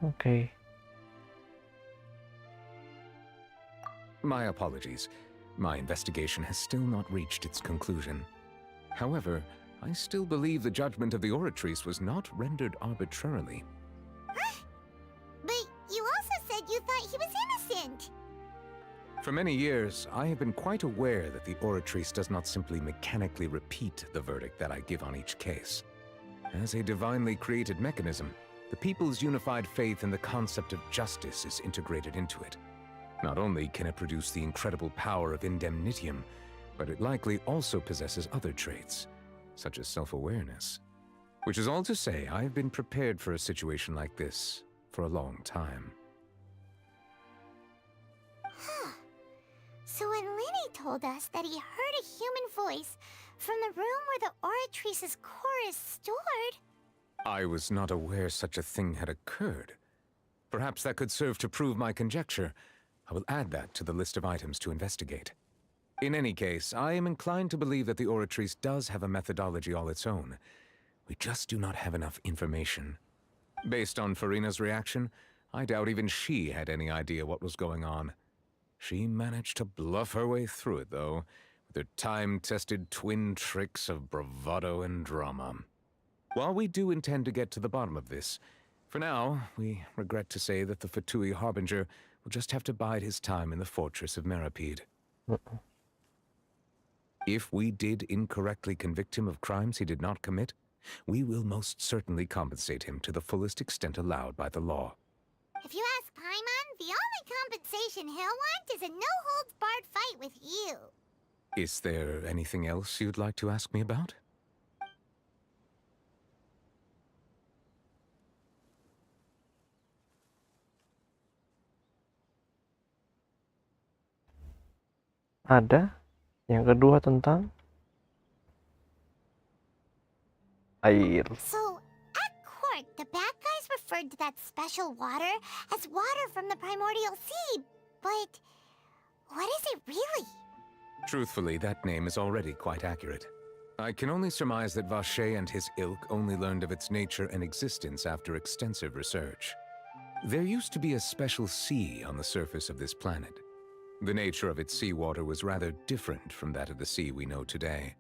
Speaker 1: Okay.
Speaker 7: My apologies. My investigation has still not reached its conclusion. However, I still believe the judgment of the Oratrice was not rendered arbitrarily.
Speaker 4: But you also said you thought he was innocent.
Speaker 7: For many years, I have been quite aware that the Oratrice does not simply mechanically repeat the verdict that I give on each case. As a divinely created mechanism, the people's unified faith in the concept of justice is integrated into it. Not only can it produce the incredible power of indemnitium, but it likely also possesses other traits, such as self-awareness. Which is all to say, I have been prepared for a situation like this for a long time.
Speaker 4: So when Lenny told us that he heard a human voice from the room where the Oratrice's core is stored...
Speaker 7: I was not aware such a thing had occurred. Perhaps that could serve to prove my conjecture. I will add that to the list of items to investigate. In any case, I am inclined to believe that the Oratrice does have a methodology all its own. We just do not have enough information. Based on Farina's reaction, I doubt even she had any idea what was going on. She managed to bluff her way through it, though, with her time-tested twin tricks of bravado and drama. While we do intend to get to the bottom of this, for now, we regret to say that the Fatui Harbinger will just have to bide his time in the fortress of Meripede. If we did incorrectly convict him of crimes he did not commit, we will most certainly compensate him to the fullest extent allowed by the law.
Speaker 4: If you ask Paimon, the only compensation he'll want is a no-holds-barred fight with you.
Speaker 7: Is there anything else you'd like to ask me about?
Speaker 1: Ada. Yang kedua tentang air.
Speaker 4: So, at court, the bad guys referred to that special water as water from the primordial sea, but what is it really?
Speaker 7: Truthfully, that name is already quite accurate. I can only surmise that Vache and his ilk only learned of its nature and existence after extensive research. There used to be a special sea on the surface of this planet. The nature of its seawater was rather different from that of the sea we know today.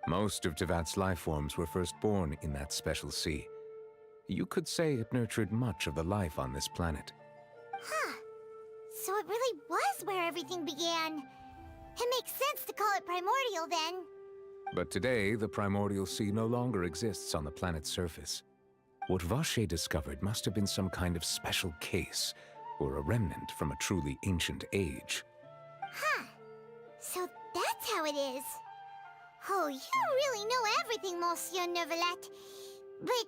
Speaker 7: Most of Tevat's life forms were first born in that special sea. You could say it nurtured much of the life on this planet.
Speaker 4: Huh. So it really was where everything began. It makes sense to call it primordial then.
Speaker 7: But today, the primordial sea no longer exists on the planet's surface. What Vache discovered must have been some kind of special case, or a remnant from a truly ancient age.
Speaker 4: Huh. So that's how it is. Oh, you really know everything, Monsieur Neuvillette. But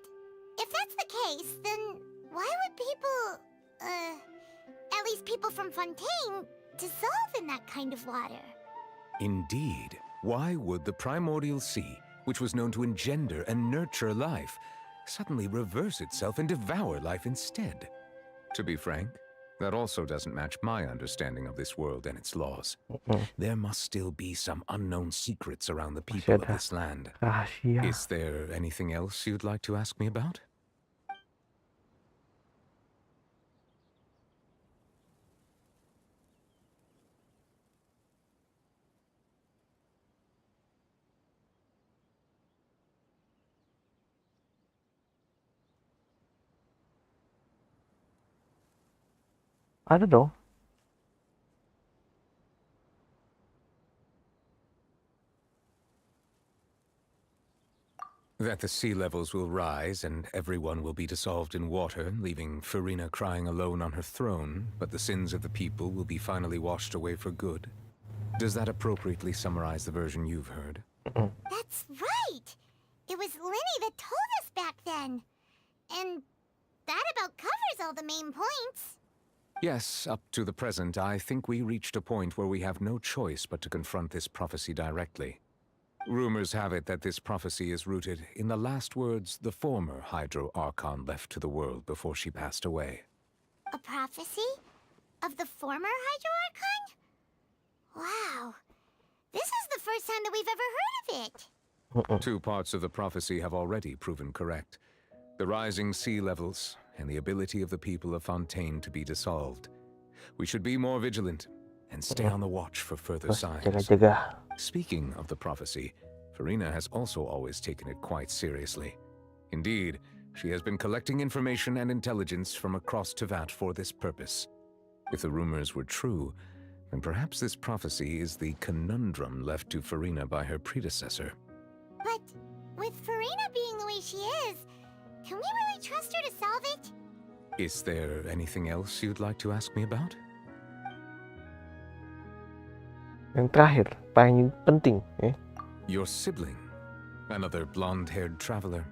Speaker 4: if that's the case, then why would people, at least people from Fontaine, dissolve in that kind of water?
Speaker 7: Indeed. Why would the primordial sea, which was known to engender and nurture life, suddenly reverse itself and devour life instead? To be frank, that also doesn't match my understanding of this world and its laws. There must still be some unknown secrets around the people of this land.
Speaker 1: Rahasia.
Speaker 7: Is there anything else you'd like to ask me about?
Speaker 1: Ada dong.
Speaker 7: That the sea levels will rise and everyone will be dissolved in water, leaving Farina crying alone on her throne, but the sins of the people will be finally washed away for good. Does that appropriately summarize the version you've heard?
Speaker 4: That's right! It was Lenny that told us back then. And that about covers all the main points.
Speaker 7: Yes, up to the present, I think we reached a point where we have no choice but to confront this prophecy directly. Rumors have it that this prophecy is rooted in the last words the former Hydro Archon left to the world before she passed away.
Speaker 4: A prophecy? Of the former Hydro Archon? Wow. This is the first time that we've ever heard of it.
Speaker 7: Two parts of the prophecy have already proven correct. The rising sea levels, and the ability of the people of Fontaine to be dissolved. We should be more vigilant, and stay on the watch for further signs. Speaking of the prophecy, Farina has also always taken it quite seriously. Indeed, she has been collecting information and intelligence from across Tevat for this purpose. If the rumors were true, And perhaps this prophecy is the conundrum left to Farina by her predecessor.
Speaker 4: But with Farina being the way she is, can we really trust her to solve it?
Speaker 7: Is there anything else you'd like to ask me about?
Speaker 1: Yang terakhir, paling penting,
Speaker 7: Your sibling, another blonde-haired traveler.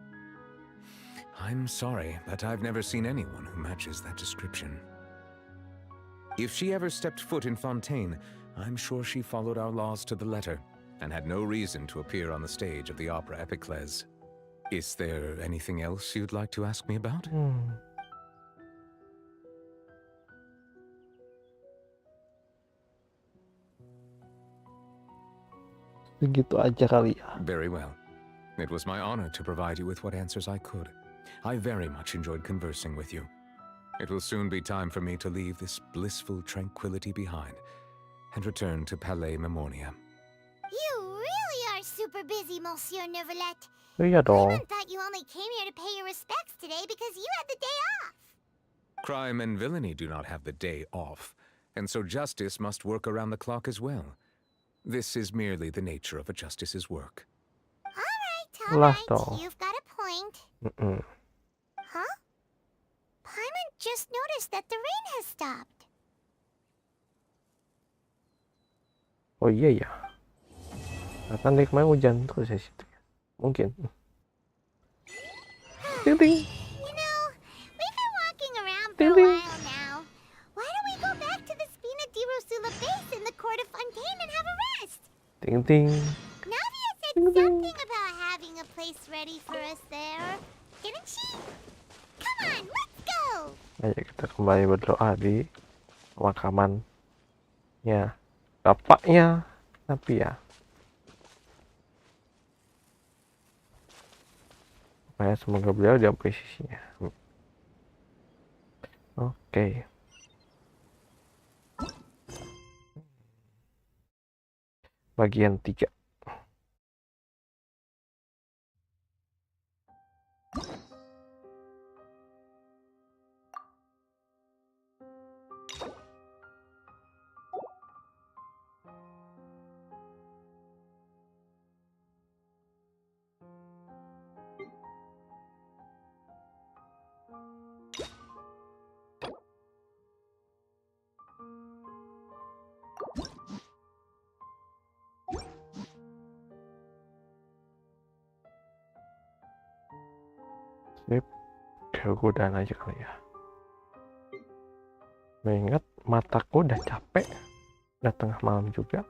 Speaker 7: I'm sorry, but I've never seen anyone who matches that description. If she ever stepped foot in Fontaine, I'm sure she followed our laws to the letter and had no reason to appear on the stage of the opera Epiclese. Is there anything else you'd like to ask me about?
Speaker 1: Begitu aja kali ya.
Speaker 7: Very well. It was my honor to provide you with what answers I could. I very much enjoyed conversing with you. It will soon be time for me to leave this blissful tranquility behind and return to Palais Memornia.
Speaker 4: You really are super busy, Monsieur Neuvillette.
Speaker 1: Iya dong.
Speaker 4: I thought you only came here to pay your respects today because you had the day off.
Speaker 7: Crime and villainy do not have the day off, and so justice must work around the clock as well. This is merely the nature of a justice's work.
Speaker 4: All right, you've got a point. Huh? Paimon just noticed that the rain has stopped.
Speaker 1: Oh iya ya. Kan dari kemarin hujan terus ya situ. Mungkin. Ting ting.
Speaker 4: You know, we've been walking around for a while now. Why don't we go back to the Spina di Rosula base in the court of Fontaine and have a rest?
Speaker 1: Ting ting.
Speaker 4: Navia said something about having a place ready for us there. Didn't she? Come on, let's go!
Speaker 1: Ayo kita kembali berdoa di pemakamannya bapaknya Navia. Supaya semoga beliau diampuni sisinya. Oke. Bagian 3. Sip, kegodaan aja kali ya. Mengingat mataku udah capek, udah tengah malam juga.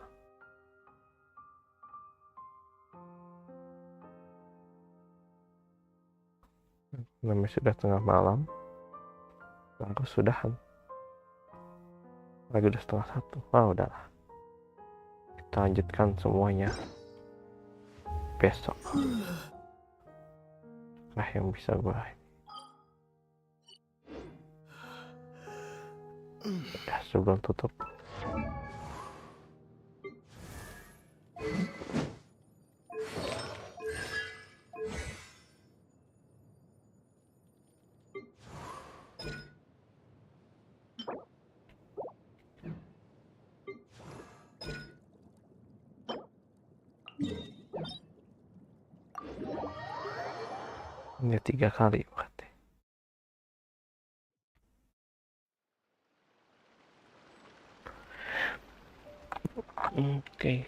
Speaker 1: Namanya sudah tengah malam, aku sudahan. Lagi udah 12:30. Ah udahlah. Kita lanjutkan semuanya besok. Nah yang bisa gue udah sebelum tutup. Ini 3 kali berarti. Oke.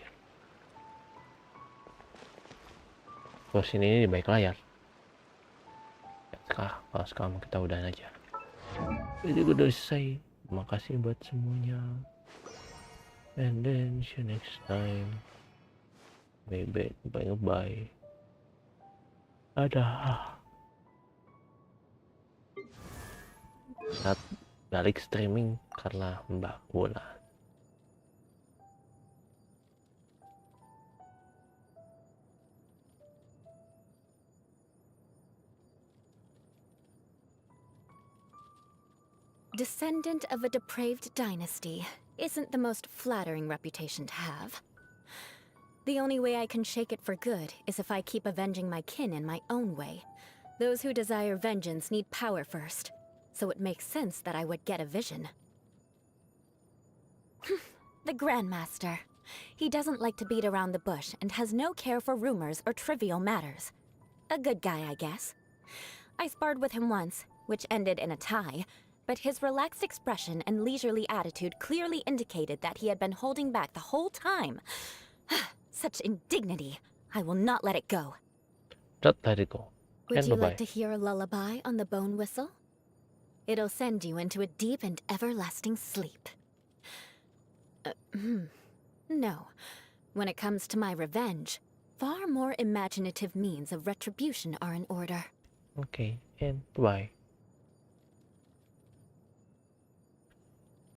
Speaker 1: Terus ini di baik layar. Kalau sekarang kita udahan aja. Ini udah selesai. Terima kasih buat semuanya. And then see you next time. Bye bye. Ada. Saat balik streaming karena Mbak Bola.
Speaker 19: Descendant of a depraved dynasty isn't the most flattering reputation to have. The only way I can shake it for good is if I keep avenging my kin in my own way. Those who desire vengeance need power first, so it makes sense that I would get a vision. The Grandmaster. He doesn't like to beat around the bush and has no care for rumors or trivial matters. A good guy, I guess. I sparred with him once, which ended in a tie, but his relaxed expression and leisurely attitude clearly indicated that he had been holding back the whole time. Such indignity. I will not let it go.
Speaker 1: Just let it go.
Speaker 19: Would
Speaker 1: And
Speaker 19: you
Speaker 1: bye-bye.
Speaker 19: like to hear a lullaby on the bone whistle? It'll send you into a deep and everlasting sleep. No. When it comes to my revenge, far more imaginative means of retribution are in order.
Speaker 1: Okay, and bye.